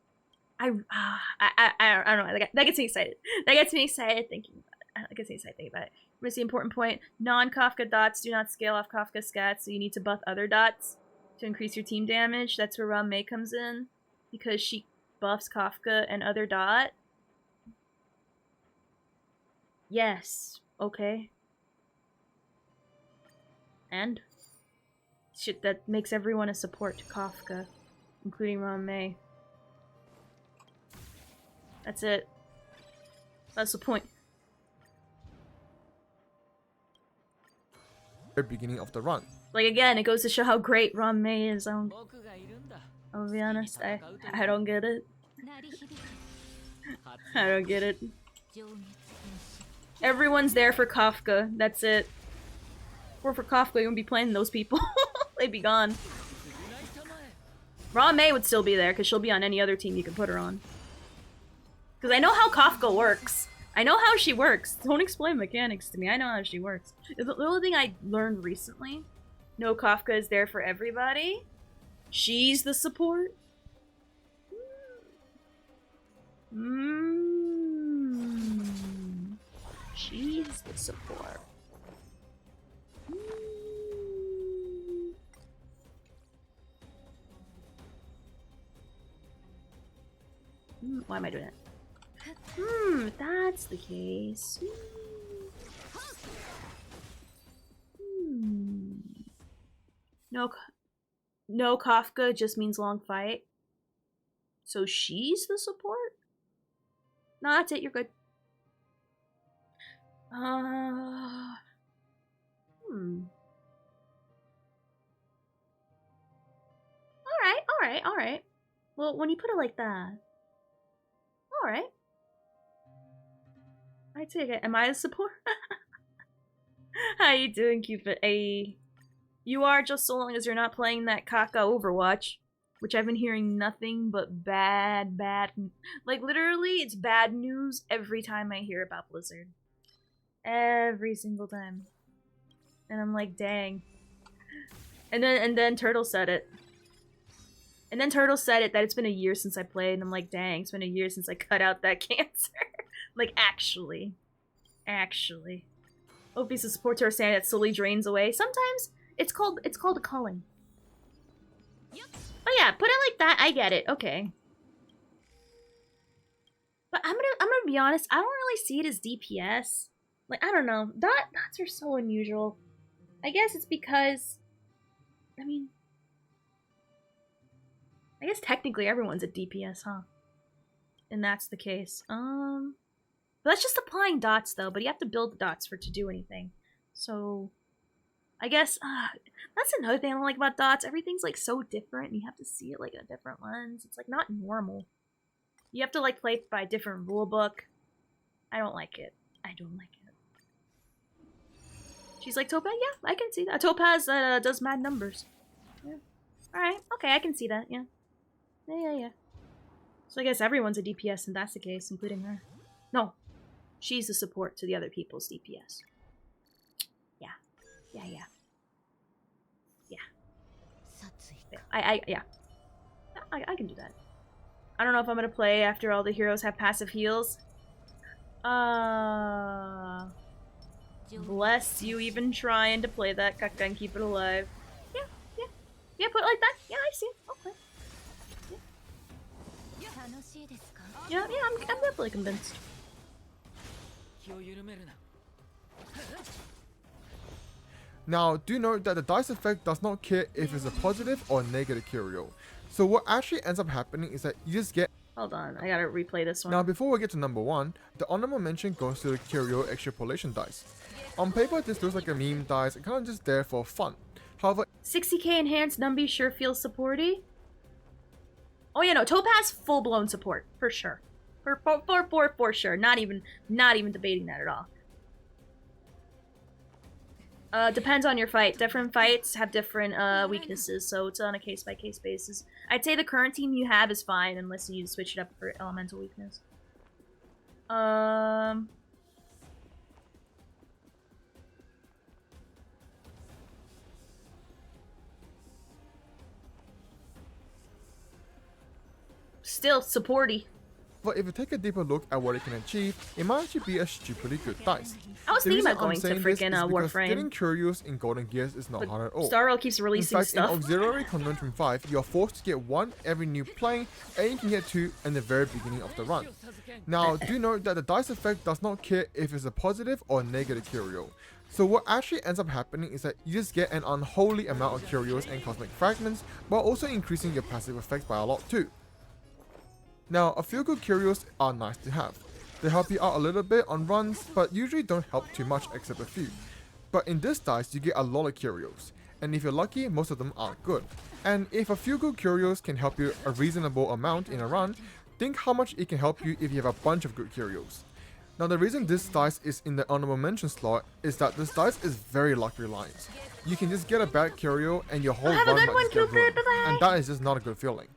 I don't know. That gets me excited. That gets me excited thinking about it. I guess I think about it. What's the important point? Non-Kafka dots do not scale off Kafka stats, so you need to buff other dots to increase your team damage. That's where Ram Mei comes in, because she buffs Kafka and other dot. Yes. Okay. And? Shit, that makes everyone a support to Kafka, including Ram Mei. That's it. That's the point. Beginning of the run. Like, again, it goes to show how great Ram Mei is. I'll be honest, I don't get it. I don't get it. Everyone's there for Kafka, that's it. Or for Kafka, you wouldn't be playing those people. They'd be gone. Ram Mei would still be there, because she'll be on any other team you can put her on. Because I know how Kafka works. I know how she works. Don't explain mechanics to me. I know how she works. The only thing I learned recently, no, Kafka is there for everybody. She's the support. She's the support. Why am I doing it? If that's the case. No Kafka just means long fight. So she's the support? No, that's it, you're good. Alright. Well, when you put it like that. Alright. I'd say, am I the support? How you doing, Cupid? Hey. You are, just so long as you're not playing that Kaka Overwatch, which I've been hearing nothing but bad. Like, literally, it's bad news every time I hear about Blizzard. Every single time. And I'm like, dang. And then Turtle said it. And then Turtle said it that it's been a year since I played, and I'm like, dang, it's been a year since I cut out that cancer. Like, actually. Opie's a support to our saying that slowly drains away. Sometimes it's called a culling. Oh yeah, put it like that, I get it, okay. But I'm gonna be honest, I don't really see it as DPS. Like, I don't know. Dots are so unusual. I guess it's because, I mean, I guess technically everyone's a DPS, huh? And that's the case. But that's just applying dots, though. But you have to build the dots for it to do anything. So, I guess that's another thing I don't like about dots. Everything's like so different, and you have to see it like a different lens. It's like not normal. You have to like play by a different rule book. I don't like it. I don't like it. She's like, Topaz? Yeah, I can see that. Topaz does mad numbers. Yeah. Alright, okay, I can see that, yeah. Yeah. So I guess everyone's a DPS, and that's the case, including her. No. She's the support to the other people's DPS. Yeah. I can do that. I don't know if I'm gonna play after all the heroes have passive heals. Bless you even trying to play that Kaka and keep it alive. Yeah, put it like that. Yeah, I see it. Okay. Yeah, I'm definitely convinced. Now, do note that the dice effect does not care if it's a positive or negative curio. So what actually ends up happening is that you just get... Hold on, I gotta replay this one. Now, before we get to number 1, the honorable mention goes to the curio extrapolation dice. On paper, this looks like a meme dice and kind of just there for fun. However, 60k enhanced Numby sure feels supporty. Oh yeah, no, Topaz full-blown support for sure. For sure. Not even debating that at all. Depends on your fight. Different fights have different weaknesses, so it's on a case-by-case basis. I'd say the current team you have is fine unless you switch it up for elemental weakness. Still supporty. but if you take a deeper look at what it can achieve, it might actually be a stupidly good dice. I was The thinking reason about going I'm to saying this freaking is because Warframe. getting curious in Golden Gears is not hard at all. Starro keeps In releasing fact, stuff. in Auxiliary Conundrum 5, you are forced to get 1 every new playing, and you can get 2 in the very beginning of the run. Now, do note that the dice effect does not care if it's a positive or negative curio. So what actually ends up happening is that you just get an unholy amount of curios and cosmic fragments, while also increasing your passive effects by a lot too. Now, a few good curios are nice to have. They help you out a little bit on runs, but usually don't help too much except a few. But in this dice, you get a lot of curios, and if you're lucky, most of them are good. And if a few good curios can help you a reasonable amount in a run, think how much it can help you if you have a bunch of good curios. Now the reason this dice is in the honorable mention slot is that this dice is very luck reliant. You can just get a bad curio and your whole run might just get ruined, and that is just not a good feeling.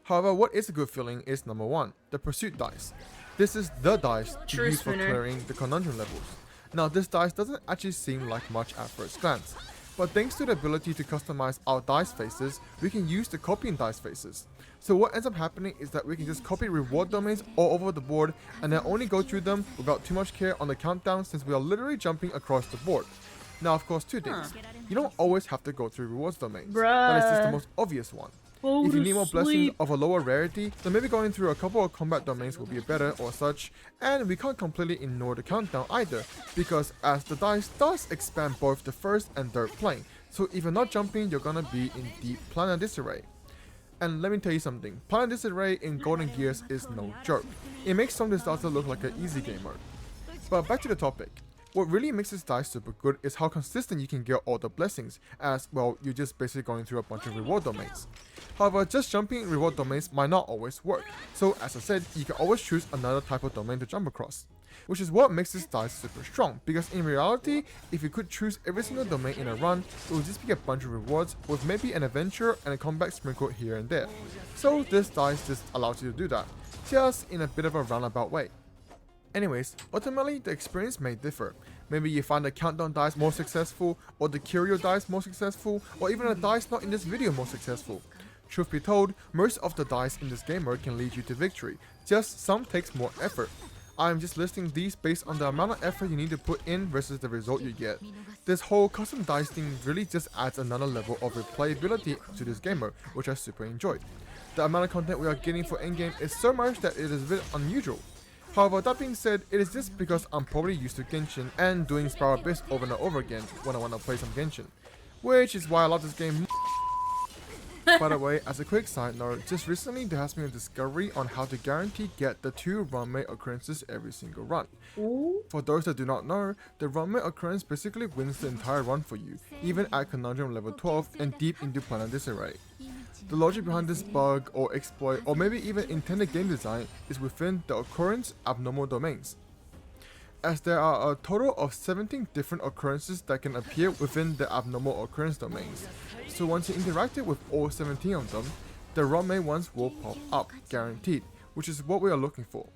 However, what is a good feeling is number 1, the Pursuit dice. This is the dice to use for clearing the conundrum levels. Now this dice doesn't actually seem like much at first glance, but thanks to the ability to customize our dice faces, we can use the copying dice faces. So what ends up happening is that we can just copy reward domains all over the board and then only go through them without too much care on the countdown, since we are literally jumping across the board. Now of course, 2 things. You don't always have to go through rewards domains. That is just the most obvious one. If you need more blessings of a lower rarity, then maybe going through a couple of combat domains will be better or such, and we can't completely ignore the countdown either, because as the dice does expand both the first and third plane, so if you're not jumping, you're gonna be in deep planar disarray. And let me tell you something, planar disarray in Golden Gears is no joke. It makes some disasters look like an easy game mode. But back to the topic. What really makes this dice super good is how consistent you can get all the blessings, as, well, you're just basically going through a bunch of reward domains. However, just jumping reward domains might not always work, so as I said, you can always choose another type of domain to jump across. Which is what makes this dice super strong, because in reality, if you could choose every single domain in a run, it would just be a bunch of rewards with maybe an adventure and a combat sprinkled here and there. So this dice just allows you to do that, just in a bit of a roundabout way. Anyways, ultimately the experience may differ. Maybe you find the countdown dice more successful, or the curio dice more successful, or even the dice not in this video more successful. Truth be told, most of the dice in this game mode can lead you to victory, just some takes more effort. I am just listing these based on the amount of effort you need to put in versus the result you get. This whole custom dice thing really just adds another level of replayability to this game mode, which I super enjoyed. The amount of content we are getting for endgame is so much that it is a bit unusual. However, that being said, it is just because I'm probably used to Genshin and doing Spiral Abyss over and over again when I want to play some Genshin, which is why I love this game. By the way, as a quick side note, just recently there has been a discovery on how to guarantee get the 2 runmate occurrences every single run. For those that do not know, the runmate occurrence basically wins the entire run for you, even at Conundrum level 12 and deep into planar disarray. The logic behind this bug or exploit, or maybe even intended game design, is within the occurrence abnormal domains, as there are a total of 17 different occurrences that can appear within the abnormal occurrence domains. So once you interacted with all 17 of them, the runmate ones will pop up, guaranteed, which is what we are looking for.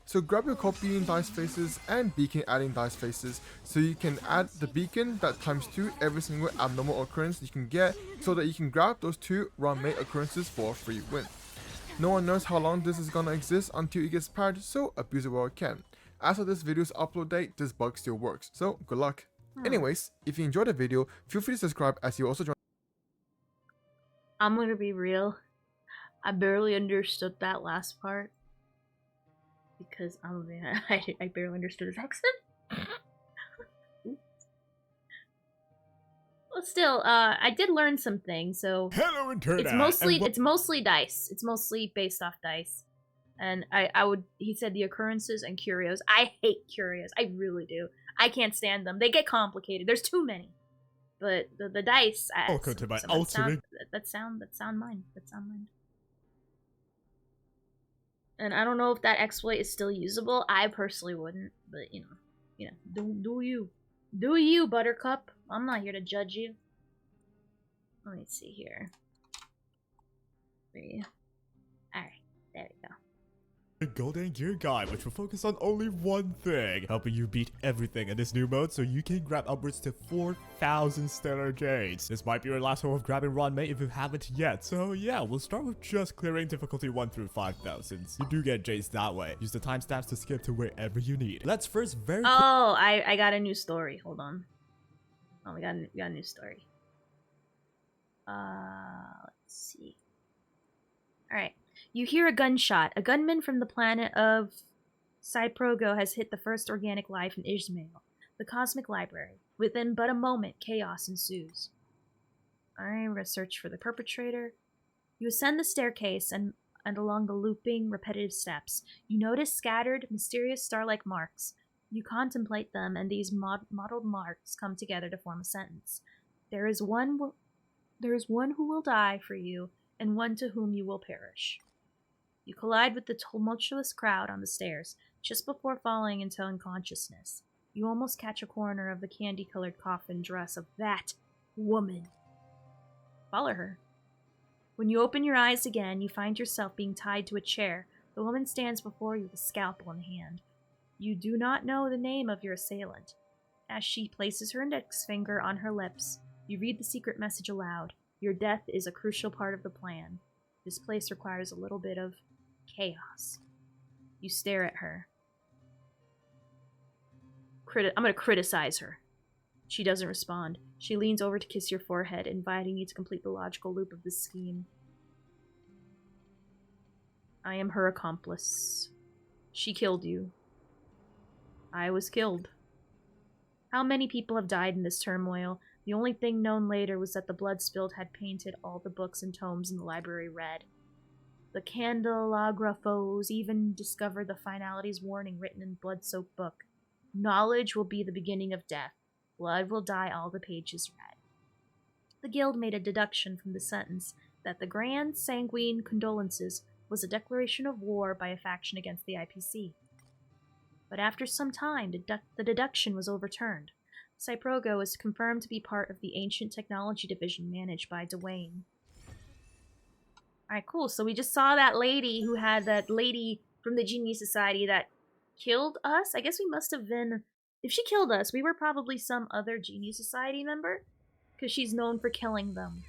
So grab your copying dice faces and beacon adding dice faces, so you can add the beacon that times 2 every single abnormal occurrence you can get, so that you can grab those 2 runmate occurrences for a free win. No one knows how long this is gonna exist until it gets patched, so abuse it while it can. As of this video's upload date, this bug still works, so good luck. Anyways, if you enjoyed the video, feel free to subscribe as you also join. I'm gonna be real. I barely understood that last part. Because I barely understood his accent. Well, still, I did learn some things, so Hello, Internet. it's mostly dice. It's mostly based off dice. And he said the occurrences and curios. I hate curios. I really do. I can't stand them. They get complicated. There's too many. But the dice. Welcome to my ultimate. That sound mine. And I don't know if that exploit is still usable. I personally wouldn't, but you know, do you, Buttercup? I'm not here to judge you. Let me see here. Alright, there we go. The Golden Gear Guide, which will focus on only one thing, helping you beat everything in this new mode so you can grab upwards to 4,000 stellar jades. This might be your last hope of grabbing Ranmei if you haven't yet, so yeah, we'll start with just clearing difficulty 1 through 5,000. You do get jades that way. Use the timestamps to skip to wherever you need. Let's first Oh, I got a new story. Hold on. Oh, we got a new story. Let's see. Alright. You hear a gunshot. A gunman from the planet of Cyprogo has hit the first organic life in Ismail, the cosmic library. Within but a moment, chaos ensues. Alright, we're gonna search for the perpetrator. You ascend the staircase and along the looping, repetitive steps. You notice scattered, mysterious star-like marks. You contemplate them, and these mottled marks come together to form a sentence. There is one who will die for you, and one to whom you will perish. You collide with the tumultuous crowd on the stairs, just before falling into unconsciousness. You almost catch a corner of the candy-colored coffin dress of that woman. Follow her. When you open your eyes again, you find yourself being tied to a chair. The woman stands before you with a scalpel in hand. You do not know the name of your assailant. As she places her index finger on her lips, you read the secret message aloud. Your death is a crucial part of the plan. This place requires a little bit of chaos. You stare at her. I'm gonna criticize her. She doesn't respond. She leans over to kiss your forehead, inviting you to complete the logical loop of the scheme. I am her accomplice. She killed you. I was killed. How many people have died in this turmoil? The only thing known later was that the blood spilled had painted all the books and tomes in the library red. The candelagraphos even discovered the finalities warning written in the blood-soaked book. Knowledge will be the beginning of death. Blood will dye all the pages red. The guild made a deduction from the sentence that the grand sanguine condolences was a declaration of war by a faction against the IPC. But after some time, the deduction was overturned. Cyprogo is confirmed to be part of the Ancient Technology Division managed by Dwayne. Alright, cool. So we just saw that lady who had that lady from the Genius Society that killed us. I guess we must have been... If she killed us, we were probably some other Genius Society member. Because she's known for killing them.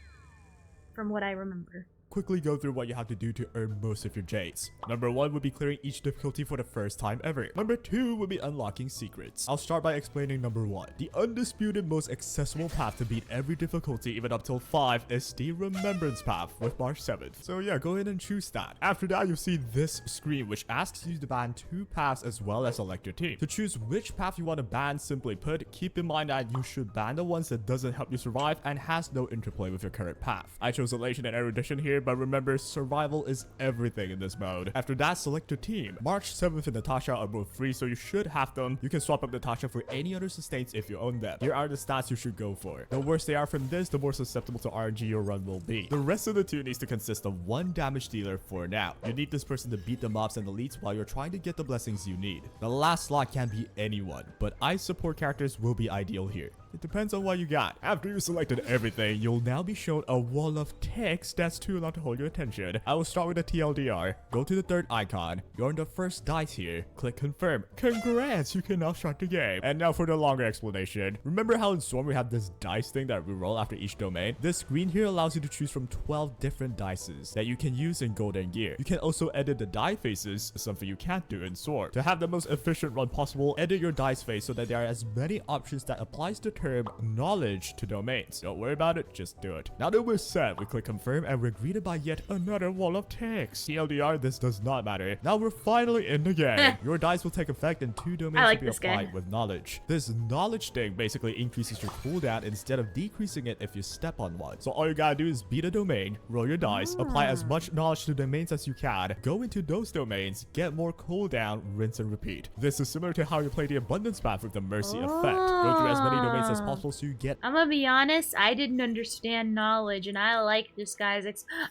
From what I remember. Quickly go through what you have to do to earn most of your jades. Number 1 would be clearing each difficulty for the first time ever. Number 2 would be unlocking secrets. I'll start by explaining number 1. The undisputed most accessible path to beat every difficulty even up till 5 is the Remembrance path with March 7th. So yeah, go ahead and choose that. After that, you'll see this screen which asks you to ban 2 paths as well as select your team. To choose which path you want to ban, simply put, keep in mind that you should ban the ones that doesn't help you survive and has no interplay with your current path. I chose Elation and Erudition here, but remember, survival is everything in this mode. After that, select your team. March 7th and Natasha are both free, so you should have them. You can swap up Natasha for any other sustains if you own them. Here are the stats you should go for. The worse they are from this, the more susceptible to RNG your run will be. The rest of the 2 needs to consist of 1 damage dealer for now. You need this person to beat the mobs and elites while you're trying to get the blessings you need. The last slot can be anyone, but ice support characters will be ideal here. It depends on what you got. After you selected everything, you'll now be shown a wall of text that's too long to hold your attention. I will start with the TLDR. Go to the 3rd icon. You're on the first dice here. Click confirm. Congrats, you can now start the game. And now for the longer explanation. Remember how in Storm we have this dice thing that we roll after each domain? This screen here allows you to choose from 12 different dices that you can use in Golden Gear. You can also edit the die faces, something you can't do in Storm. To have the most efficient run possible, edit your dice face so that there are as many options that applies to term knowledge to domains. Don't worry about it, just do it. Now that we're set, we click confirm and we're greeted by yet another wall of text. TLDR, this does not matter. Now we're finally in the game. Your dice will take effect and 2 domains will be applied with knowledge. This knowledge thing basically increases your cooldown instead of decreasing it if you step on one. So all you gotta do is beat a domain, roll your dice, apply as much knowledge to domains as you can, go into those domains, get more cooldown, rinse and repeat. This is similar to how you play the abundance path with the mercy effect. Go through as many domains as possible so you get... I'm gonna be honest, I didn't understand knowledge, and I like this guy's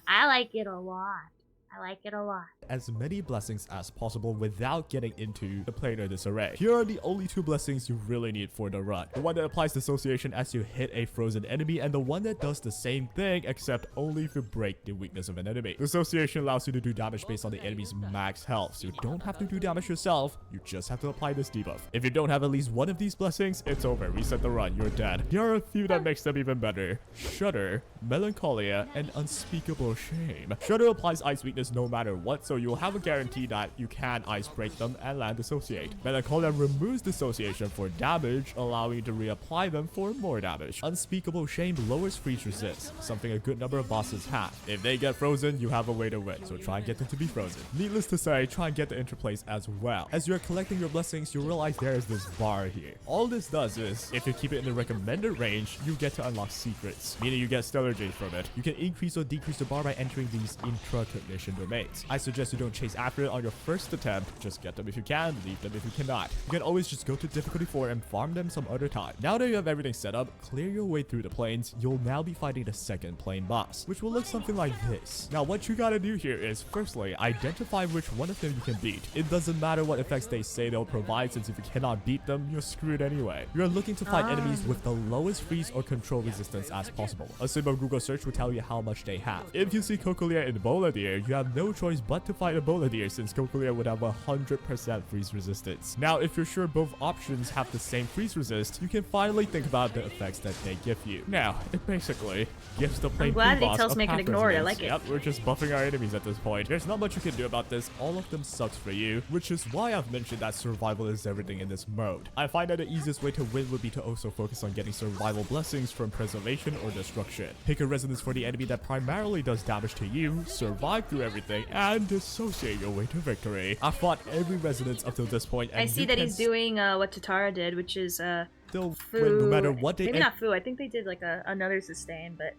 I like it a lot. I like it a lot. As many blessings as possible without getting into the planar disarray. Here are the only 2 blessings you really need for the run. The one that applies dissociation as you hit a frozen enemy, and the one that does the same thing except only if you break the weakness of an enemy. Dissociation allows you to do damage based on the enemy's max health, so you don't have to do damage yourself, you just have to apply this debuff. If you don't have at least one of these blessings, it's over. Reset the run, you're dead. Here are a few that makes them even better. Shudder, Melancholia, and Unspeakable Shame. Shudder applies ice weakness no matter what, so you'll have a guarantee that you can ice break them and land dissociate. Melancholia removes dissociation for damage, allowing you to reapply them for more damage. Unspeakable Shame lowers freeze resist, something a good number of bosses have. If they get frozen, you have a way to win, so try and get them to be frozen. Needless to say, try and get the interplays as well. As you're collecting your blessings, you realize there is this bar here. All this does is, if you keep it in the recommended range, you get to unlock secrets, meaning you get stellar jade from it. You can increase or decrease the bar by entering these intra-cognition domains. I suggest you don't chase after it on your first attempt, just get them if you can, leave them if you cannot. You can always just go to difficulty 4 and farm them some other time. Now that you have everything set up, clear your way through the plains, you'll now be fighting the second plane boss, which will look something like this. Now what you gotta do here is, firstly, identify which one of them you can beat. It doesn't matter what effects they say they'll provide, since if you cannot beat them, you're screwed anyway. You're looking to fight enemies with the lowest freeze or control resistance as possible. A simple Google search will tell you how much they have. If you see Cochlear in Boladier, you have no choice but to fight a Boladier, since Cochlear would have 100% freeze resistance. Now, if you're sure both options have the same freeze resist, you can finally think about the effects that they give you. Now, it basically gives the plane glad that he boss tells a me I can path ignore it. I resonance. like it. Yep, we're just buffing our enemies at this point. There's not much you can do about this. All of them sucks for you, which is why I've mentioned that survival is everything in this mode. I find that the easiest way to win would be to also focus on getting survival blessings from preservation or destruction. Pick a resonance for the enemy that primarily does damage to you, survive through everything, and dissociate your way to victory. I've fought every resonance up till this point, and I see that he's doing what Tatara did, which is still Fu. win no matter what they Maybe not Fu. I think they did like another sustain, but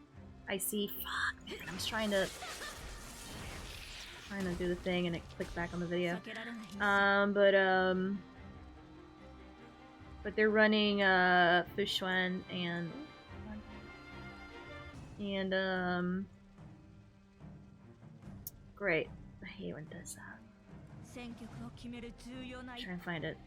I see. Fuck, man, I'm just trying to do the thing and it clicked back on the video. But they're running Fushuan and great. I hate when it does that. Try and find it.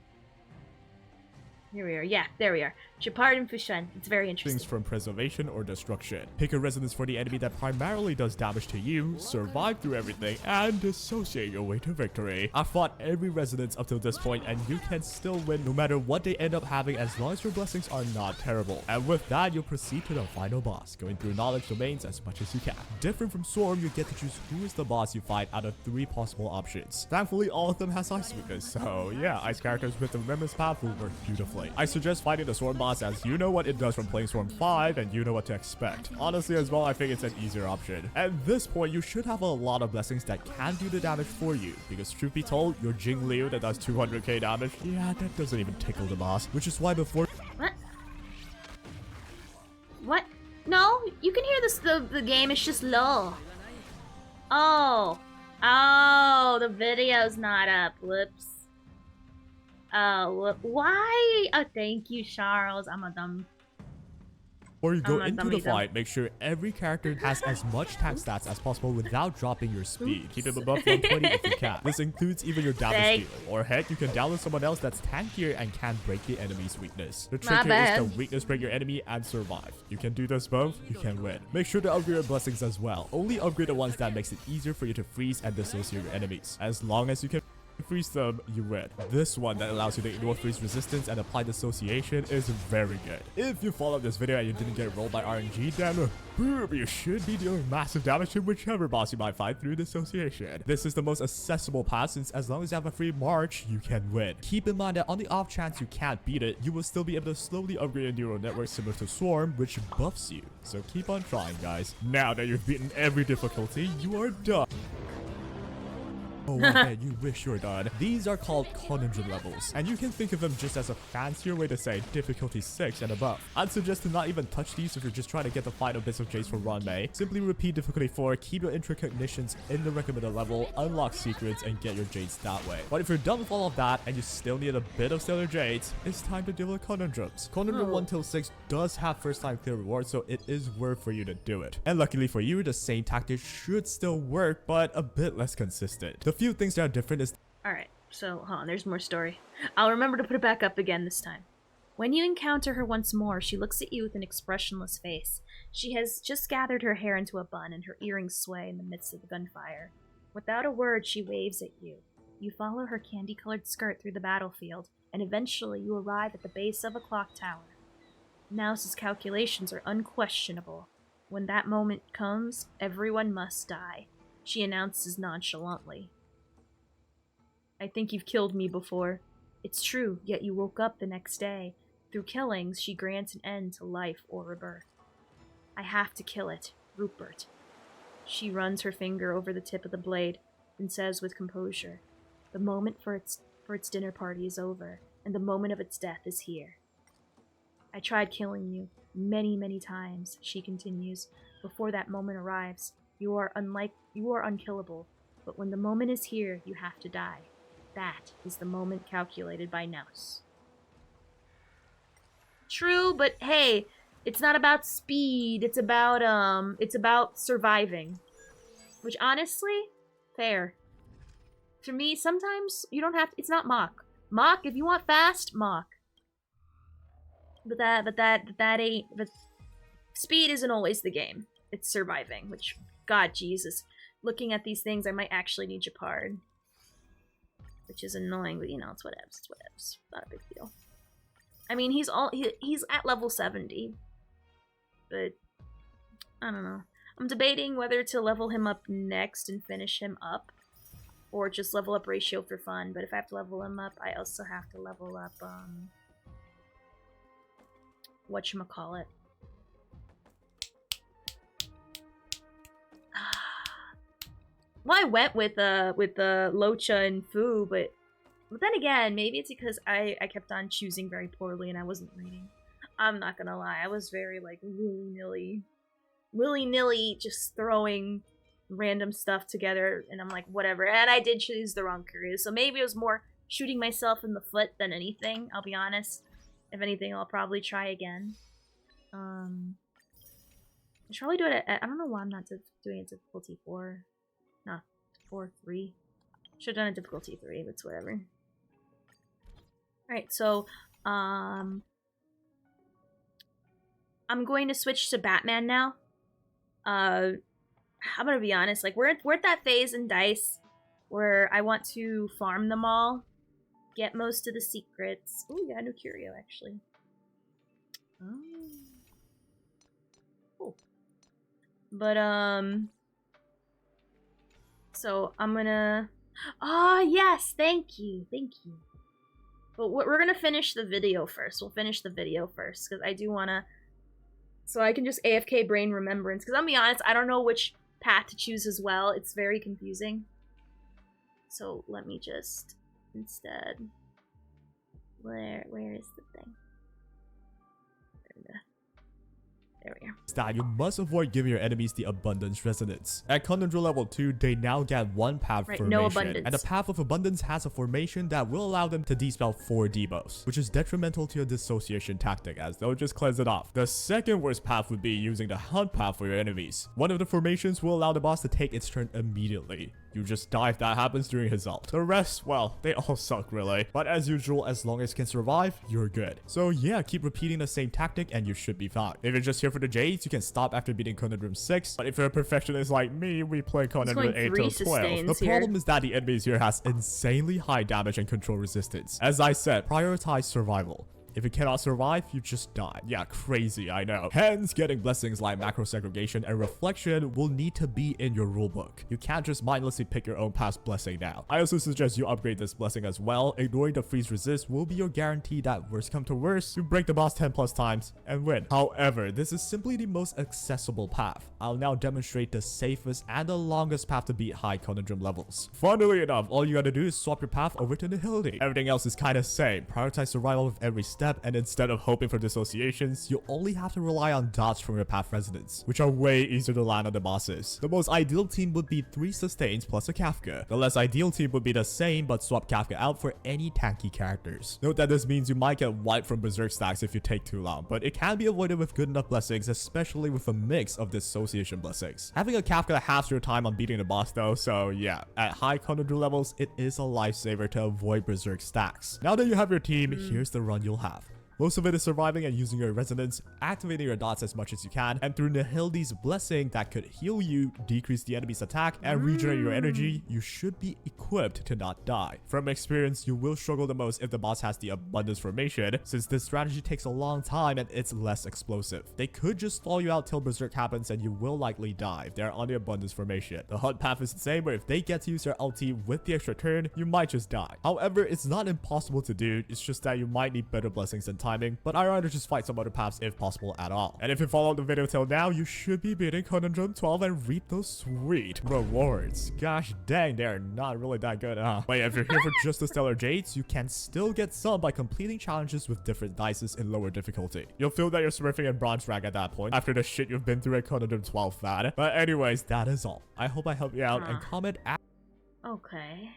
Here we are. Yeah, there we are. Chapard and Fushan. It's very interesting. Things from preservation or destruction. Pick a resonance for the enemy that primarily does damage to you, survive through everything, and dissociate your way to victory. I've fought every resonance up till this point, and you can still win no matter what they end up having, as long as your blessings are not terrible. And with that, you'll proceed to the final boss, going through knowledge domains as much as you can. Different from Swarm, you get to choose who is the boss you fight out of 3 possible options. Thankfully, all of them has ice weakness, so yeah, ice characters with the Remembrance Path will work beautifully. I suggest fighting the Swarm boss, as you know what it does from playing Swarm 5 and you know what to expect. Honestly as well, I think it's an easier option. At this point, you should have a lot of blessings that can do the damage for you, because truth be told, your Jing Liu that does 200k damage, yeah, that doesn't even tickle the boss, which is why before— What? What? No, you can hear this. The game is just low. Oh. Oh, the video's not up. Whoops. Oh, why? Oh, thank you, Charles. I'm a dumb. Before you go into the fight, make sure every character has as much tank stats as possible without dropping your speed. Keep it above 120 if you can. This includes even your damage deal. Or heck, you can download someone else that's tankier and can break the enemy's weakness. The trick here is to weakness break your enemy and survive. You can do this both, you can win. Make sure to upgrade your blessings as well. Only upgrade the ones that makes it easier for you to freeze and dissociate your enemies. As long as you can freeze them, you win. This one that allows you to ignore freeze resistance and apply dissociation is very good. If you followed this video and you didn't get rolled by RNG, then boom, you should be dealing massive damage to whichever boss you might fight through dissociation. This is the most accessible path, since as long as you have a free march, you can win. Keep in mind that on the off chance you can't beat it, you will still be able to slowly upgrade your neural network similar to Swarm, which buffs you. So keep on trying, guys. Now that you've beaten every difficulty, you are done. Oh, I bet you wish you were done. These are called conundrum levels, and you can think of them just as a fancier way to say difficulty 6 and above. I'd suggest to not even touch these if you're just trying to get the final bits of Jades for Ranmei. Simply repeat difficulty 4, keep your intricate missions in the recommended level, unlock secrets, and get your Jades that way. But if you're done with all of that and you still need a bit of stellar Jades, it's time to deal with conundrums. Conundrum 1 till 6 does have first time clear rewards, so it is worth for you to do it. And luckily for you, the same tactic should still work, but a bit less consistent. The few things that are different is... Alright, so, there's more story. I'll remember to put it back up again this time. When you encounter her once more, she looks at you with an expressionless face. She has just gathered her hair into a bun and her earrings sway in the midst of the gunfire. Without a word, she waves at you. You follow her candy-colored skirt through the battlefield, and eventually you arrive at the base of a clock tower. Naus's calculations are unquestionable. When that moment comes, everyone must die, she announces nonchalantly. I think you've killed me before. It's true, yet you woke up the next day. Through killings, she grants an end to life or rebirth. I have to kill it, Rupert. She runs her finger over the tip of the blade and says with composure, the moment for its dinner party is over, and the moment of its death is here. I tried killing you many, many times, she continues. Before that moment arrives, you are unkillable, but when the moment is here, you have to die. That is the moment calculated by Naus. True, but hey, it's not about speed, it's about surviving. Which honestly, fair. For me, sometimes you don't have to, it's not Mach. Mach, if you want fast, Mach. But that ain't, but speed isn't always the game. It's surviving, which, God, Jesus. Looking at these things, I might actually need Japard. Which is annoying, but you know, it's whatevs, it's whatevs. Not a big deal. I mean, he's at level 70. But, I don't know. I'm debating whether to level him up next and finish him up. Or just level up Ratio for fun, but if I have to level him up, I also have to level up, whatchamacallit. Well, I went with Locha and Fu, but then again, maybe it's because I kept on choosing very poorly and I wasn't reading. I'm not gonna lie, I was very, like, willy-nilly just throwing random stuff together, and I'm like, whatever. And I did choose the wrong career, so maybe it was more shooting myself in the foot than anything, I'll be honest. If anything, I'll probably try again. I should probably do it at, I don't know why I'm not doing it difficulty 4. Not 4, 3. Should have done it difficulty 3, but it's whatever. Alright, so, I'm going to switch to Batman now. I'm gonna be honest, like, we're at that phase in DICE where I want to farm them all, get most of the secrets. Ooh, yeah, no curio, actually. Oh. Cool. But, so, I'm gonna... Ah, yes! Thank you! Thank you. But we're gonna finish the video first. We'll finish the video first, because I do wanna... So I can just AFK brain remembrance, because I'll be honest, I don't know which path to choose as well. It's very confusing. So let me just instead, where is the thing? There we go. That you must avoid giving your enemies the abundance resonance. At Conundrum level 2, they now get one path formation. No abundance. And the path of abundance has a formation that will allow them to dispel 4 debuffs, which is detrimental to your dissociation tactic, as they'll just cleanse it off. The second worst path would be using the hunt path for your enemies. One of the formations will allow the boss to take its turn immediately. You just die if that happens during his ult. The rest, well, they all suck really. But as usual, as long as you can survive, you're good. So yeah, keep repeating the same tactic and you should be fine. If you're just here for the Jades, you can stop after beating Conundrum 6. But if you're a perfectionist like me, we play Conundrum 8 till 12. The problem is that the enemies here has insanely high damage and control resistance. As I said, prioritize survival. If you cannot survive, you just die. Yeah, crazy, I know. Hence, getting blessings like macro segregation and reflection will need to be in your rulebook. You can't just mindlessly pick your own past blessing now. I also suggest you upgrade this blessing as well. Ignoring the freeze resist will be your guarantee that worst come to worst, you break the boss 10 plus times and win. However, this is simply the most accessible path. I'll now demonstrate the safest and the longest path to beat high conundrum levels. Funnily enough, all you gotta do is swap your path over to Nihility. Everything else is kinda same. Prioritize survival with every step, and instead of hoping for dissociations, you only have to rely on dots from your path residents, which are way easier to land on the bosses. The most ideal team would be 3 sustains plus a Kafka. The less ideal team would be the same, but swap Kafka out for any tanky characters. Note that this means you might get wiped from berserk stacks if you take too long, but it can be avoided with good enough blessings, especially with a mix of dissociation blessings. Having a Kafka halves your time on beating the boss though, so yeah, at high conundrum levels, it is a lifesaver to avoid berserk stacks. Now that you have your team, here's the run you'll have. Most of it is surviving and using your resonance, activating your dots as much as you can, and through Nihildi's blessing that could heal you, decrease the enemy's attack, and regenerate your energy, you should be equipped to not die. From experience, you will struggle the most if the boss has the abundance formation, since this strategy takes a long time and it's less explosive. They could just stall you out till berserk happens and you will likely die if they're on the abundance formation. The hunt path is the same, but if they get to use their ulti with the extra turn, you might just die. However, it's not impossible to do, it's just that you might need better blessings than timing, but I'd rather just fight some other paths if possible at all. And if you followed the video till now, you should be beating Conundrum 12 and reap those sweet rewards. Gosh dang, they're not really that good, huh? But yeah, if you're here for just the Stellar Jades, you can still get some by completing challenges with different dices in lower difficulty. You'll feel that you're smurfing in bronze rank at that point, after the shit you've been through at Conundrum 12 fad. But anyways, that is all. I hope I helped you out, and comment at— Okay.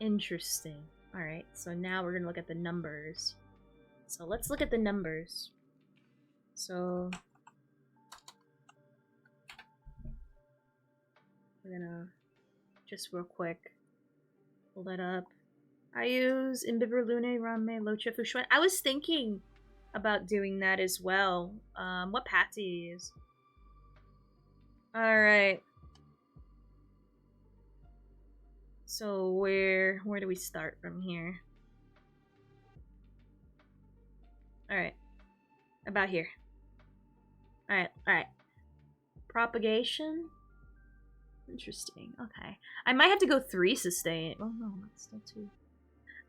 Interesting. Alright, so now we're gonna look at the numbers. So let's look at the numbers. So we're gonna just real quick pull that up. I use Imbiber Lune, Rame, Locha, Fushuan. I was thinking about doing that as well. What path do you use? Alright. So where do we start from here? Alright. About here. Alright. Propagation? Interesting. Okay. I might have to go 3 sustain. Oh no, that's still 2.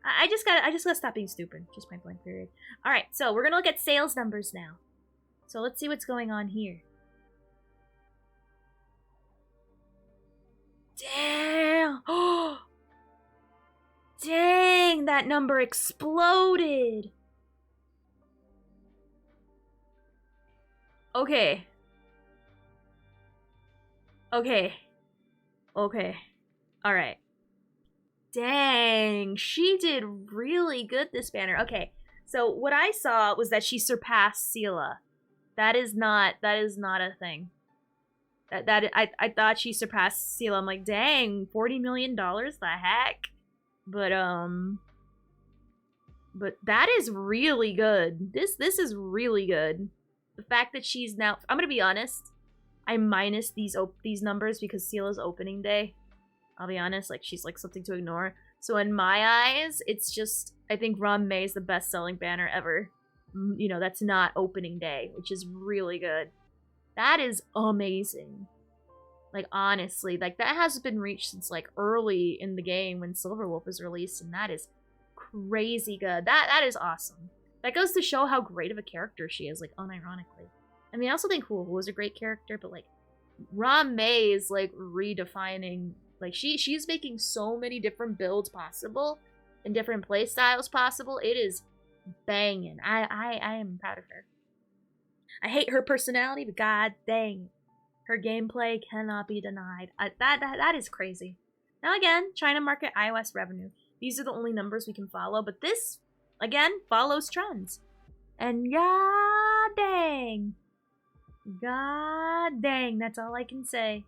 I just gotta stop being stupid. Just point blank period. Alright, so we're gonna look at sales numbers now. So let's see what's going on here. Damn! Oh! Dang, that number exploded! Okay. Alright. Dang, she did really good this banner. Okay, so what I saw was that she surpassed Sela. That is not a thing. I thought she surpassed Sela. I'm like, dang, $40 million? The heck? But that is really good. This is really good. The fact that she's now— I'm gonna be honest, I minus these numbers because Sela's opening day. I'll be honest, like, she's like something to ignore. So in my eyes, it's just— I think Ron May is the best-selling banner ever. You know, that's not opening day, which is really good. That is amazing. Like, honestly, like, that hasn't been reached since like early in the game when Silverwolf was released, and that is crazy good. That is awesome. That goes to show how great of a character she is, like, unironically. I mean, I also think Hu was a great character, but, like, Ron May is, like, redefining— like, she's making so many different builds possible and different playstyles possible. It is banging. I am proud of her. I hate her personality, but god dang, her gameplay cannot be denied. That is crazy. Now again, China market iOS revenue. These are the only numbers we can follow, but this, again, follows trends. And god dang, that's all I can say.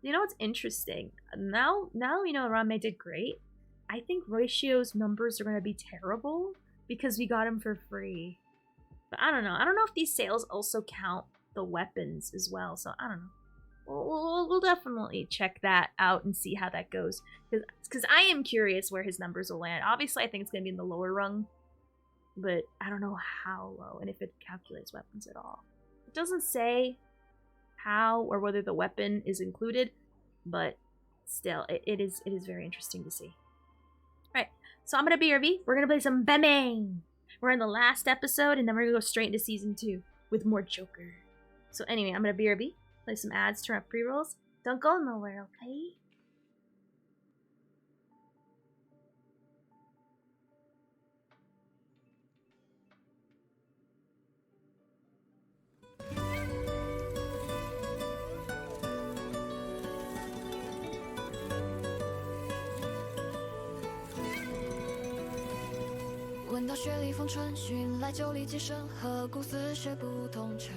You know what's interesting? Now you know Rame did great. I think Ratio's numbers are going to be terrible because we got him for free. But I don't know. I don't know if these sales also count the weapons as well, so I don't know. We'll definitely check that out and see how that goes. Because I am curious where his numbers will land. Obviously, I think it's going to be in the lower rung. but I don't know how low and if it calculates weapons at all. It doesn't say how or whether the weapon is included, but still, it is very interesting to see. Alright, so I'm gonna BRB. We're gonna play some Betmeh. We're in the last episode, and then we're gonna go straight into season 2 with more Joker. So anyway, I'm gonna BRB, play some ads, turn up pre-rolls. Don't go nowhere, okay?闻到雪里风春寻来酒里几声，和古似雪不同尘。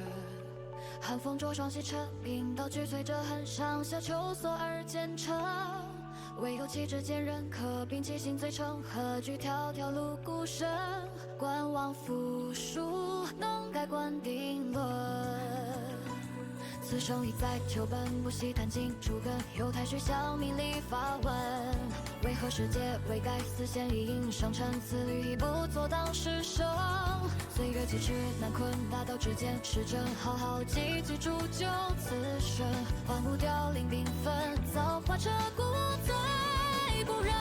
寒风灼霜洗尘，冰刀举淬着痕，上下秋索而兼程。唯有气质坚韧，可摒弃心醉成何惧迢迢路孤身。观望复数，能盖棺定论。此生已在旧本，不惜弹尽诸根，有太虚笑名利发问。为何世界未改，丝线已映上尘，此旅已不做当时生。岁月几尺难困，大道之间是真，好好几几铸就此生。万物凋零缤纷，造化彻骨最不忍。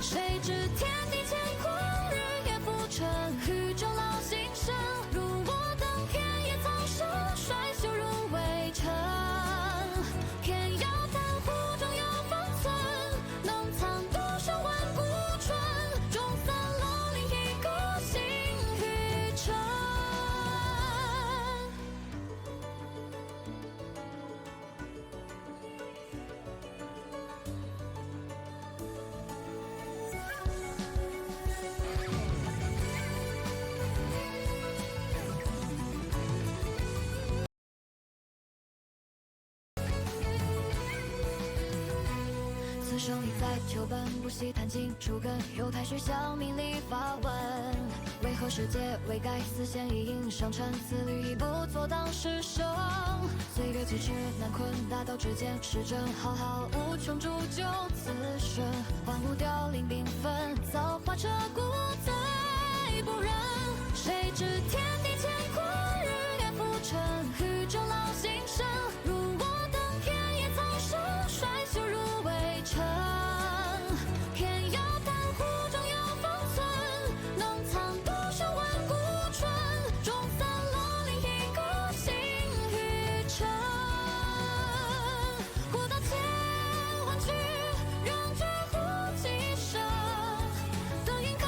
谁知天地乾坤，日月浮沉，宇宙老心生。如我等天野苍生，衰朽如微尘。偏要谈壶中有方寸，能藏多少万古春。众散落另一个心与尘。此生已在旧本，不惜弹尽诸根，有太虚笑名利发问。为何世界未改，丝线已映上尘，此旅已不做当时生。岁月几尺难困，大道之间是真，浩浩无穷铸就此生。万物凋零缤纷，造化彻骨最不忍。谁知天地乾坤，日月浮沉，宇宙老心生。如我等天野苍生，衰朽如微尘。偏要谈壶中有方寸，能藏多少万古春。众散落另一个心与尘。古道千万曲，让绝乎几生。灯影开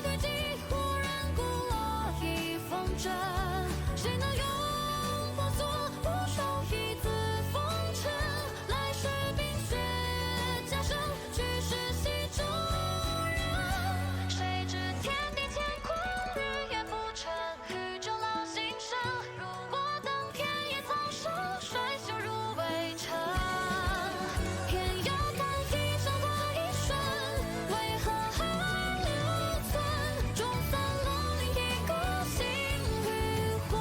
回击，忽然故落一风筝。谁能用风锁不守一字风尘？来水冰雪加生，去世戏中人。谁知天地乾坤，日月浮沉，宇宙老心生。如我等天野苍生，衰朽如微尘。偏要谈一生或一瞬，为何还留存？众散落另一个心与魂。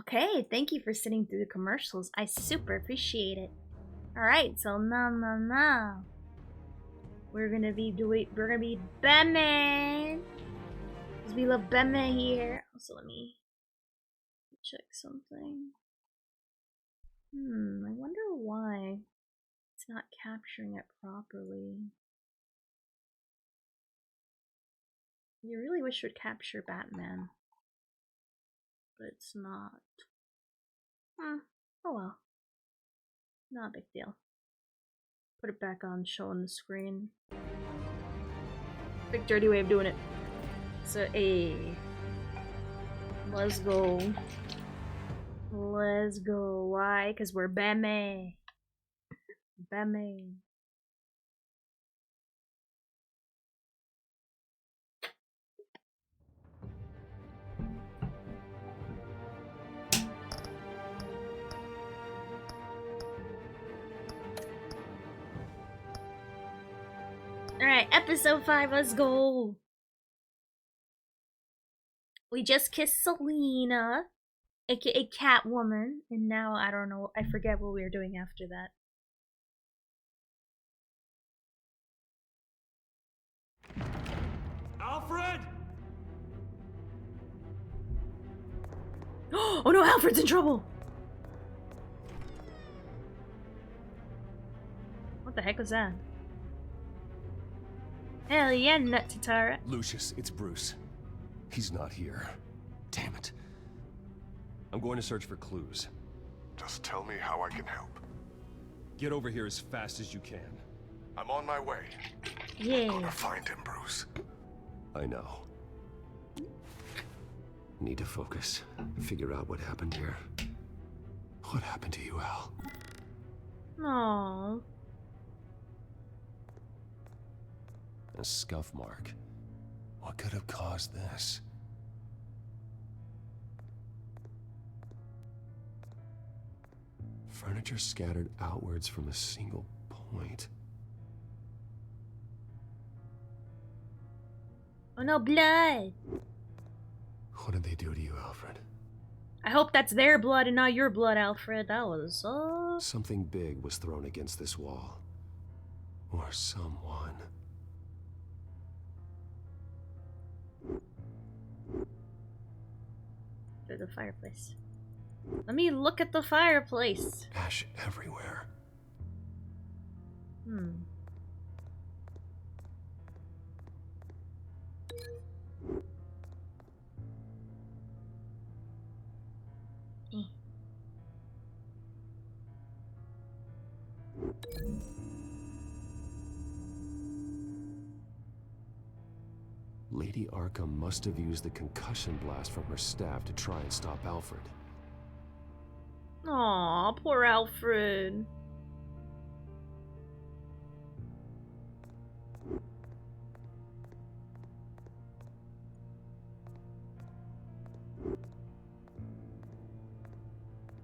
Okay, thank you for sitting through the commercials. I super appreciate it. Alright, so now we're gonna be Betmeh. Because we love Betmeh here. Also, let me check something. I wonder why it's not capturing it properly. You really wish it would capture Batman, but it's not. Oh well. Not a big deal. Put it back on, show on the screen. Big dirty way of doing it. So, let's go. Let's go. Why? Because we're Betmeh. Betmeh. Alright, episode 5, let's go. We just kissed Selena, aka Catwoman, and now I don't know, I forget what we were doing after that. Alfred! Oh no, Alfred's in trouble! What the heck was that? Hell yeah, Nut Tatara. Lucius, it's Bruce. He's not here. Damn it. I'm going to search for clues. Just tell me how I can help. Get over here as fast as you can. I'm on my way. Yeah. Gonna find him, Bruce. I know. Need to focus. Figure out what happened here. What happened to you, Al? Aww. A scuff mark. What could have caused this? Furniture scattered outwards from a single point. Oh no, blood! What did they do to you, Alfred? I hope that's their blood and not your blood, Alfred. That was Something big was thrown against this wall. Or someone. Through the fireplace. Let me look at the fireplace. Ash everywhere. Lady Arkham must have used the concussion blast from her staff to try and stop Alfred. Aw, poor Alfred.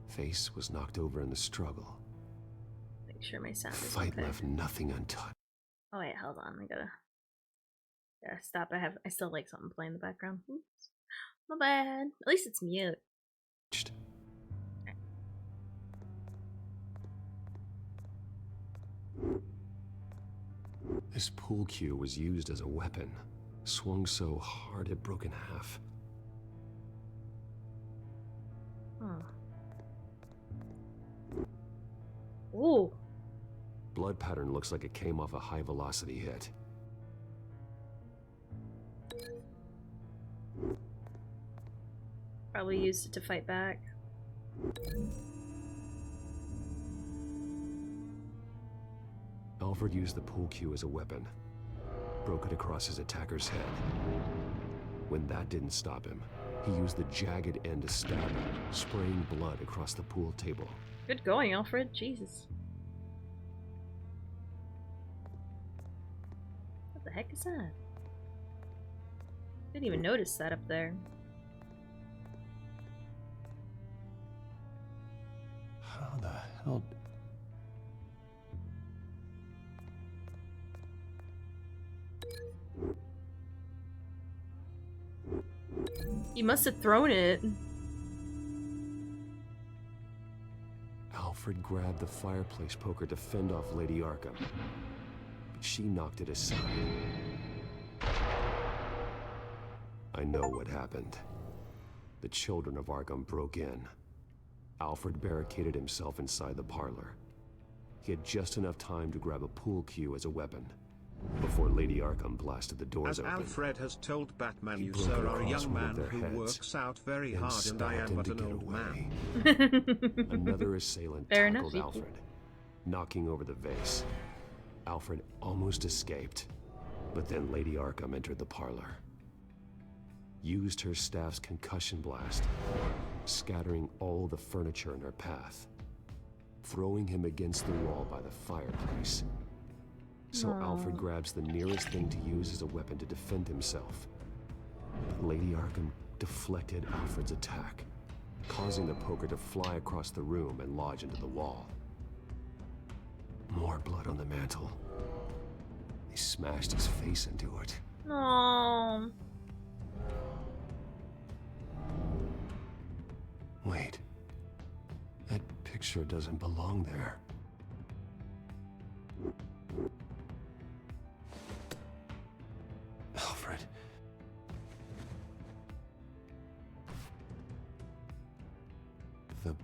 Face was knocked over in the struggle. Make sure my sound is The fight okay. left nothing untouched. Oh wait, hold on. I gotta stop. I still like something playing in the background. Oops. My bad. At least it's mute. This pool cue was used as a weapon. Swung so hard it broke in half. Ooh. Blood pattern looks like it came off a high velocity hit. Probably used it to fight back. Alfred used the pool cue as a weapon. Broke it across his attacker's head. When that didn't stop him, he used the jagged end to stab him, spraying blood across the pool table. Good going, Alfred. Jesus. What the heck is that? Didn't even notice that up there. How the hell? You must have thrown it. Alfred grabbed the fireplace poker to fend off Lady Arkham, but she knocked it aside. I know what happened. The children of Arkham broke in. Alfred barricaded himself inside the parlor. He had just enough time to grab a pool cue as a weapon. before Lady Arkham blasted the doors As open. Alfred has told Batman, He you, broke sir, are a across young one of man their who heads works out very and hard, and I stabbed am him but to an get old away. man. Another assailant Fair enough, tackled Alfred, knocking over the vase. Alfred almost escaped, but then Lady Arkham entered the parlor. Used her staff's concussion blast, scattering all the furniture in her path, throwing him against the wall by the fireplace. So Alfred grabs the nearest thing to use as a weapon to defend himself. But Lady Arkham deflected Alfred's attack, causing the poker to fly across the room and lodge into the wall. More blood on the mantle. They smashed his face into it. No. Wait. That picture doesn't belong there. Alfred. The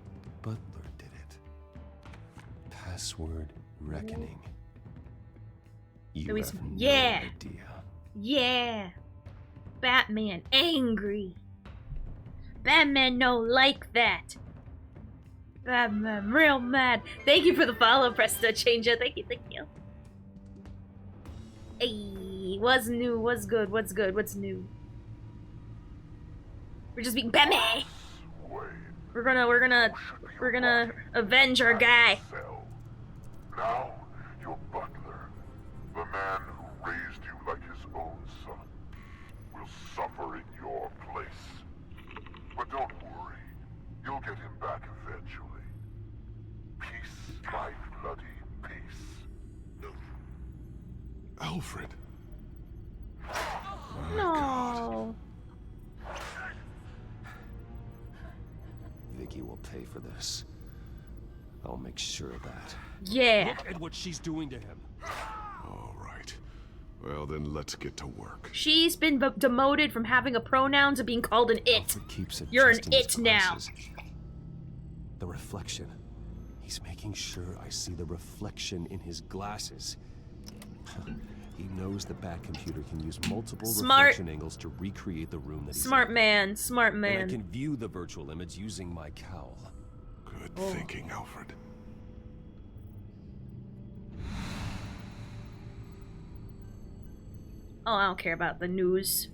butler did it. Password reckoning. You Louis- have no yeah. idea. Yeah. Batman angry. Batman no like that. Batman real mad. Thank you for the follow, Presto Changer. Thank you, thank you. Hey, what's new? What's good? What's good? What's new? We're just being Betmeh. We're gonna avenge our guy. Now, your butler, the man who raised you like his own son, will suffer in your place. But don't worry, you'll get him back eventually. Peace, my bloody peace. Alfred. No. Vicky will pay for this. I'll make sure of that. Yeah. Look at what she's doing to him. All right. Well, then let's get to work. She's been demoted from having a pronoun to being called an it. Alfred keeps You're an adjusting his it now. glasses. The reflection. He's making sure I see the reflection in his glasses. He knows the Bat computer can use multiple reflection angles to recreate the room that he's Smart in. man, smart And I man. can view the virtual image using my cowl. Good thinking, Alfred. Oh, I don't care about the news.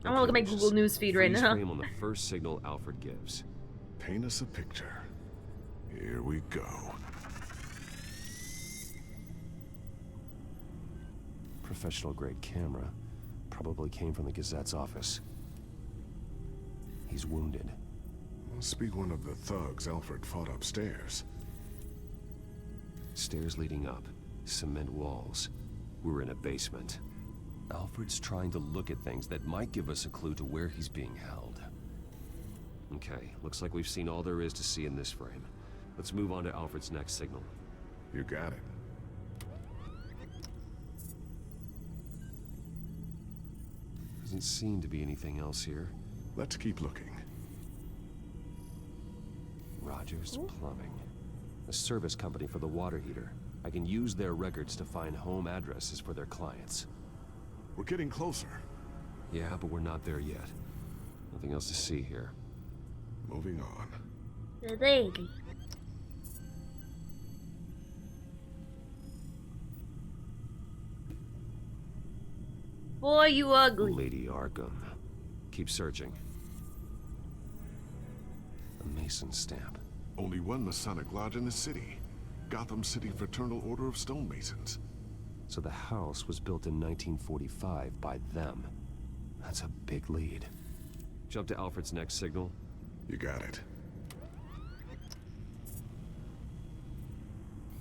I want to look at my Google News feed right Freeze now. frame on the first signal Alfred gives. Paint us a picture. Here we go. Professional grade camera. Probably came from the Gazette's office. He's wounded. Must be one of the thugs Alfred fought upstairs. Stairs leading up. Cement walls. We're in a basement. Alfred's trying to look at things that might give us a clue to where he's being held. Okay, looks like we've seen all there is to see in this frame. Let's move on to Alfred's next signal. You got it. Doesn't seem to be anything else here. Let's keep looking. Rogers Plumbing. A service company for the water heater. I can use their records to find home addresses for their clients. We're getting closer. Yeah, but we're not there yet. Nothing else to see here. Moving on. The lady. Boy, you ugly. Lady Arkham. Keep searching. A Mason stamp. Only one Masonic lodge in the city. Gotham City Fraternal Order of Stonemasons. So the house was built in 1945 by them. That's a big lead. Jump to Alfred's next signal. You got it.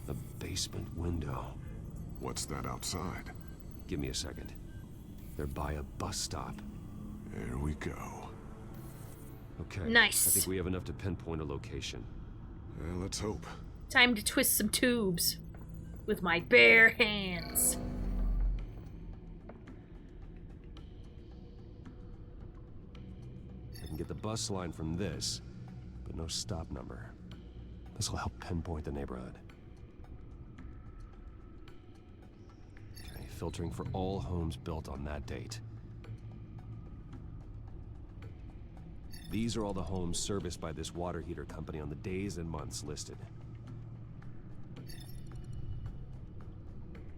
The basement window. What's that outside? Give me a second. They're by a bus stop. There we go. Okay. Nice. I think we have enough to pinpoint a location. Well, let's hope. Time to twist some tubes with my bare hands. I can get the bus line from this, but no stop number. This will help pinpoint the neighborhood. filtering for all homes built on that date. These are all the homes serviced by this water heater company on the days and months listed.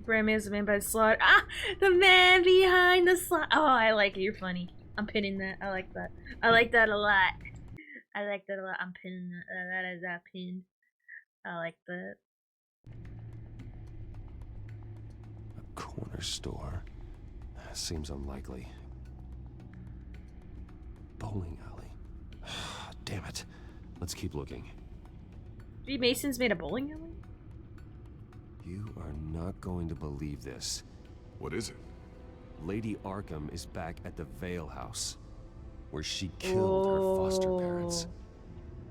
Brammy is the man by the slot. Ah! The man behind the slot. Oh, I like it. You're funny. I'm pinning that. I like that. I like that a lot. I like that a lot. I'm pinning that. That is that pinned. I like that. A corner store. Seems unlikely. Bowling alley. Damn it. Let's keep looking. Freemasons made a bowling alley? You are not going to believe this. What is it? Lady Arkham is back at the Vale House, where she killed her foster parents.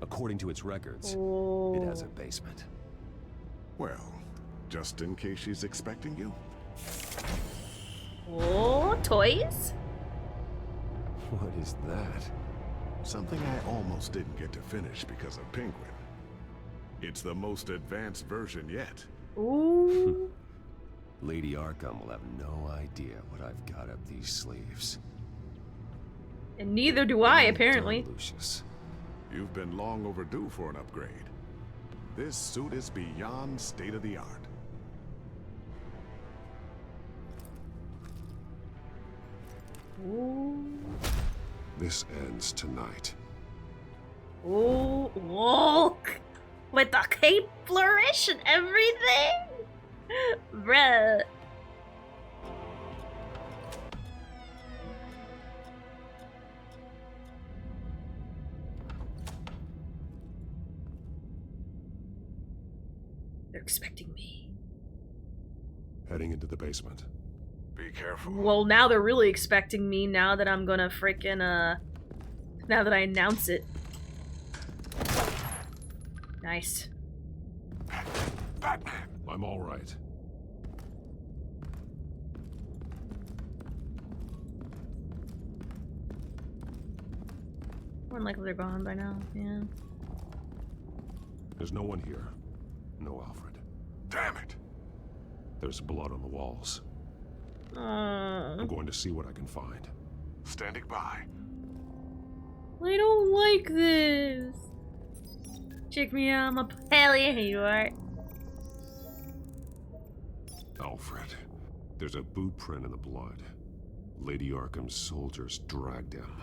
According to its records, it has a basement. Well, just in case she's expecting you. Oh, toys? What is that? Something I almost didn't get to finish because of Penguin. It's the most advanced version yet. Ooh. Lady Arkham will have no idea what I've got up these sleeves. And neither do I, apparently. Done, Lucius. You've been long overdue for an upgrade. This suit is beyond state-of-the-art. Ooh. This ends tonight. Ooh, look! With the cape flourish and everything? Bruh. They're expecting me. Heading into the basement. Be careful. Well, now they're really expecting me now that I'm gonna frickin' now that I announce it. Nice. Batman! I'm all right. More than likely they're gone by now, yeah. There's no one here. No Alfred. Damn it! There's blood on the walls. I'm going to see what I can find. Standing by. I don't like this. Check me out, I'm a Here you are. Alfred, there's a boot print in the blood. Lady Arkham's soldiers dragged him.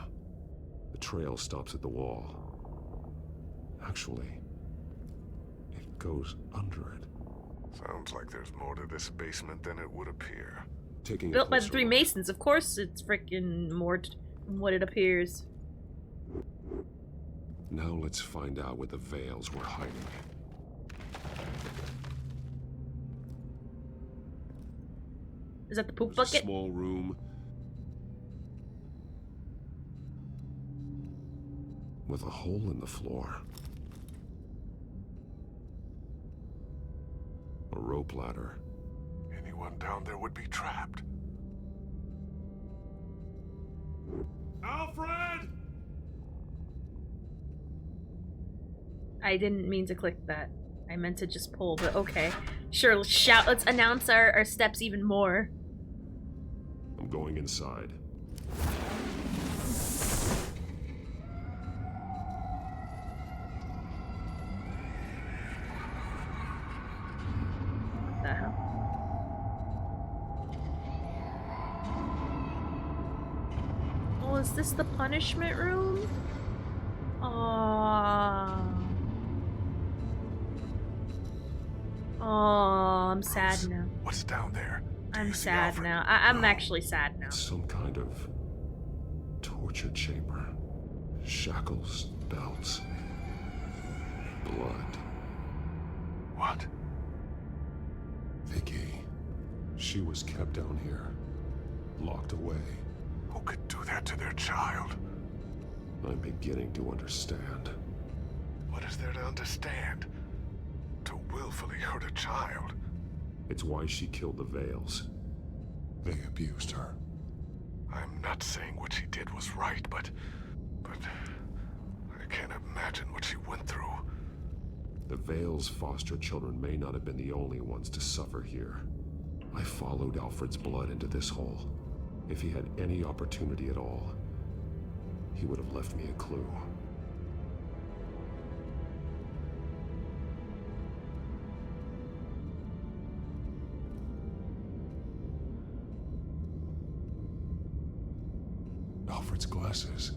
The trail stops at the wall. Actually, it goes under it. Sounds like there's more to this basement than it would appear. Built by the three Masons, of course it's freaking more than what it appears. Now let's find out where the Veils were hiding. Is that the poop There's bucket? a small room with a hole in the floor. A rope ladder. Anyone down there would be trapped. Alfred! I didn't mean to click that. I meant to just pull, but okay. Sure, let's shout. Let's announce our steps even more. I'm going inside. What the hell? Oh, is this the punishment room? Aww. Oh, I'm sad now. What's down there? I'm sad now. I'm actually sad now. Some kind of torture chamber. Shackles, belts, blood. What? Vicky. She was kept down here, locked away. Who could do that to their child? I'm beginning to understand. What is there to understand? To willfully hurt a child? It's why she killed the Veils. They abused her. I'm not saying what she did was right, but I can't imagine what she went through. The Veils' foster children may not have been the only ones to suffer here. I followed Alfred's blood into this hole. If he had any opportunity at all, he would have left me a clue. Alfred's glasses.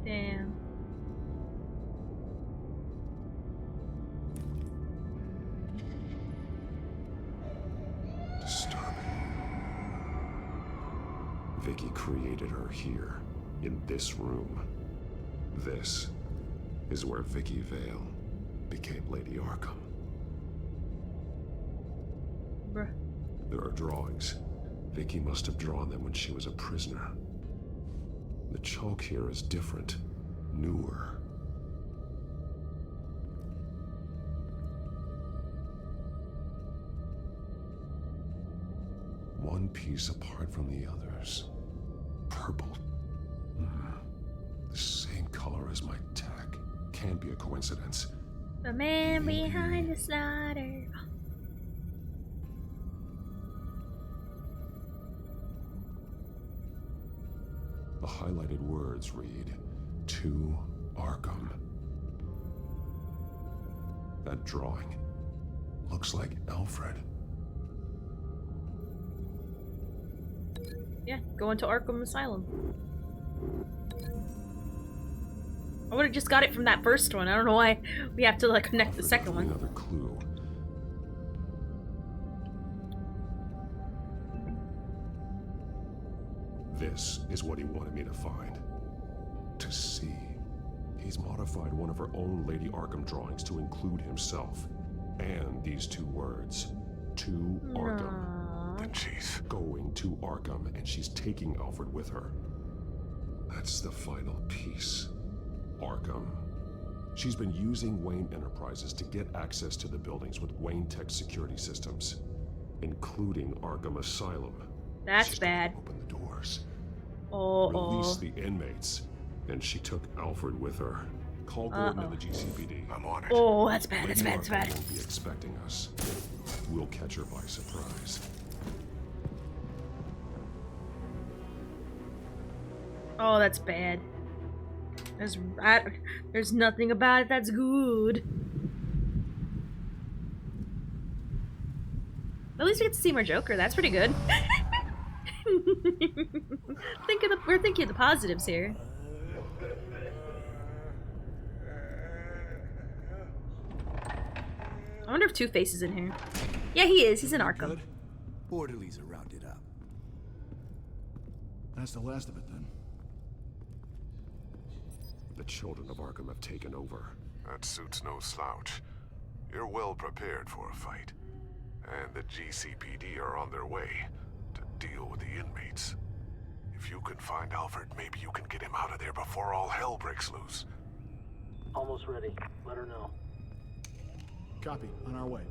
Damn. Disturbing. Vicky created her here, in this room. This is where Vicky Vale became Lady Arkham. Bruh. There are drawings. Vicky must have drawn them when she was a prisoner. The chalk here is different, newer. One piece apart from the others. Purple. The same color as my tag. Can't be a coincidence. The man behind the slaughter. The highlighted words read, "To Arkham." That drawing looks like Alfred. Yeah, going to Arkham Asylum. I would have just got it from that first one. I don't know why we have to like connect the second one. Another clue. This is what he wanted me to find. To see. He's modified one of her own Lady Arkham drawings to include himself. And these two words. To Arkham. Then she's going to Arkham, and she's taking Alfred with her. That's the final piece. Arkham. She's been using Wayne Enterprises to get access to the buildings with Wayne Tech security systems, including Arkham Asylum. That's bad. Open the doors. Release the inmates. And she took Alfred with her. Call Gordon to the GCPD. I'm on it. Oh, that's bad. That's bad. That's bad. Won't be expecting us. We'll catch her by surprise. Oh, that's bad. There's nothing about it that's good. At least we get to see more Joker. That's pretty good. We're thinking of the positives here. I wonder if Two-Face is in here. Yeah, he is. He's in Arkham. Good. Orderlies are rounded up. That's the last of it then. The children of Arkham have taken over. That suit's no slouch. You're well prepared for a fight. And the GCPD are on their way to deal with the inmates. If you can find Alfred, maybe you can get him out of there before all hell breaks loose. Almost ready. Let her know. Copy. On our way.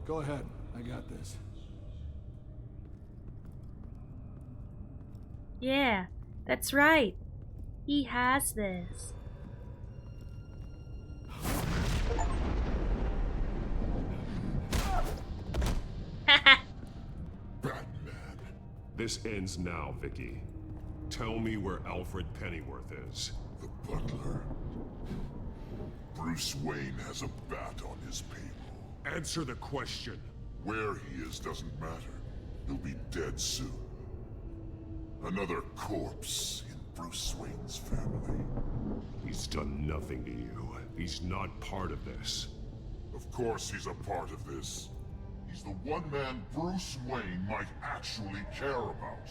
Go ahead. I got this. Yeah, that's right. He has this. This ends now, Vicky. Tell me where Alfred Pennyworth is. The butler. Bruce Wayne has a bat on his payroll. Answer the question. Where he is doesn't matter. He'll be dead soon. Another corpse in Bruce Wayne's family. He's done nothing to you. He's not part of this. Of course he's a part of this. He's the one man Bruce Wayne might actually care about.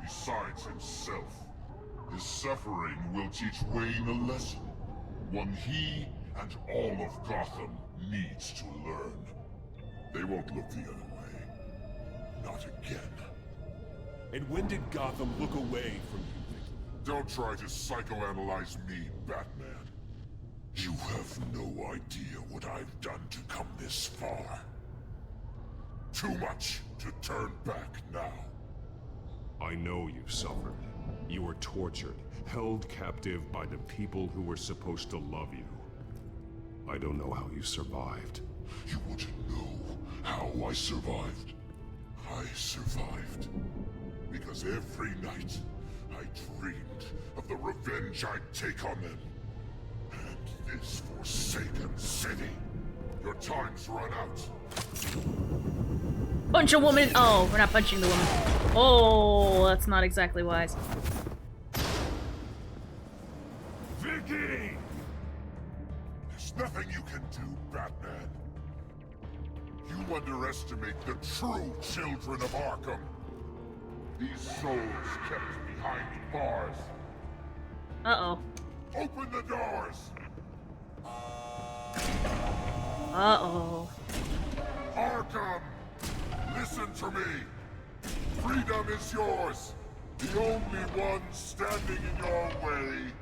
Besides himself. His suffering will teach Wayne a lesson. One he and all of Gotham needs to learn. They won't look the other way. Not again. And when did Gotham look away from you, Vicky? Don't try to psychoanalyze me, Batman. You have no idea what I've done to come this far. Too much to turn back now. I know you suffered. You were tortured, held captive by the people who were supposed to love you. I don't know how you survived, You want to know how I survived? I survived because every night I dreamed of the revenge I'd take on them. And this forsaken city. Your time's run out. Punch a woman! Oh, we're not punching the woman. Oh, that's not exactly wise. Vicky! There's nothing you can do, Batman. You underestimate the true children of Arkham. These souls kept behind bars. Uh-oh. Open the doors! Uh-oh. Arkham! Listen to me! Freedom is yours! The only one standing in your way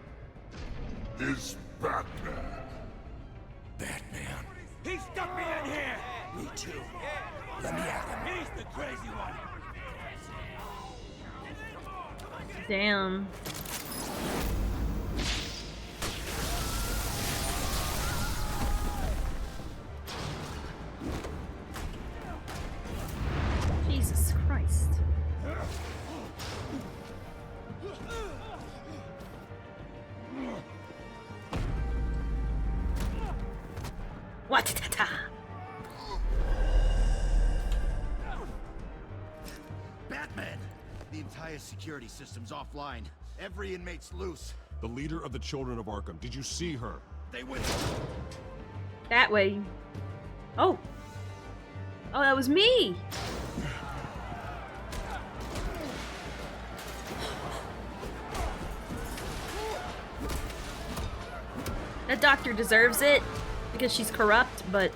is Batman. Batman. He stuck me in here! Me too. Let me at him. He's the crazy one. Damn. Jesus Christ. What-ta-ta? Batman! The entire security system's offline. Every inmate's loose. The leader of the Children of Arkham. Did you see her? They went That way. Oh. Oh, that was me! That doctor deserves it because she's corrupt, but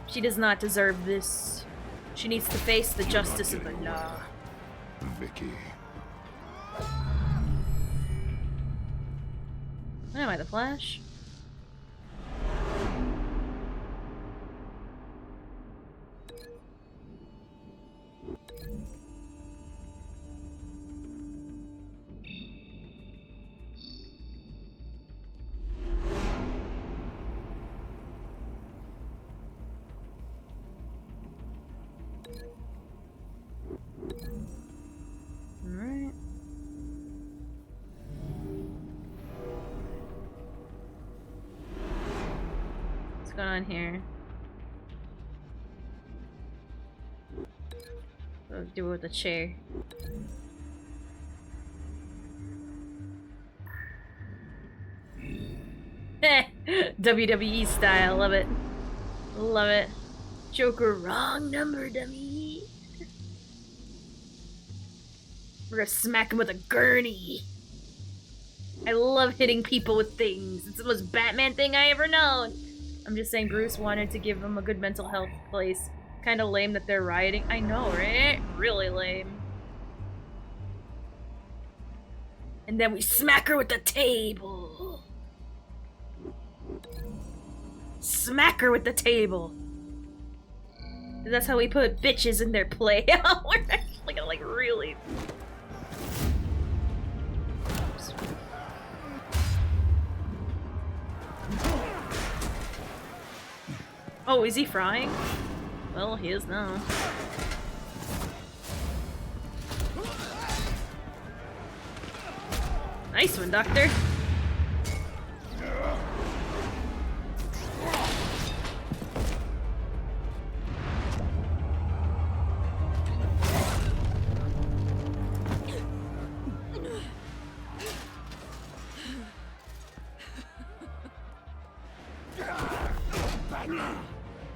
she does not deserve this. She needs to face the justice of the law. Vicky. Am I the Flash? Alright. What's going on here? Let's do it with the chair. WWE style, love it. Love it. Joker, wrong number, dummy. We're gonna smack him with a gurney. I love hitting people with things. It's the most Batman thing I ever known. I'm just saying Bruce wanted to give him a good mental health place. Kinda lame that they're rioting. I know, right? Really lame. And then we smack her with the table. Smack her with the table. That's how we put bitches in their play. We're actually gonna, like, really... Oh, is he frying? Well, he is now. Nice one, Doctor.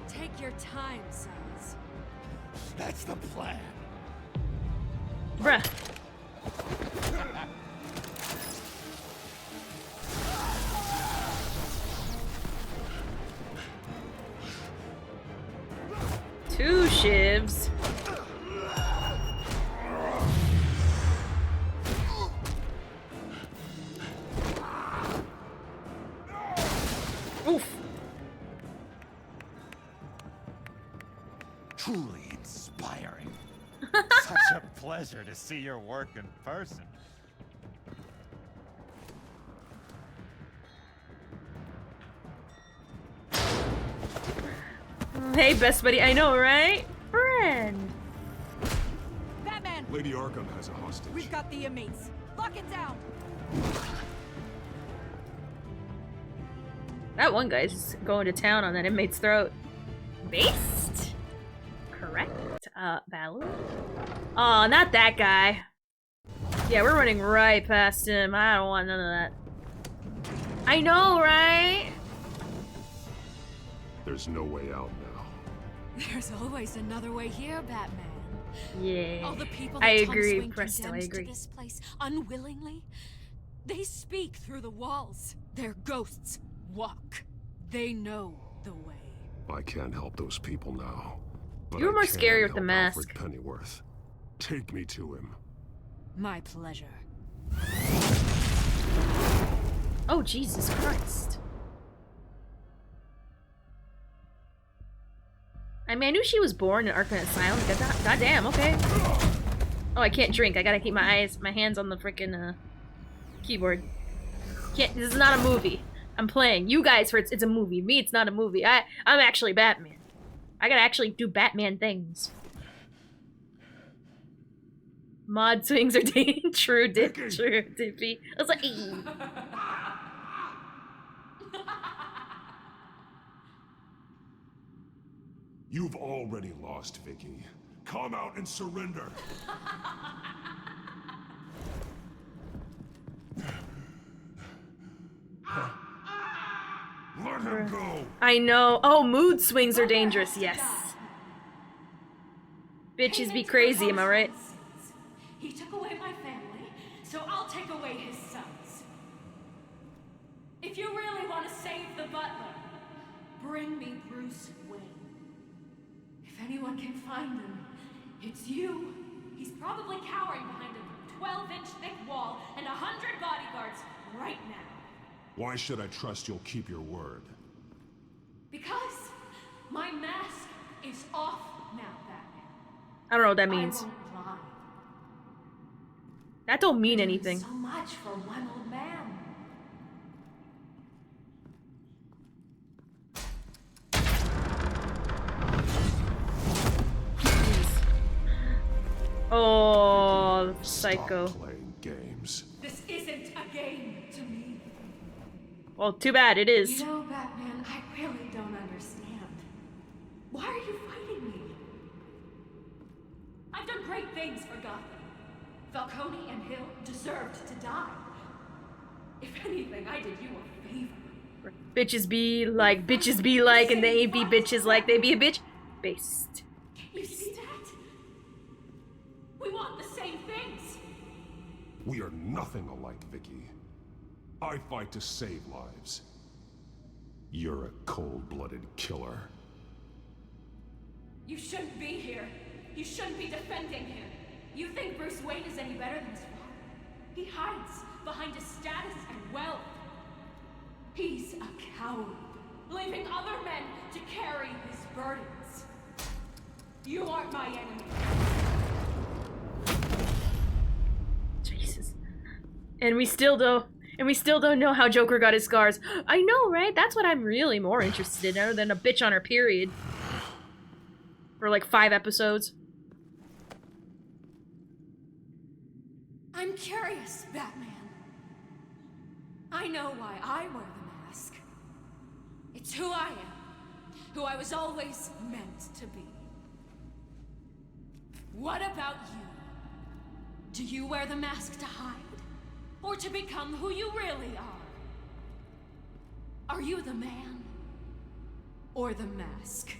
Take your time, sons. That's the plan. Bruh. Two shivs. Oof. Truly inspiring. Such a pleasure to see your work in person. Hey, best buddy. I know, right? Friend. Batman! Lady Arkham has a hostage. We've got the inmates. Lock it down! That one guy's going to town on that inmate's throat. Based? Correct? Valid? Aw, not that guy. Yeah, we're running right past him. I don't want none of that. I know, right? There's no way out now. There's always another way here, Batman. Yeah. All the people I that agree, Tom Swain Presto, I condemned agree. to this place unwillingly, they speak through the walls. Their ghosts walk. They know the way. I can't help those people now. But You were I more can scary with the help mask. Alfred Pennyworth. Take me to him. My pleasure. Oh, Jesus Christ. I mean, I knew she was born in Arkham Asylum. God damn, okay. Oh, I can't drink. I gotta keep my hands on the freaking keyboard. Can't. This is not a movie. I'm playing. You guys, it's a movie. Me, it's not a movie. I'm actually Batman. I gotta actually do Batman things. Mod swings are true, Dippy. I was like, You've already lost, Vicky. Come out and surrender. Let him go. I know. Oh, mood swings are dangerous. Yes. Bitches be crazy, am I right? He took away my family, so I'll take away his sons. If you really want to save the butler, bring me Bruce Wayne. If anyone can find him, it's you. He's probably cowering behind a 12-inch thick wall and 100 bodyguards right now. Why should I trust you'll keep your word? Because my mask is off now, Batman. I don't know what that means. I won't lie. That don't mean anything. So much for one old man. Oh, psycho. Stop playing games. This isn't a game to me. Well, too bad it is. You know, Batman, I really don't understand. Why are you fighting me? I've done great things for Gotham. Falcone and Hill deserved to die. If anything, I did you a favor. Bitches be like, and they ain't be bitches like they be a bitch. Based. You see that? We want the same things. We are nothing alike, Vicky. I fight to save lives. You're a cold-blooded killer. You shouldn't be here. You shouldn't be defending him. You think Bruce Wayne is any better than his father? He hides behind his status and wealth. He's a coward, leaving other men to carry his burdens. You aren't my enemy. Jesus. And we still don't know how Joker got his scars. I know, right? That's what I'm really more interested in, other than a bitch on her period. For like 5 episodes. I'm curious, Batman. I know why I wear the mask. It's who I am. Who I was always meant to be. What about you? Do you wear the mask to hide? Or to become who you really are? Are you the man? Or the mask?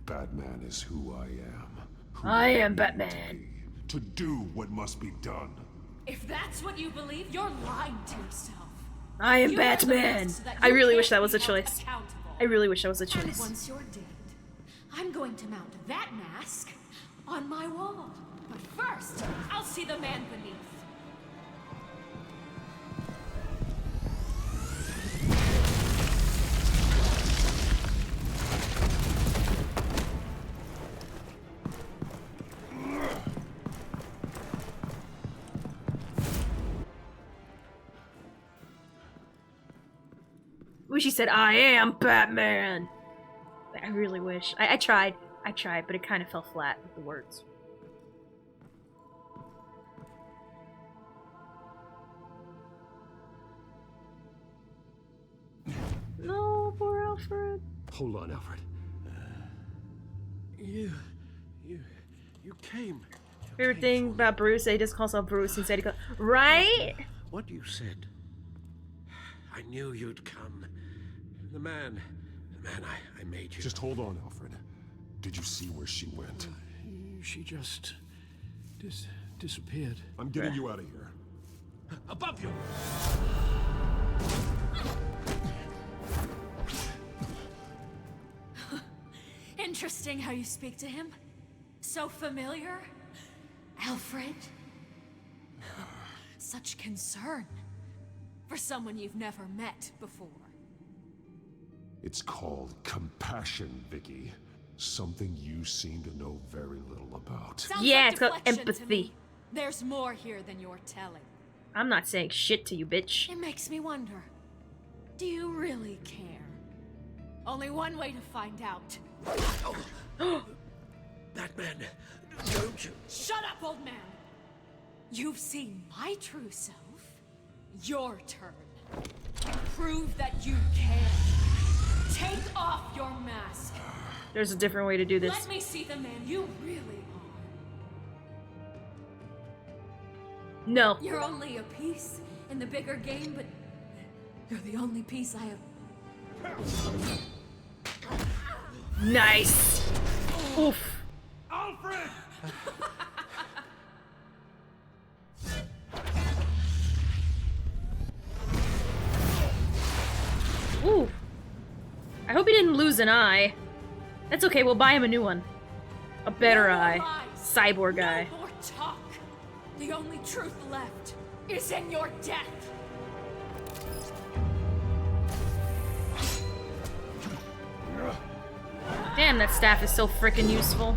Batman is who I am. I am Batman. To do what must be done. If that's what you believe, you're lying to yourself. I am You wear the Batman. mask so that I you really can't wish that was be a held choice. accountable. I really wish that was a And choice. once you're dead, I'm going to mount that mask on my wall. But first, I'll see the man beneath. Wish he said, I am Batman. I really wish. I tried, but it kind of fell flat with the words. No, poor Alfred. Hold on, Alfred. You came. Favorite thing about Bruce, he just calls himself Bruce instead he calls, right? What you said. I knew you'd come. The man I made you. Just hold on, Alfred. Did you see where she went? She just disappeared. I'm getting you out of here. Above you! Interesting how you speak to him. So familiar. Alfred. Such concern. For someone you've never met before. It's called compassion, Vicky. Something you seem to know very little about. Sounds yeah, like it's called deflection to empathy. me. There's more here than you're telling. I'm not saying shit to you, bitch. It makes me wonder. Do you really care? Only one way to find out. Batman, don't you? Shut up, old man! You've seen my true self. Your turn. Prove that you can. Take off your mask. There's a different way to do this. Let me see the man you really are. No. You're only a piece in the bigger game, but you're the only piece I have. Nice. Oof. Alfred! Ooh. I hope he didn't lose an eye. That's okay, we'll buy him a new one. A better eye. Cyborg eye. No more talk. The only truth left is in your death. Damn, that staff is so freaking useful.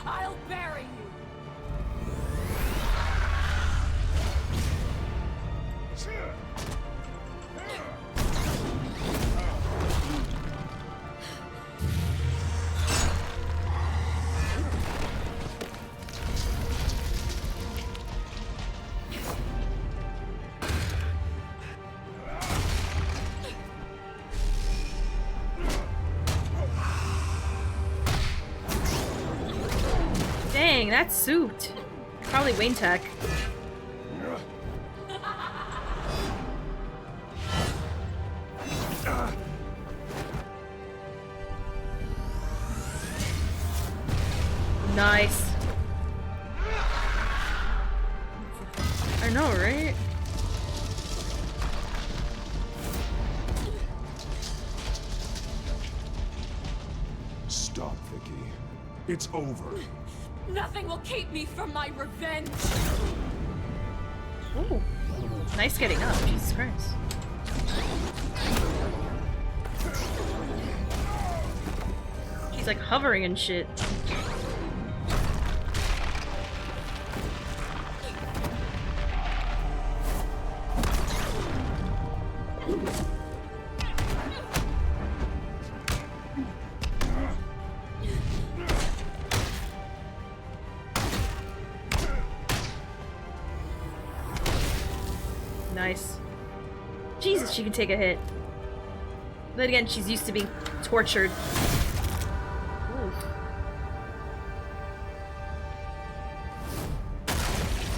I'll bury you. Dang, that suit. Probably Wayne Tech. Nice. I know, right? Stop, Vicky. It's over. Nothing will keep me from my revenge. Ooh. Nice getting up, Jesus Christ. He's like hovering and shit. Nice. Jesus, she can take a hit. Then again, she's used to being tortured. Ooh.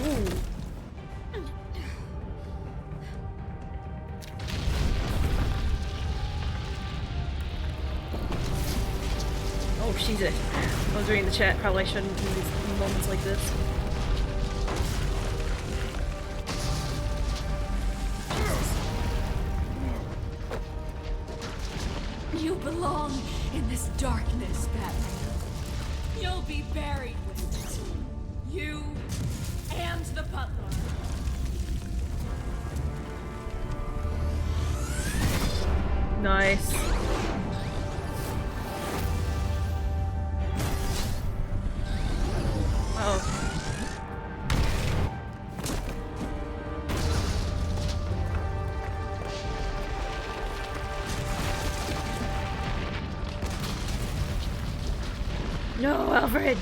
Ooh. Oh, she's a... I was reading the chat, probably shouldn't in these moments like this. You belong in this darkness, Batman. You'll be buried with it. You and the butler. Nice. No, Alfred!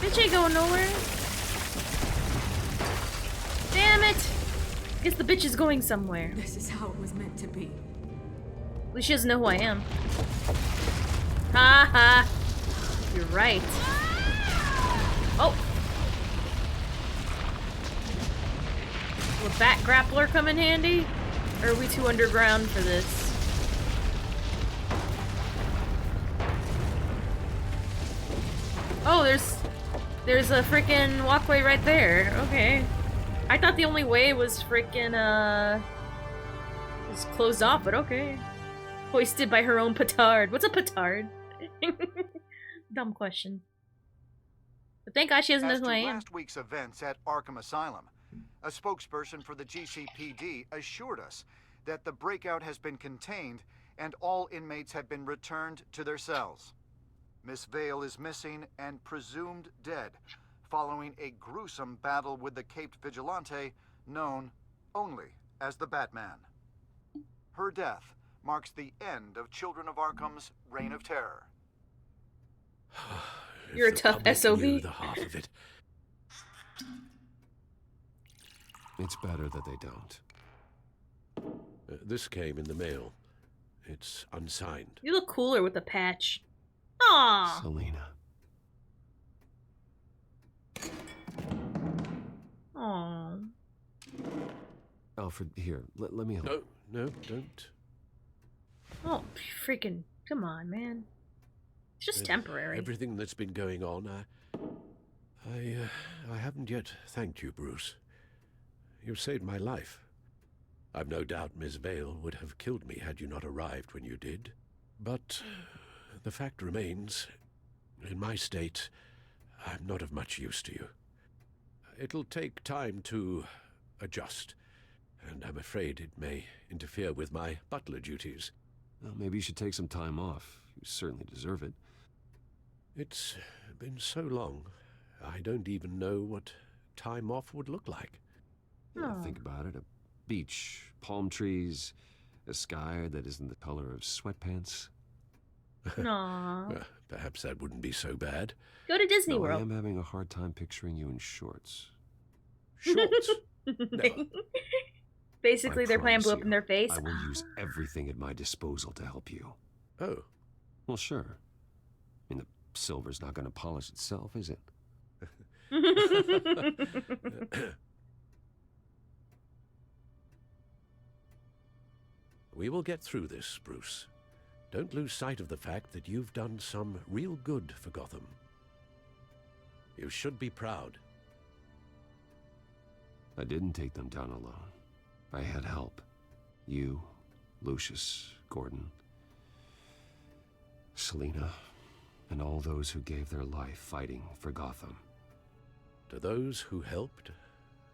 Bitch ain't going nowhere. Damn it! Guess the bitch is going somewhere. This is how it was meant to be. At least she doesn't know who I am. Ha ha! You're right. Oh! Will a bat grappler come in handy? Or are we too underground for this? Oh, there's a freaking walkway right there. Okay. I thought the only way was freaking was closed off, but okay. Hoisted by her own petard. What's a petard? Dumb question. But thank God she doesn't know who I am. Last week's events at Arkham Asylum, a spokesperson for the GCPD assured us that the breakout has been contained and all inmates have been returned to their cells. Miss Vale is missing and presumed dead, following a gruesome battle with the caped vigilante known only as the Batman. Her death marks the end of Children of Arkham's reign of terror. You're a tough SOB. The half of it. It's better that they don't. This came in the mail. It's unsigned. You look cooler with a patch. Aww. Selina. Aww. Alfred, here, let me help. No, don't. Oh, freaking, come on, man. It's just temporary. Everything that's been going on, I haven't yet thanked you, Bruce. You've saved my life. I've no doubt Miss Vale would have killed me had you not arrived when you did. But the fact remains, in my state, I'm not of much use to you. It'll take time to adjust, and I'm afraid it may interfere with my butler duties. Well, maybe you should take some time off. You certainly deserve it. It's been so long, I don't even know what time off would look like. Yeah, think about it. A beach, palm trees, a sky that isn't the color of sweatpants. Aww. Perhaps that wouldn't be so bad. Go to Disney No, World. I am having a hard time picturing you in shorts. Shorts? Never. Basically, they're playing blow up in their face. I will use everything at my disposal to help you. Oh. Well, sure. I mean, the silver's not going to polish itself, is it? We will get through this, Bruce. Don't lose sight of the fact that you've done some real good for Gotham. You should be proud. I didn't take them down alone. I had help. You, Lucius, Gordon, Selina, and all those who gave their life fighting for Gotham. To those who helped,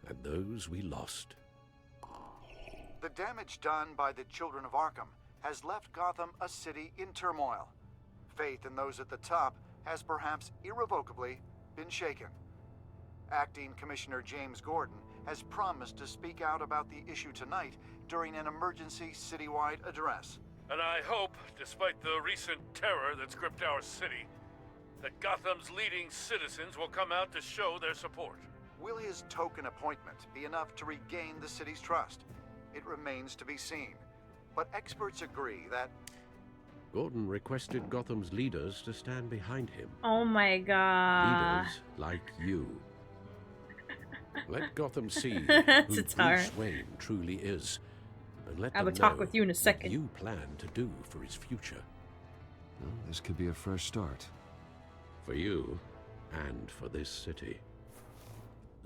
and those we lost. The damage done by the Children of Arkham has left Gotham a city in turmoil. Faith in those at the top has perhaps irrevocably been shaken. Acting Commissioner James Gordon has promised to speak out about the issue tonight during an emergency citywide address. And I hope, despite the recent terror that's gripped our city, that Gotham's leading citizens will come out to show their support. Will his token appointment be enough to regain the city's trust? It remains to be seen. But experts agree that Gordon requested Gotham's leaders to stand behind him. Oh my god. Leaders like you. Let Gotham see who Tatar. Bruce Wayne truly is, and let I them will talk know with you in a second. what you plan to do for his future. Well, this could be a fresh start. For you, and for this city.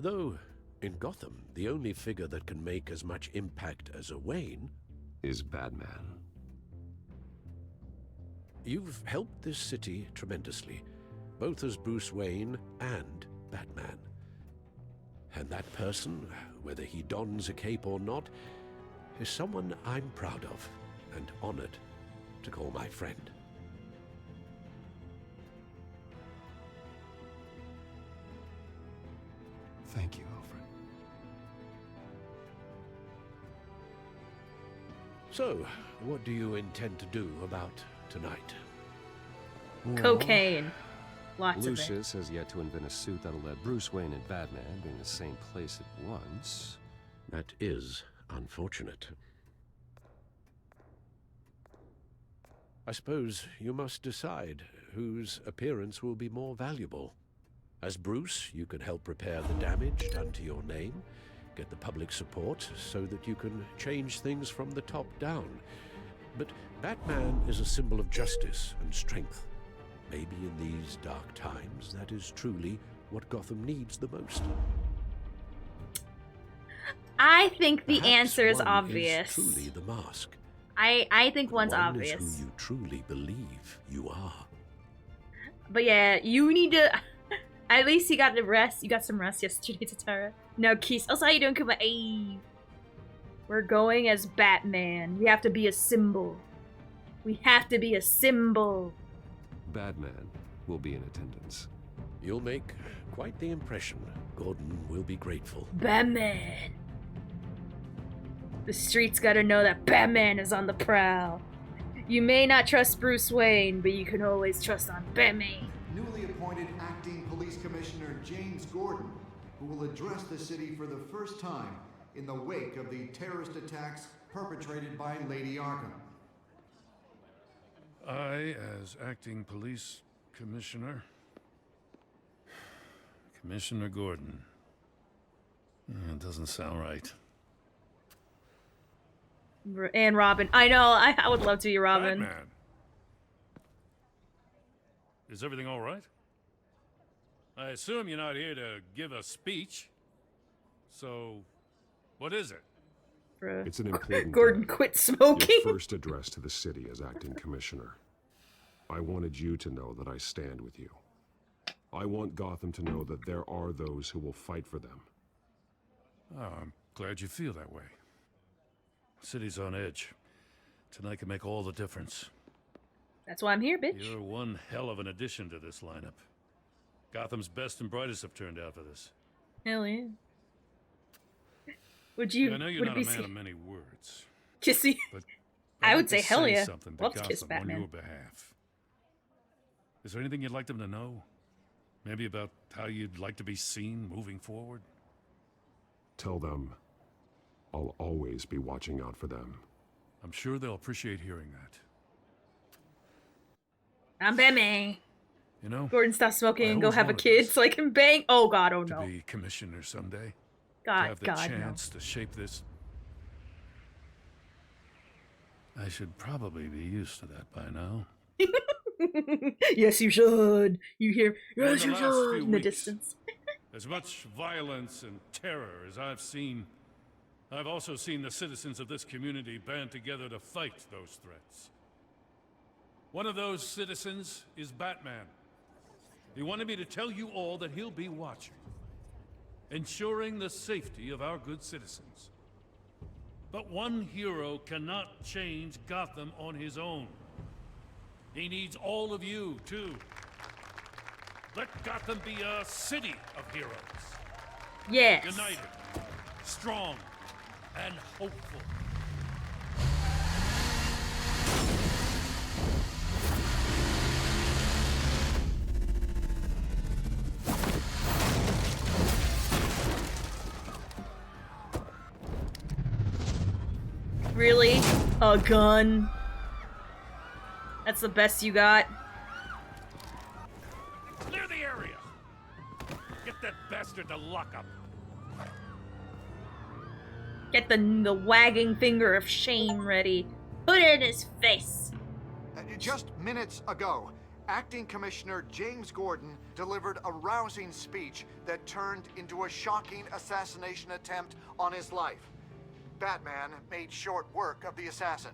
Though, in Gotham, the only figure that can make as much impact as a Wayne is Batman. You've helped this city tremendously, both as Bruce Wayne and Batman. And that person, whether he dons a cape or not, is someone I'm proud of and honored to call my friend. Thank you, Alfred. So, what do you intend to do about tonight? Cocaine. Lots of it. Lucius has yet to invent a suit that'll let Bruce Wayne and Batman be in the same place at once. That is unfortunate. I suppose you must decide whose appearance will be more valuable. As Bruce, you can help repair the damage done to your name, get the public support so that you can change things from the top down. But Batman is a symbol of justice and strength. Maybe in these dark times, that is truly what Gotham needs the most. I think the Perhaps answer is one obvious. Is truly the mask. I think one's One obvious. is who you truly believe you are. But yeah, you need to. At least you got the rest. You got some rest yesterday, Tatara. No, Keith. Also, how you doing, Kuma? Hey, we're going as Batman. We have to be a symbol. We have to be a symbol. Batman will be in attendance. You'll make quite the impression. Gordon will be grateful. Batman. The streets gotta know that Batman is on the prowl. You may not trust Bruce Wayne, but you can always trust on Betmeh. Newly appointed Acting Police Commissioner James Gordon, who will address the city for the first time in the wake of the terrorist attacks perpetrated by Lady Arkham. I, as acting police commissioner, Commissioner Gordon. It doesn't sound right. And Robin. I know, I would love to be Robin. Batman. Is everything all right? I assume you're not here to give a speech. So, what is it? It's an important Gordon day. quit smoking. Your first address to the city as acting commissioner. I wanted you to know that I stand with you. I want Gotham to know that there are those who will fight for them. Oh, I'm glad you feel that way. City's on edge. Tonight can make all the difference. That's why I'm here, bitch. You're one hell of an addition to this lineup. Gotham's best and brightest have turned out for this. Hell yeah. Would you? I know you're would not it a be man of many words. Kissy. But I I'd would like say to hell yeah. Something to Love to kiss Gotham Batman. on your behalf. Is there anything you'd like them to know? Maybe about how you'd like to be seen moving forward? Tell them I'll always be watching out for them. I'm sure they'll appreciate hearing that. I'm Betmeh. You know, Gordon, stop smoking I and go always have a wanted kid so I can bang. Oh God, oh to no. be commissioner someday. God, to have the God, chance to shape this. I should probably be used to that by now. no. Yes, you should. You hear? Yes, In you the last should. few In the weeks, distance. As much violence and terror as I've seen, I've also seen the citizens of this community band together to fight those threats. One of those citizens is Batman. He wanted me to tell you all that he'll be watching, ensuring the safety of our good citizens. But one hero cannot change Gotham on his own. He needs all of you, too. Let Gotham be a city of heroes. Yes. United, strong, and hopeful. Really? A gun? That's the best you got? Clear the area! Get that bastard to lock up. Get the wagging finger of shame ready. Put it in his face. Just minutes ago, Acting Commissioner James Gordon delivered a rousing speech that turned into a shocking assassination attempt on his life. Batman made short work of the assassin.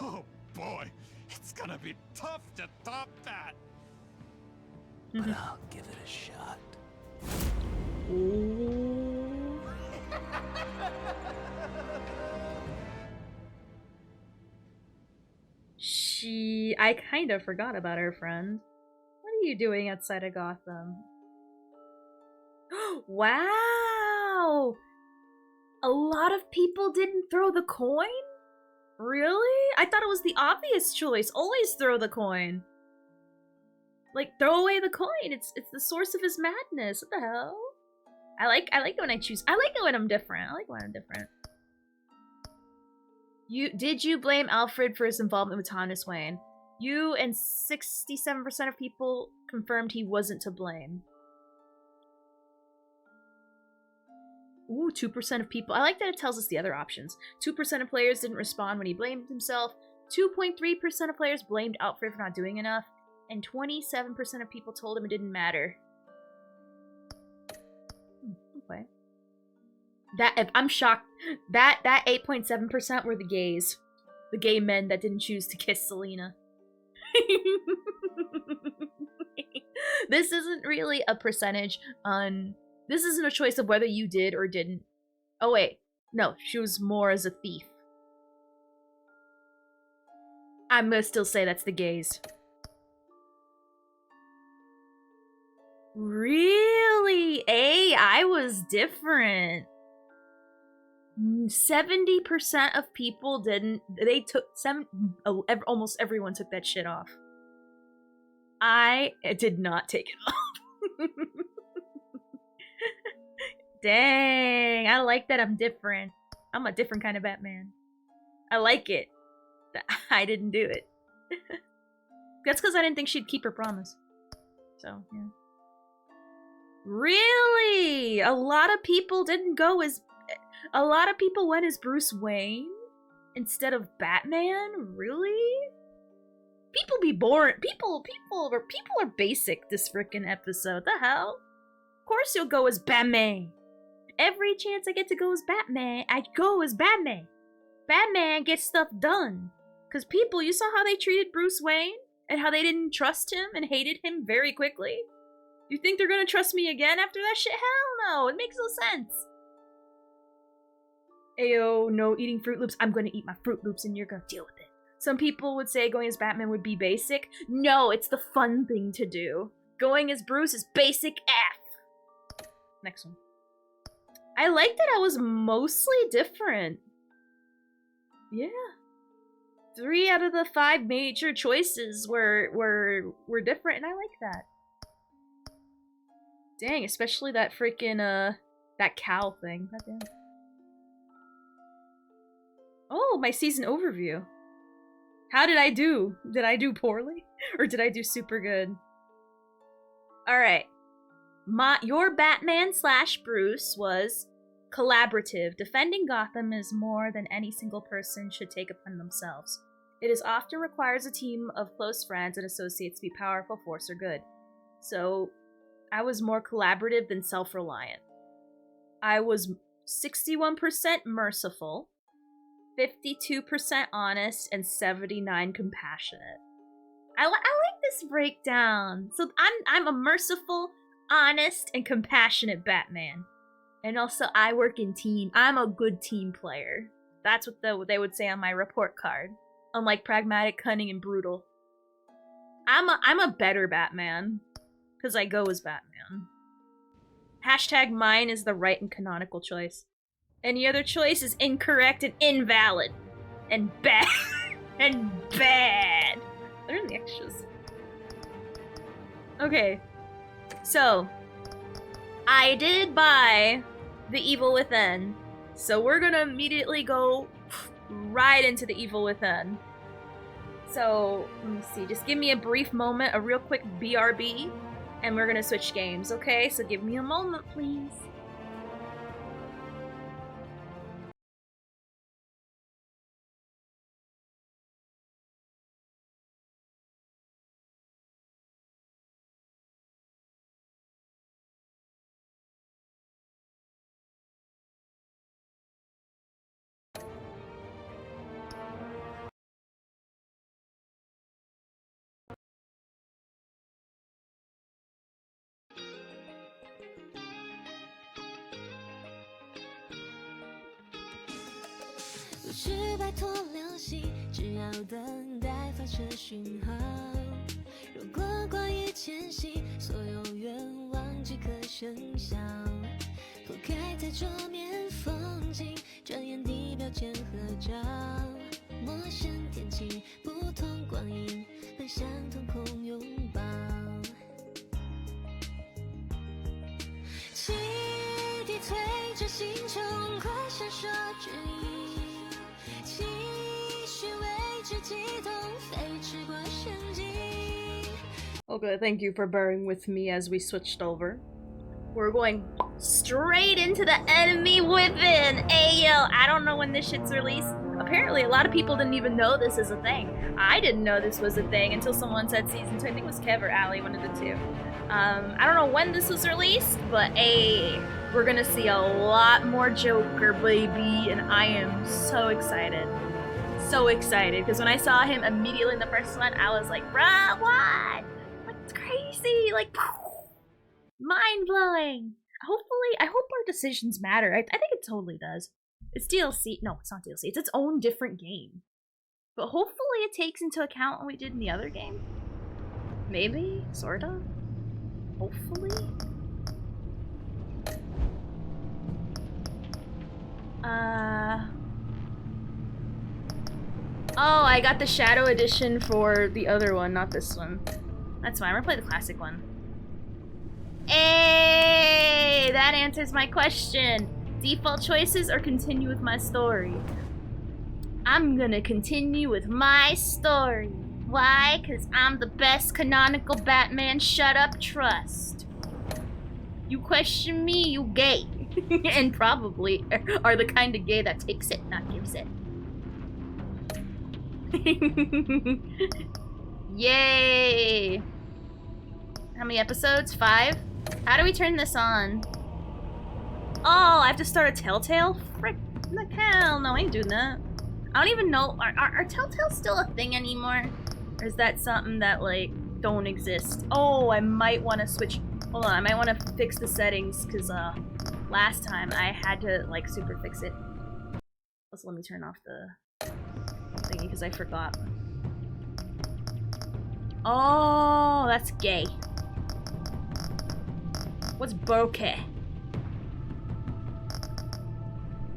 Oh boy, it's gonna be tough to top that. But I'll give it a shot. I kind of forgot about her friend. What are you doing outside of Gotham? Wow! A lot of people didn't throw the coin? Really? I thought it was the obvious choice. Always throw the coin. Like, throw away the coin. It's the source of his madness. What the hell? I like it when I choose. I like it when I'm different. I like when I'm different. Did you blame Alfred for his involvement with Thomas Wayne? You and 67% of people confirmed he wasn't to blame. Ooh, 2% of people. I like that it tells us the other options. 2% of players didn't respond when he blamed himself. 2.3% of players blamed Alfred for not doing enough. And 27% of people told him it didn't matter. Okay. I'm shocked. That 8.7% were the gays. The gay men that didn't choose to kiss Selena. This isn't really a percentage on... This isn't a choice of whether you did or didn't. Oh wait. No, she was more as a thief. I'm gonna still say that's the gays. Really? I was different. 70% of people didn't. They took almost everyone took that shit off. I did not take it off. Dang, I like that I'm different. I'm a different kind of Batman. I like it that I didn't do it. That's because I didn't think she'd keep her promise. So, yeah. Really? A lot of people didn't go as... A lot of people went as Bruce Wayne instead of Batman? Really? People be boring. People are basic this frickin' episode. The hell? Of course you'll go as Batman. Every chance I get to go as Batman, I go as Batman. Batman gets stuff done. Because people, you saw how they treated Bruce Wayne? And how they didn't trust him and hated him very quickly? You think they're gonna trust me again after that shit? Hell no, it makes no sense. Ayo, no eating Fruit Loops. I'm gonna eat my Fruit Loops and you're gonna deal with it. Some people would say going as Batman would be basic. No, it's the fun thing to do. Going as Bruce is basic F. Next one. I like that I was mostly different. Yeah. 3 out of the 5 major choices were different, and I like that. Dang, especially that freaking that cow thing. Goddamn. Oh, my season overview. How did I do? Did I do poorly? Or did I do super good? Alright. Your Batman / Bruce was collaborative. Defending Gotham is more than any single person should take upon themselves. It is often requires a team of close friends and associates to be powerful force or good. So, I was more collaborative than self-reliant. I was 61% merciful, 52% honest, and 79% compassionate. I like this breakdown. So I'm a merciful, honest, and compassionate Batman. And also, I work in team. I'm a good team player. That's what they would say on my report card. Unlike pragmatic, cunning, and brutal. I'm a better Batman. Because I go as Batman. Hashtag mine is the right and canonical choice. Any other choice is incorrect and invalid. And bad. And bad. What are the extras? Okay. So, I did buy The Evil Within. So we're gonna immediately go right into The Evil Within. So, let me see. Just give me a brief moment, a real quick BRB. And we're gonna switch games, okay? So give me a moment, please.不是摆脱联系，只要等待发射讯号。如果关于前夕，所有愿望即可生效。铺开在桌面风景，转眼地表间合照。陌生天气，不同光阴，本相同空拥抱。汽笛催着星穹快闪烁指引，期许为之激动，飞驰过神经。Okay, thank you for bearing with me as we switched over. We're going straight into the enemy weapon. Ayo, I don't know when this shit's released. Apparently, a lot of people didn't even know this is a thing. I didn't know this was a thing until someone said season 2. I think it was Kev or Allie, one of the two. I don't know when this was released, but we're gonna see a lot more Joker, baby, and I am so excited. So excited, because when I saw him immediately in the first one, I was like, bruh, what? Like, it's crazy, like, mind-blowing. Hopefully, I hope our decisions matter. I think it totally does. It's DLC. No, it's not DLC. It's its own different game. But hopefully it takes into account what we did in the other game. Maybe? Sorta? Hopefully? Oh, I got the Shadow Edition for the other one, not this one. That's fine. We're gonna play the classic one. Hey, that answers my question. Default choices or continue with my story? I'm gonna continue with my story. Why? Because I'm the best canonical Batman. Shut up, trust. You question me, you gay. And probably are the kind of gay that takes it, not gives it. Yay! How many episodes? 5? How do we turn this on? Oh, I have to start a Telltale? Frick, the hell, no, I ain't doing that. I don't even know, are Telltale still a thing anymore? Or is that something that, like, don't exist? Oh, I might want to switch, hold on, I might want to fix the settings, because, last time I had to, like, super fix it. Let's let me turn off the thingy, because I forgot. Oh, that's gay. What's bokeh?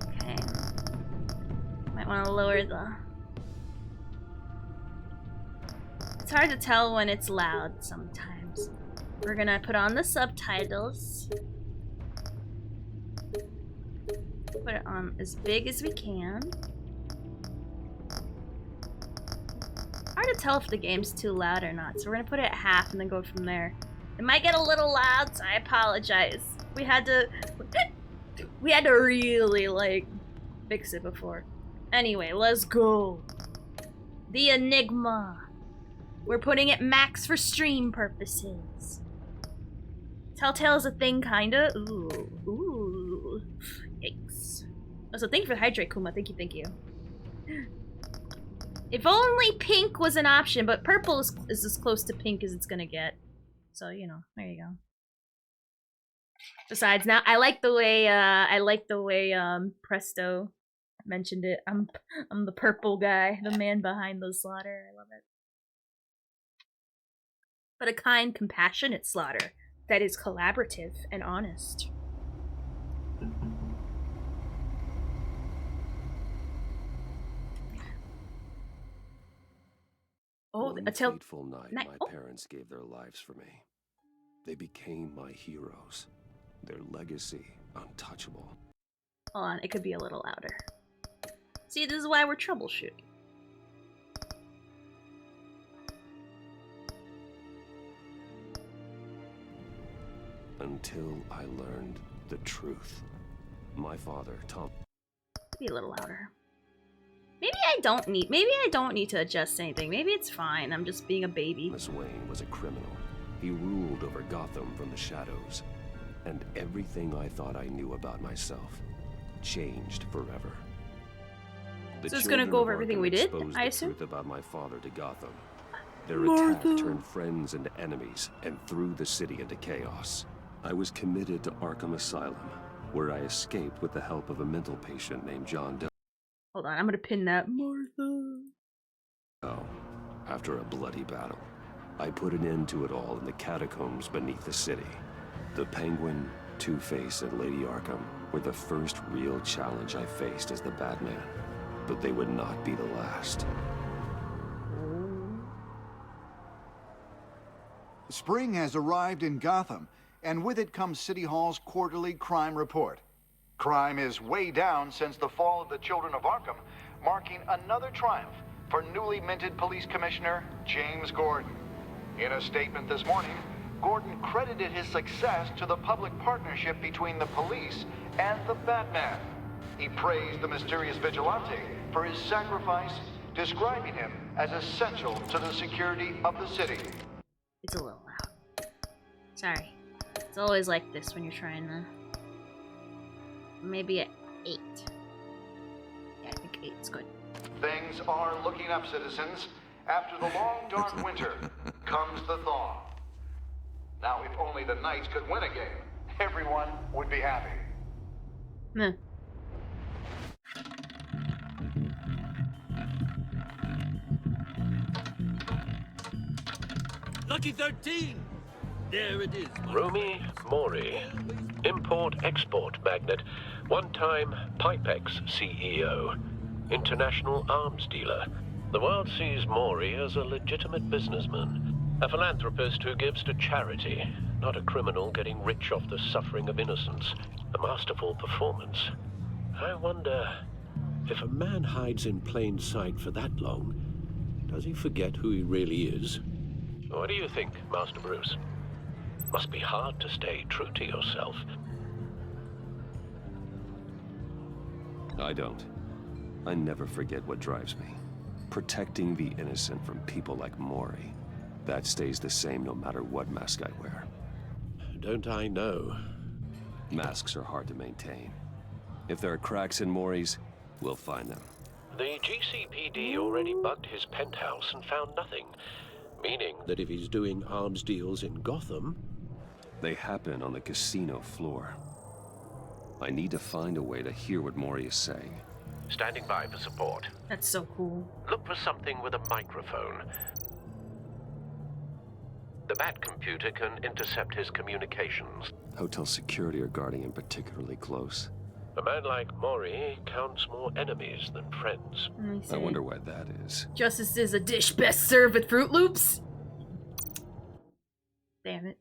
Okay. Might want to lower the... It's hard to tell when it's loud sometimes. We're gonna put on the subtitles. Put it on as big as we can. Hard to tell if the game's too loud or not, so we're gonna put it at half and then go from there. It might get a little loud, so I apologize. We had to really, like, fix it before. Anyway, let's go. The Enigma. We're putting it max for stream purposes. Telltale's a thing, kinda. Ooh. Yikes. Also, thank you for the hydrate, Kuma. Thank you. If only pink was an option, but purple is as close to pink as it's gonna get. So, you know, there you go. Besides, now I like the way Presto mentioned it. I'm the purple guy, the man behind the slaughter. I love it. But a kind, compassionate slaughter that is collaborative and honest. Oh, One fateful night, my parents gave their lives for me. They became my heroes. Their legacy, untouchable. Hold on, it could be a little louder. See, this is why we're troubleshooting. Until I learned the truth. My father, Tom... Be a little louder. Maybe I don't need to adjust anything. Maybe it's fine. I'm just being a baby. Thomas Wayne was a criminal. He ruled over Gotham from the shadows. And everything I thought I knew about myself changed forever. So it's gonna go over everything we did, I assume? The truth about my father to Gotham. Their attack turned friends into enemies and threw the city into chaos. I was committed to Arkham Asylum, where I escaped with the help of a mental patient named John Doe. Hold on, I'm gonna pin that. Martha. Oh, after a bloody battle, I put an end to it all in the catacombs beneath the city. The Penguin, Two-Face, and Lady Arkham were the first real challenge I faced as the Batman, but they would not be the last. Spring has arrived in Gotham, and with it comes City Hall's quarterly crime report. Crime is way down since the fall of the Children of Arkham, marking another triumph for newly minted Police Commissioner James Gordon. In a statement this morning, Gordon credited his success to the public partnership between the police and the Batman. He praised the mysterious vigilante for his sacrifice, describing him as essential to the security of the city. It's a little loud. Sorry. It's always like this when you're trying to... Maybe at 8. Yeah, I think 8's good. Things are looking up, citizens. After the long, dark winter comes the thaw. Now, if only the Knights could win a game, everyone would be happy. Meh. Lucky 13! There it is. Rumi Mori, import-export magnate, one-time Pipex CEO, international arms dealer. The world sees Mori as a legitimate businessman, a philanthropist who gives to charity, not a criminal getting rich off the suffering of innocence. A masterful performance. I wonder, if a man hides in plain sight for that long, does he forget who he really is? What do you think, Master Bruce? Must be hard to stay true to yourself. I don't. I never forget what drives me. Protecting the innocent from people like Mori. That stays the same no matter what mask I wear. Don't I know? Masks are hard to maintain. If there are cracks in Mori's, we'll find them. The GCPD already bugged his penthouse and found nothing. Meaning that if he's doing arms deals in Gotham... They happen on the casino floor. I need to find a way to hear what Mori is saying. Standing by for support. That's so cool. Look for something with a microphone. The Bat computer can intercept his communications. Hotel security are guarding him particularly close. A man like Mori counts more enemies than friends. I wonder why that is. Justice is a dish best served with Fruit Loops. Damn it.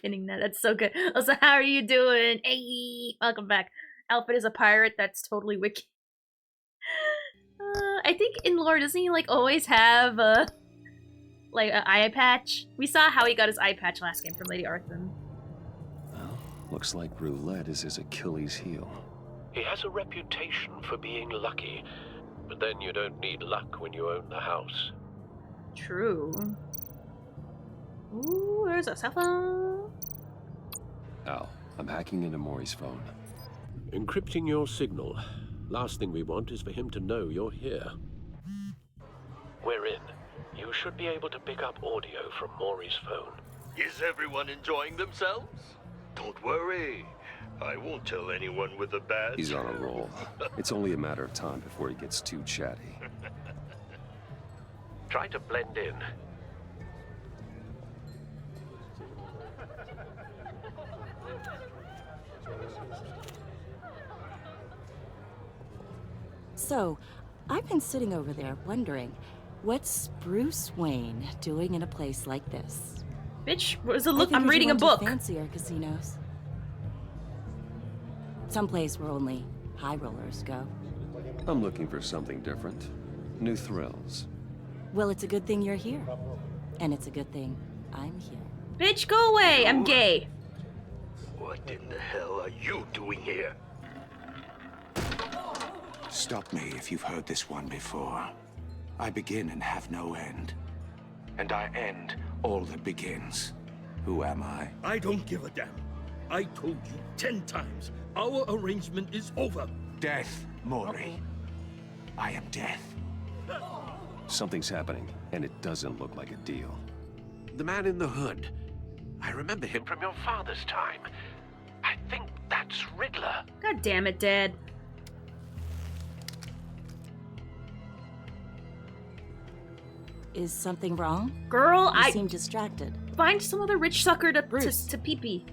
Pinning that. That's so good. Also, how are you doing? Hey, welcome back. Alfred is a pirate. That's totally wicked. I think in lore, doesn't he like always have like an eye patch? We saw how he got his eye patch last game from Lady Arkham. Well, looks like roulette is his Achilles heel. He has a reputation for being lucky, but then you don't need luck when you own the house. True. Ooh, there's a cell phone. Al, I'm hacking into Mori's phone. Encrypting your signal. Last thing we want is for him to know you're here. We're in. You should be able to pick up audio from Mori's phone. Is everyone enjoying themselves? Don't worry. I won't tell anyone with a badge. He's on a roll. It's only a matter of time before he gets too chatty. Try to blend in. So, I've been sitting over there wondering, what's Bruce Wayne doing in a place like this? Bitch, where's the look? I'm reading a book. Fancier casinos. Someplace where only high rollers go. I'm looking for something different. New thrills. Well, it's a good thing you're here. And it's a good thing I'm here. Bitch, go away! I'm gay. What in the hell are you doing here? Stop me if you've heard this one before. I begin and have no end. And I end all that begins. Who am I? I don't give a damn. I told you 10 times. Our arrangement is over. Death, Mori. I am death. Something's happening, and it doesn't look like a deal. The man in the hood. I remember him from your father's time. I think that's Riddler. God damn it, Dad. Is something wrong? Girl, You seem distracted. Find some other rich sucker to pee-pee.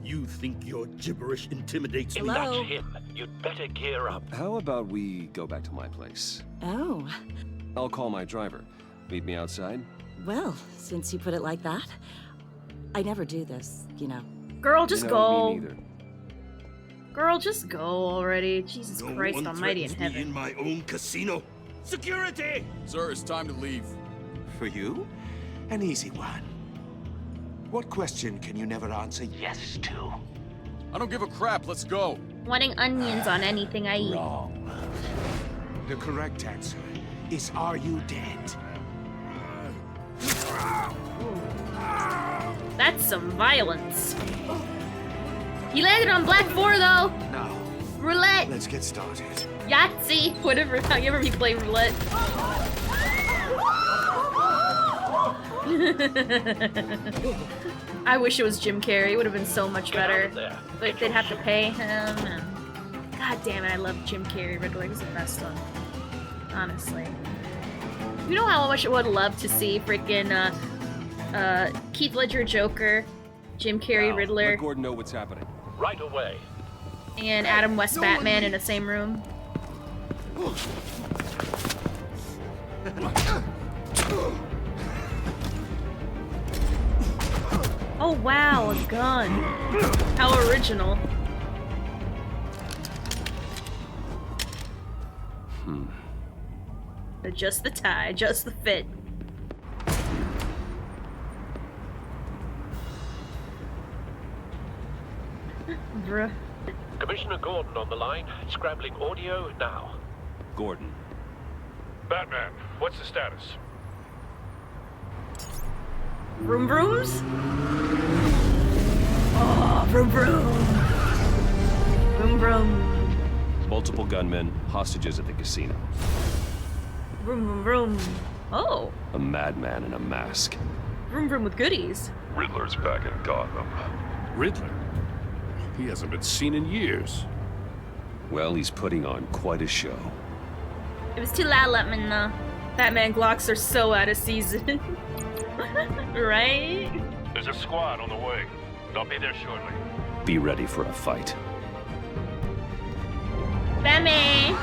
You think your gibberish intimidates me? Hello? Not him. You'd better gear up. How about we go back to my place? Oh. I'll call my driver. Meet me outside? Well, since you put it like that, I never do this, you know. Girl, just Me go. neither. Girl, just go already. Jesus Christ one almighty in threatens me heaven. in my own casino. Security! Sir, it's time to leave. For you? An easy one. What question can you never answer yes to? I don't give a crap. Let's go. Wanting onions on anything I eat. Wrong. The correct answer is, are you dead? That's some violence. He landed on black 4 though. Now, Roulette. let's get started. Yahtzee. Whatever. However you play roulette. I wish it was Jim Carrey. It would have been so much better. Like they'd have to pay him. And... God damn it! I love Jim Carrey. Riddler. He's the best one. Honestly. You know how much I would love to see freaking Heath Ledger Joker, Jim Carrey Riddler, Let Gordon know what's happening. Right away. and Adam West Batman in the same room. Oh wow, a gun. How original. Adjust the tie, adjust the fit. Bruh. Commissioner Gordon on the line. Scrambling audio now. Gordon. Batman, what's the status? Vroom vrooms? Oh, vroom vroom. Vroom vroom. Multiple gunmen, hostages at the casino. Vroom vroom vroom. Oh. A madman in a mask. Vroom vroom with goodies. Riddler's back in Gotham. Riddler? He hasn't been seen in years. Well, he's putting on quite a show. It was too loud, Letman, though. Batman Glocks are so out of season. Right? There's a squad on the way. They'll be there shortly. Be ready for a fight. Batman!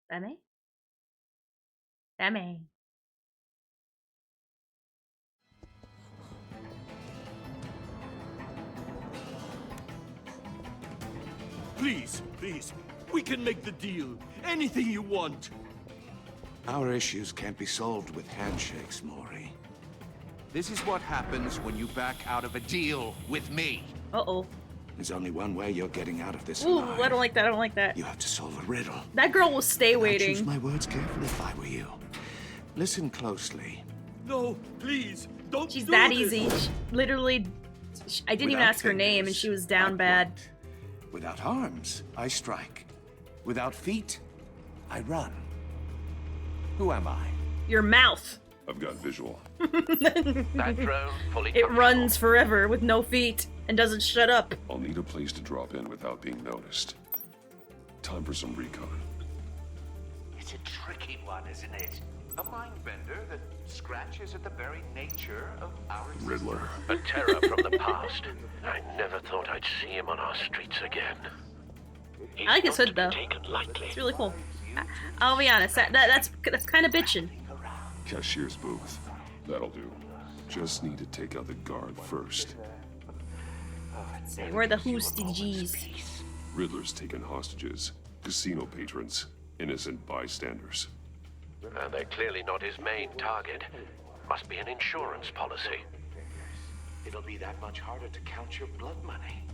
Batman? Batman. Please, please, we can make the deal. Anything you want. Our issues can't be solved with handshakes, Maury. This is what happens when you back out of a deal with me. Uh-oh. There's only one way you're getting out of this Ooh, alive. I don't like that, I don't like that. You have to solve a riddle. That girl will stay I waiting. choose my words carefully if I were you. Listen closely. No, please, don't She's do that this. easy. Literally, I didn't even Without ask her name and fingers, she was down bad. Without arms, I strike. Without feet, I run. Who am I? Your mouth. I've got visual. That drone fully It runs forever with no feet and doesn't shut up. I'll need a place to drop in without being noticed. Time for some recon. It's a tricky one, isn't it? A mind bender that scratches at the very nature of our existence. Riddler. A terror from the past. I never thought I'd see him on our streets again. I like his hood though. It's really cool. I'll be honest, that's kind of bitchin'. Cashier's booth. That'll do. Just need to take out the guard first. We're the hostages. Riddler's taken hostages. Casino patrons. Innocent bystanders. And they're clearly not his main target. Must be an insurance policy. It'll be that much harder to count your blood money.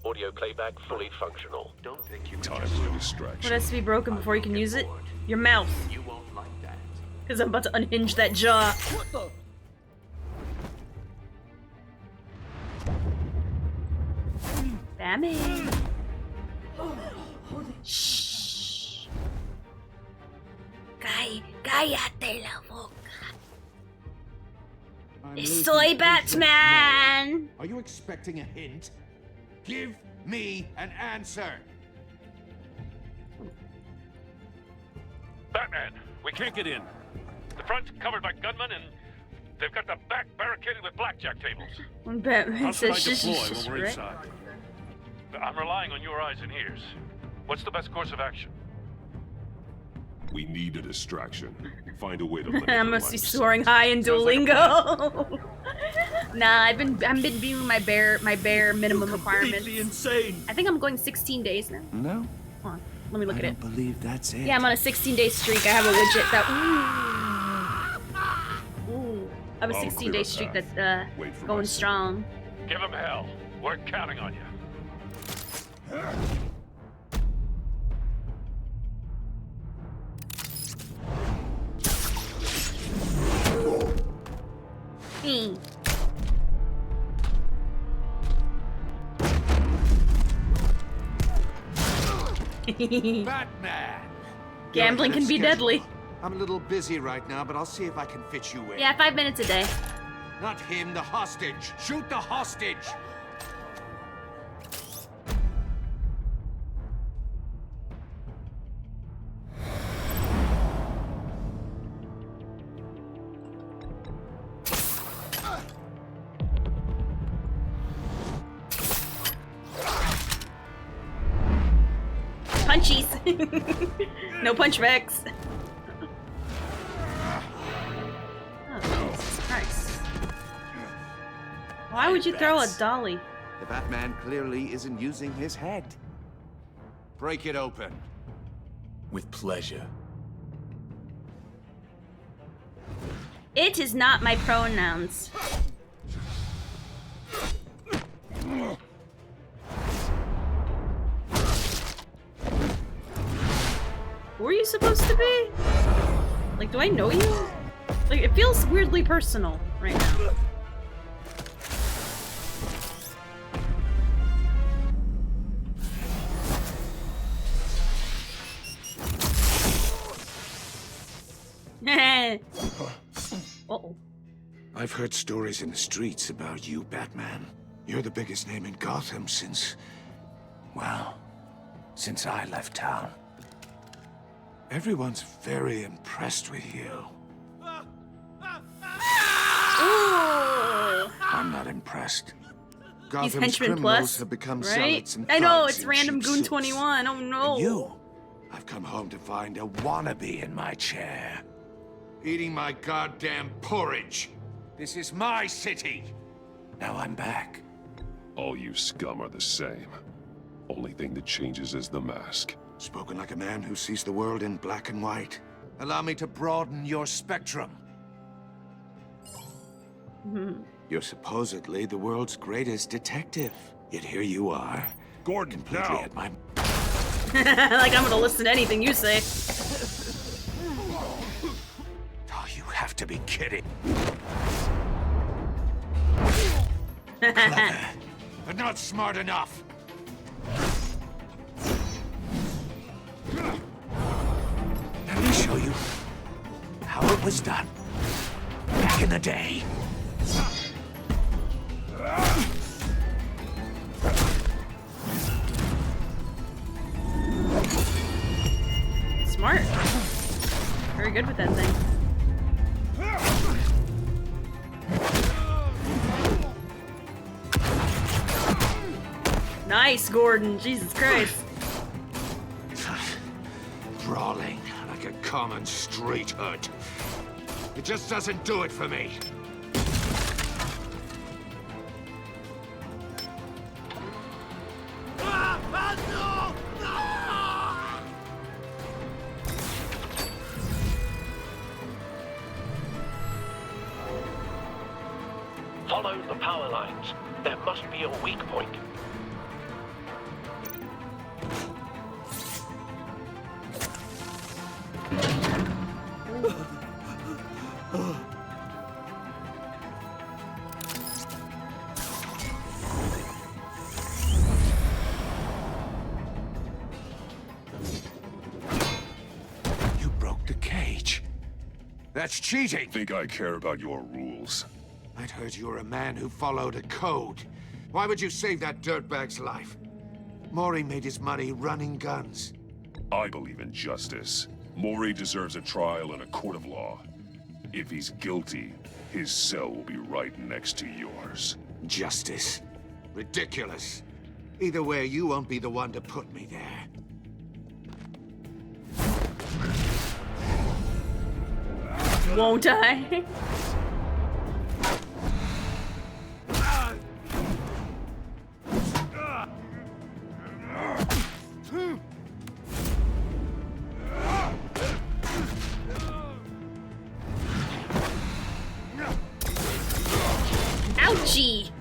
Audio playback fully functional. Don't think you Time for a distraction. What has to be broken before you can use it? Your mouth. You won't like that. Because I'm about to unhinge that jaw. What the? Batman. Shh. Cállate la boca. Soy Batman. Are you expecting a hint? Give me an answer. Batman, we can't get in. The front's covered by gunmen, and they've got the back barricaded with blackjack tables. When Batman How should I says deploy when we're right? inside? I'm relying on your eyes and ears. What's the best course of action? We need a distraction. Find a way to limit I their must be lives. soaring high in Duolingo. Nah, I've been doing my bare minimum requirements. Insane. I think I'm going 16 days now. No? Hold on, let me look at it. I don't believe that's it. Yeah, I'm on a 16-day streak. I have a widget that. Ooh. I have a I'll 16-day clear streak a that's going strong. Give them hell. We're counting on you. Batman! Gambling can be deadly. I'm a little busy right now, but I'll see if I can fit you in. Yeah, 5 minutes a day. Not him, the hostage. Shoot the hostage! Punchies. No punchbacks. Oh, Jesus Christ. Why would you throw a dolly? The Batman clearly isn't using his head. Break it open. With pleasure. It is not my pronouns. Who are you supposed to be? Like, do I know you? Like, it feels weirdly personal right now. Uh-oh. I've heard stories in the streets about you, Batman. You're the biggest name in Gotham since... well, since I left town. Everyone's very impressed with you. Ooh. I'm not impressed. He's Gotham's henchman criminals plus, have become right? zealots and I know, thugs it's in random cheap Goon suits. 21. Oh no. And you, I've come home to find a wannabe in my chair. Eating my goddamn porridge. This is my city. Now I'm back. All you scum are the same. Only thing that changes is the mask. Spoken like a man who sees the world in black and white. Allow me to broaden your spectrum. You're supposedly the world's greatest detective. Yet here you are. Gordon, completely now. at my... Like I'm gonna listen to anything you say. Oh, you have to be kidding. Clever, but not smart enough. Let me show you how it was done back in the day. Smart. Very good with that thing. Nice, Gordon. Jesus Christ. Brawling like a common street hood. It just doesn't do it for me. Follow the power lines. There must be a weak point. You broke the cage. That's cheating. Think I care about your rules? I'd heard you were a man who followed a code. Why would you save that dirtbag's life? Maury made his money running guns. I believe in justice, Maury deserves a trial in a court of law. If he's guilty, his cell will be right next to yours. Justice. Ridiculous. Either way, you won't be the one to put me there. Won't I? Ouchie!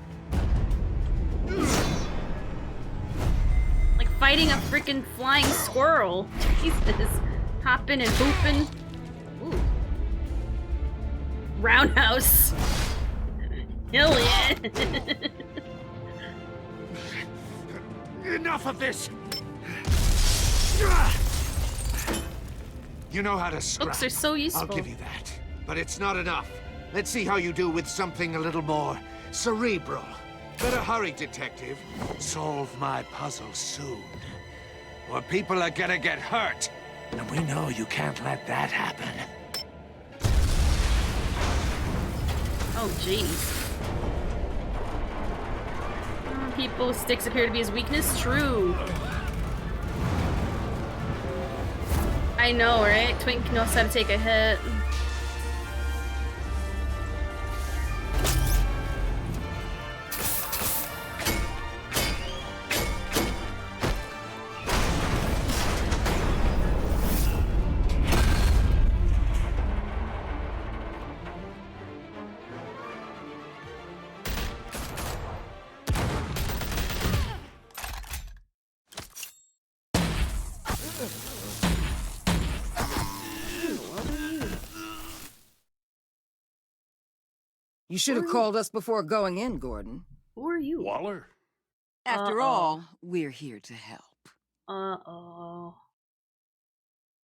Like fighting a freaking flying squirrel. Jesus. Hopping and hooping. Ooh. Roundhouse. Hell yeah. Enough of this! You know how to scrap. Books are so useful. I'll give you that. But it's not enough. Let's see how you do with something a little more cerebral. Better hurry, detective. Solve my puzzle soon. Or people are gonna get hurt. And we know you can't let that happen. Oh, jeez. People with sticks appear to be his weakness? True. I know, right? Twink knows how to take a hit. You should have called us before going in, Gordon. Who are you? Waller? After all, we're here to help. Uh-oh.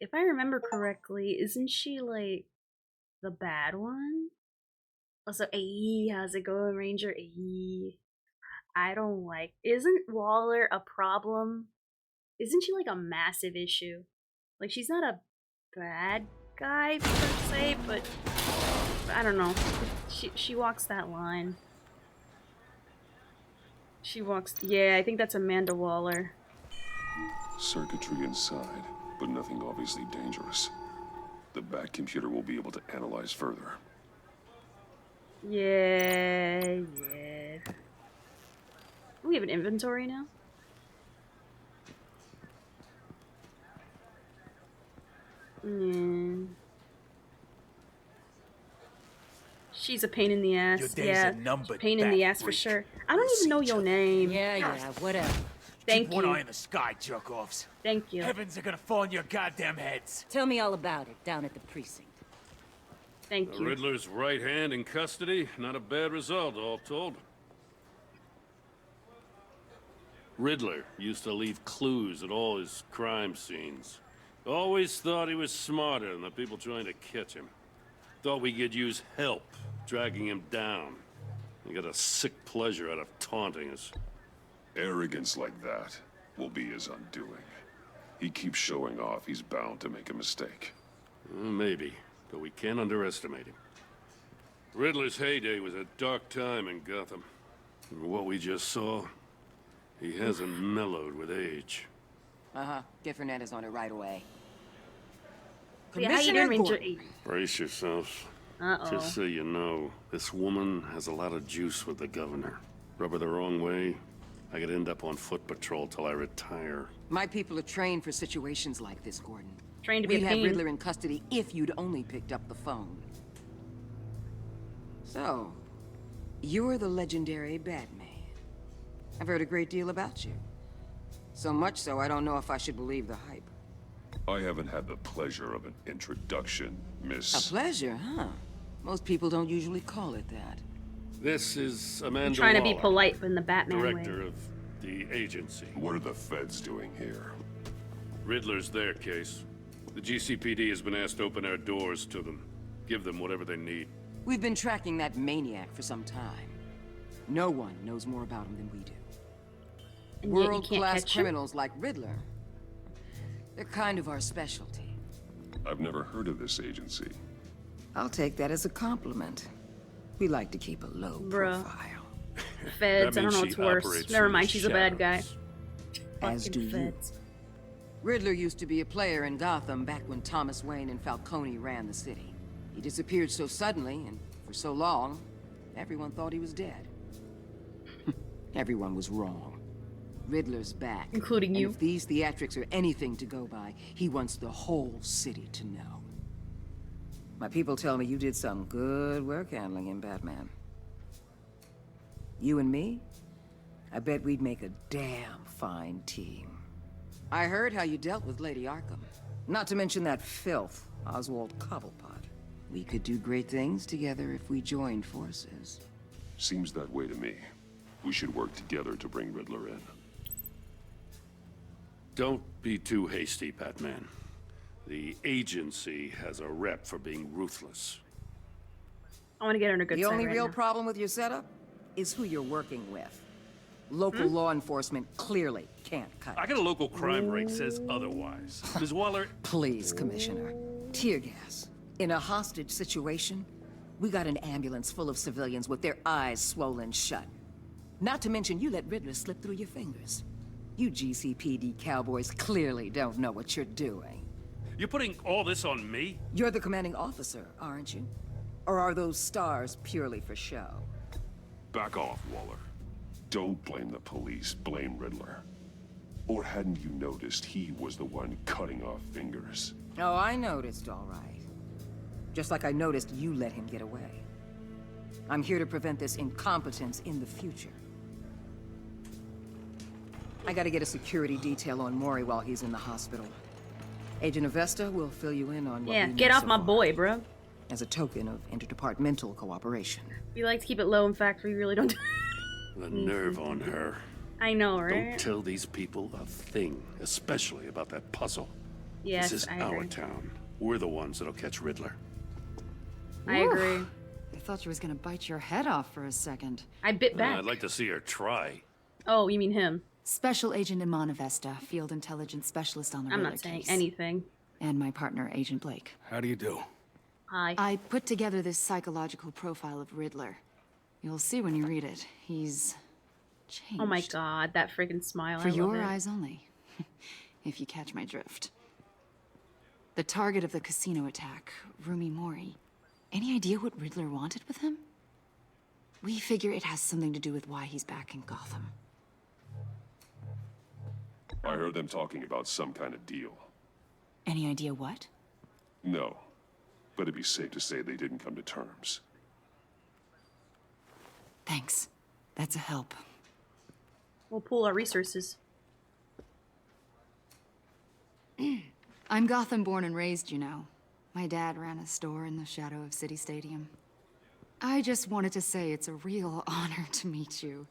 If I remember correctly, isn't she, like, the bad one? Also, ayy, how's it going, Ranger? Ayy. I don't like... Isn't Waller a problem? Isn't she, like, a massive issue? Like, she's not a bad guy, per se, but... I don't know. She walks that line. She walks... Yeah, I think that's Amanda Waller. Circuitry inside, but nothing obviously dangerous. The back computer will be able to analyze further. Yeah. We have an inventory now? She's a pain in the ass. Your days Yeah, are numbered, pain in the ass for freak. sure. I don't even know your name. Yeah, whatever. Thank Keep one you. eye in the sky, jerk-offs. Thank you. Heavens are gonna fall on your goddamn heads. Tell me all about it down at the precinct. Thank The you. Riddler's right hand in custody. Not a bad result, all told. Riddler used to leave clues at all his crime scenes. Always thought he was smarter than the people trying to catch him. Thought we could use help, dragging him down. He got a sick pleasure out of taunting us. Arrogance like that will be his undoing. He keeps showing off, he's bound to make a mistake. Maybe, but we can't underestimate him. Riddler's heyday was a dark time in Gotham. And what we just saw, he hasn't mellowed with age. Get Fernandez on it right away. Yeah, how you doing, Ranger? Brace yourselves. Uh-oh. Just so you know, this woman has a lot of juice with the governor. Rub her the wrong way, I could end up on foot patrol till I retire. My people are trained for situations like this, Gordon. Trained to be a We'd have pain. Riddler in custody if you'd only picked up the phone. So, you're the legendary Betmeh. I've heard a great deal about you. So much so, I don't know if I should believe the hype. I haven't had the pleasure of an introduction, Miss... A pleasure, huh? Most people don't usually call it that. This is Amanda I'm trying to be Waller, polite in the Batman director way. of the agency. What are the feds doing here? Riddler's their case. The GCPD has been asked to open our doors to them. Give them whatever they need. We've been tracking that maniac for some time. No one knows more about him than we do. And yet you can't World-class catch him? criminals like Riddler. They're kind of our specialty. I've never heard of this agency. I'll take that as a compliment. We like to keep a low profile. Feds, I don't know what's worse. Never mind, she's a bad guy. As do you. Riddler used to be a player in Gotham back when Thomas Wayne and Falcone ran the city. He disappeared so suddenly and for so long, everyone thought he was dead. Everyone was wrong. Riddler's back. Including you. If these theatrics are anything to go by, he wants the whole city to know. My people tell me you did some good work handling him, Batman. You and me? I bet we'd make a damn fine team. I heard how you dealt with Lady Arkham. Not to mention that filth, Oswald Cobblepot. We could do great things together if we joined forces. Seems that way to me. We should work together to bring Riddler in. Don't be too hasty, Batman. The agency has a rep for being ruthless. I want to get her in a good The side only right real now. problem with your setup is who you're working with. Local law enforcement clearly can't cut it. I got a local crime rate says otherwise. Ms. Waller... Please, Commissioner. Tear gas. In a hostage situation, we got an ambulance full of civilians with their eyes swollen shut. Not to mention you let Riddler slip through your fingers. You GCPD cowboys clearly don't know what you're doing. You're putting all this on me? You're the commanding officer, aren't you? Or are those stars purely for show? Back off, Waller. Don't blame the police, blame Riddler. Or hadn't you noticed he was the one cutting off fingers? Oh, I noticed, all right. Just like I noticed you let him get away. I'm here to prevent this incompetence in the future. I gotta get a security detail on Maury while he's in the hospital. Agent Avesta will fill you in on what we know get off so my far, boy, bro. as a token of interdepartmental cooperation. We like to keep it low. In fact, we really don't. The nerve on her. I know, right? Don't tell these people a thing, especially about that puzzle. Yes, this is I our agree. town. We're the ones that'll catch Riddler. I agree. I thought she was gonna bite your head off for a second. I bit back. I'd like to see her try. Oh, you mean him? Special Agent Iman Avesta, Field Intelligence Specialist on the I'm Riddler not saying case. anything. And my partner, Agent Blake. How do you do? Hi. I put together this psychological profile of Riddler. You'll see when you read it. He's changed. Oh my god, that freaking smile. For I love your it. eyes only, if you catch my drift. The target of the casino attack, Rumi Mori. Any idea what Riddler wanted with him? We figure it has something to do with why he's back in Gotham. I heard them talking about some kind of deal. Any idea what? No, but it'd be safe to say they didn't come to terms. Thanks. That's a help. We'll pool our resources. I'm Gotham born and raised, you know. My dad ran a store in the shadow of City Stadium. I just wanted to say it's a real honor to meet you.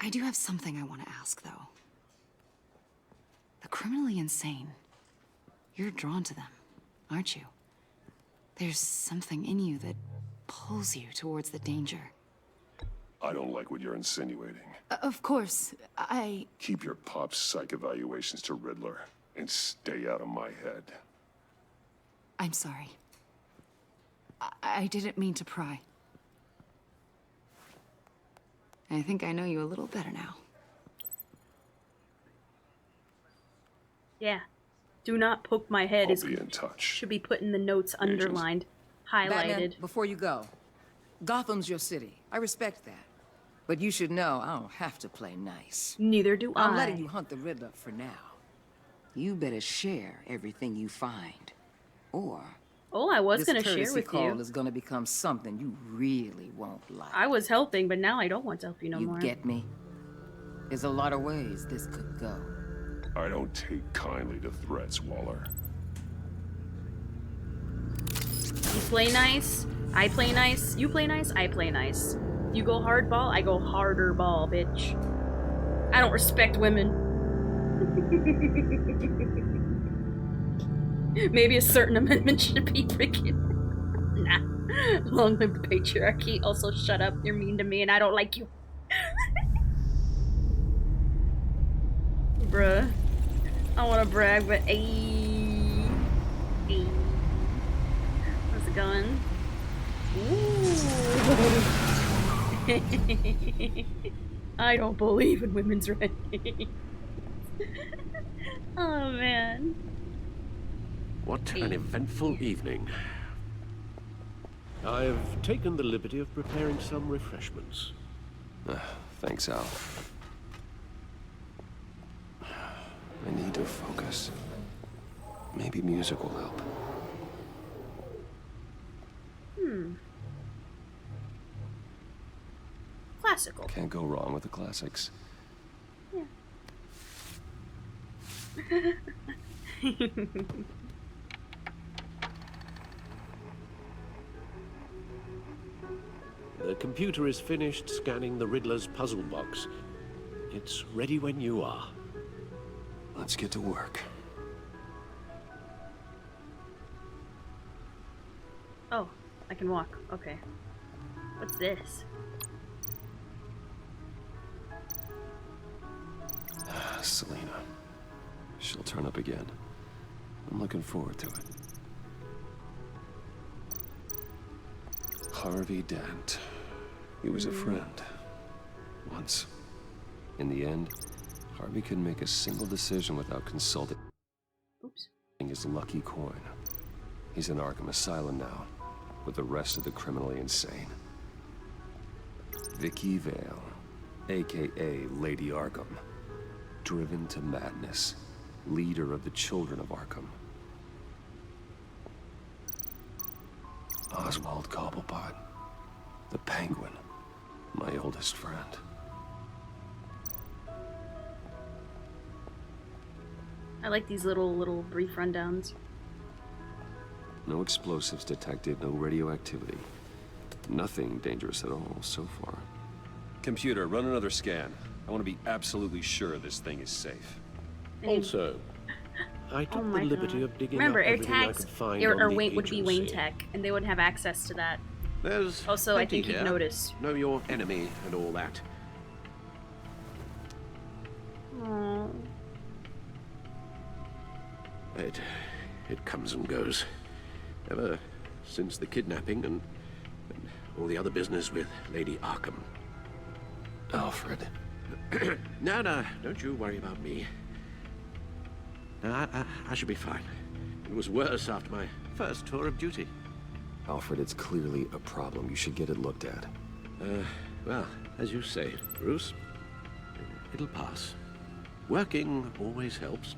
I do have something I want to ask, though. The criminally insane. You're drawn to them, aren't you? There's something in you that pulls you towards the danger. I don't like what you're insinuating. Of course, I... Keep your pop's psych evaluations to Riddler and stay out of my head. I'm sorry. I didn't mean to pry. I think I know you a little better now. Yeah. Do not poke my head. I'll be in touch. Should be put in the notes, underlined, highlighted. Batman, before you go, Gotham's your city. I respect that. But you should know I don't have to play nice. Neither do I. I'm letting you hunt the Riddler for now. You better share everything you find. Or... Oh, I was going gonna share with call you. is gonna become something you really won't like. I was helping, but now I don't want to help you no more. You get me? There's a lot of ways this could go. I don't take kindly to threats, Waller. You play nice, I play nice, you play nice, I play nice. You go hardball, I go harder ball, bitch. I don't respect women. Maybe a certain amendment should be freaking... Nah. Long live the patriarchy. Also, shut up. You're mean to me and I don't like you. Bruh. I want to brag, but ayy. Hey. How's it going? Ooh. I don't believe in women's rights. Oh man. What an eventful evening. I've taken the liberty of preparing some refreshments. Thanks, Al. I need to focus. Maybe music will help. Classical. Can't go wrong with the classics. Yeah. The computer is finished scanning the Riddler's puzzle box. It's ready when you are. Let's get to work. Oh, I can walk. Okay. What's this? Selena. She'll turn up again. I'm looking forward to it. Harvey Dent. He was a friend. Once. In the end, Harvey couldn't make a single decision without consulting his lucky coin. He's in Arkham Asylum now, with the rest of the criminally insane. Vicky Vale, aka Lady Arkham. Driven to madness. Leader of the Children of Arkham. Oswald Cobblepot. The Penguin. My oldest friend. I like these little brief rundowns. No explosives detected, no radioactivity. Nothing dangerous at all so far. Computer, run another scan. I want to be absolutely sure this thing is safe. Also, I took the liberty of digging Remember, up everything I AirTags could find or on the Wayne would be Wayne agency. Tech, and they would have access to that. There's Also, I plenty think you'd here. notice. Know your enemy and all that. Aww. It comes and goes. Ever since the kidnapping and all the other business with Lady Arkham. Alfred. No, don't you worry about me. No, I should be fine. It was worse after my first tour of duty. Alfred, it's clearly a problem. You should get it looked at. Well, as you say, Bruce, it'll pass. Working always helps.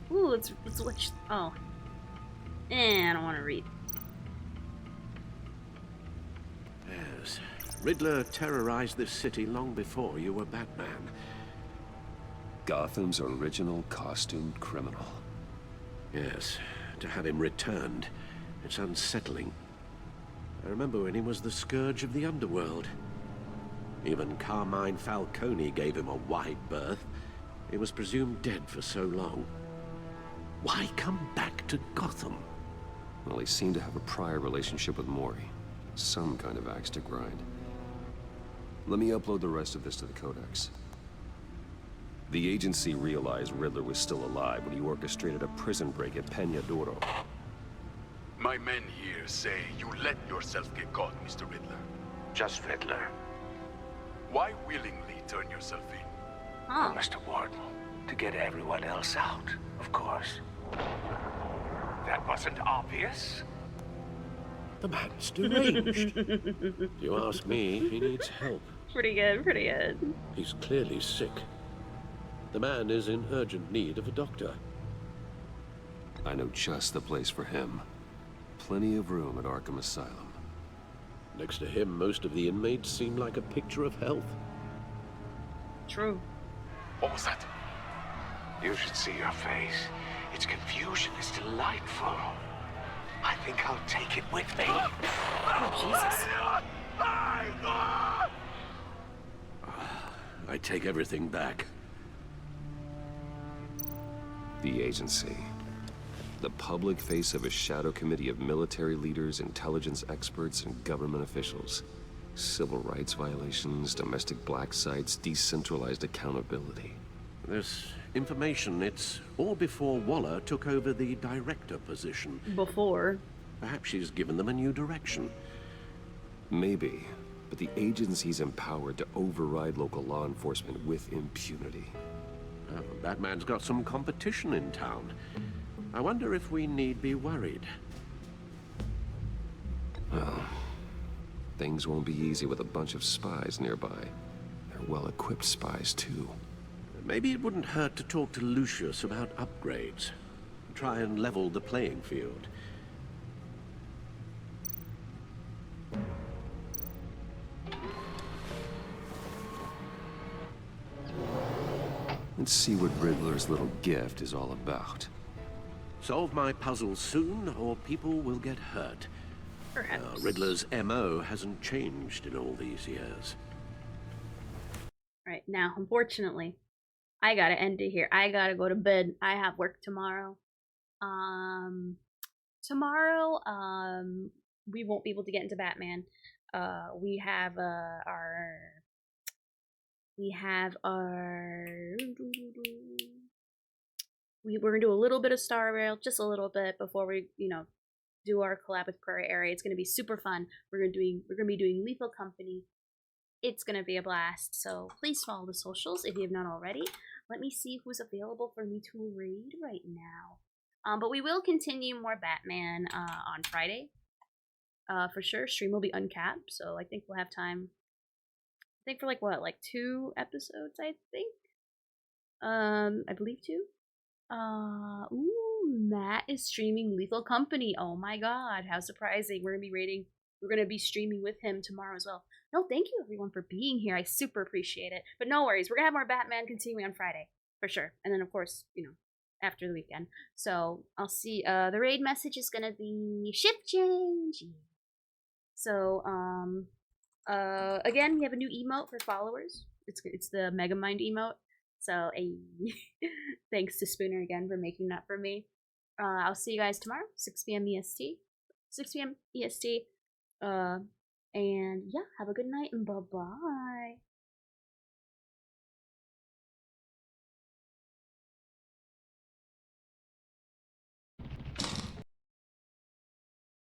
Ooh, let's watch. Oh. I don't want to read. Yes. Riddler terrorized this city long before you were Batman. Gotham's original costumed criminal. Yes. To have him returned, it's unsettling. I remember when he was the scourge of the underworld. Even Carmine Falcone gave him a wide berth. He was presumed dead for so long. Why come back to Gotham? Well, he seemed to have a prior relationship with Mori. Some kind of axe to grind. Let me upload the rest of this to the Codex. The agency realized Riddler was still alive when he orchestrated a prison break at Peñadoro. My men here say you let yourself get caught, Mr. Riddler. Just Riddler. Why willingly turn yourself in? Huh. Mr. Warden, to get everyone else out, of course. That wasn't obvious. The man's deranged. If you ask me, he needs help. Pretty good, pretty good. He's clearly sick. The man is in urgent need of a doctor. I know just the place for him. Plenty of room at Arkham Asylum. Next to him, most of the inmates seem like a picture of health. True. What was that? You should see your face. Its confusion is delightful. I think I'll take it with me. Oh, Jesus. I take everything back. The agency. The public face of a shadow committee of military leaders, intelligence experts, and government officials. Civil rights violations, domestic black sites, decentralized accountability. This information, it's all before Waller took over the director position. Before. Perhaps she's given them a new direction. Maybe, but the agency's empowered to override local law enforcement with impunity. Oh, Batman's got some competition in town. I wonder if we need be worried. Well, things won't be easy with a bunch of spies nearby. They're well-equipped spies, too. Maybe it wouldn't hurt to talk to Lucius about upgrades. Try and level the playing field. Let's see what Riddler's little gift is all about. Solve my puzzles soon, or people will get hurt. Perhaps. Riddler's MO hasn't changed in all these years. Right, now, unfortunately, I gotta end it here. I gotta go to bed. I have work tomorrow. Tomorrow, we won't be able to get into Batman. We're gonna do a little bit of Star Rail, just a little bit before we, do our collab with Prairie Area. It's gonna be super fun. We're gonna be doing Lethal Company. It's gonna be a blast. So please follow the socials if you have not already. Let me see who's available for me to read right now. But we will continue more Batman on Friday. For sure. Stream will be uncapped, so I think we'll have time. I think for like 2 episodes, I think. I believe 2. Matt is streaming Lethal Company. Oh my god, how surprising. We're gonna be streaming with him tomorrow as well. No, thank you everyone for being here. I super appreciate it. But no worries, we're gonna have more Batman continuing on Friday, for sure. And then of course, after the weekend. So I'll see. The raid message is gonna be shift change. So again, we have a new emote for followers. It's the Megamind emote. So thanks to Spooner again for making that for me. I'll see you guys tomorrow, 6 p.m. EST. 6 p.m. EST. And yeah, have a good night and bye-bye.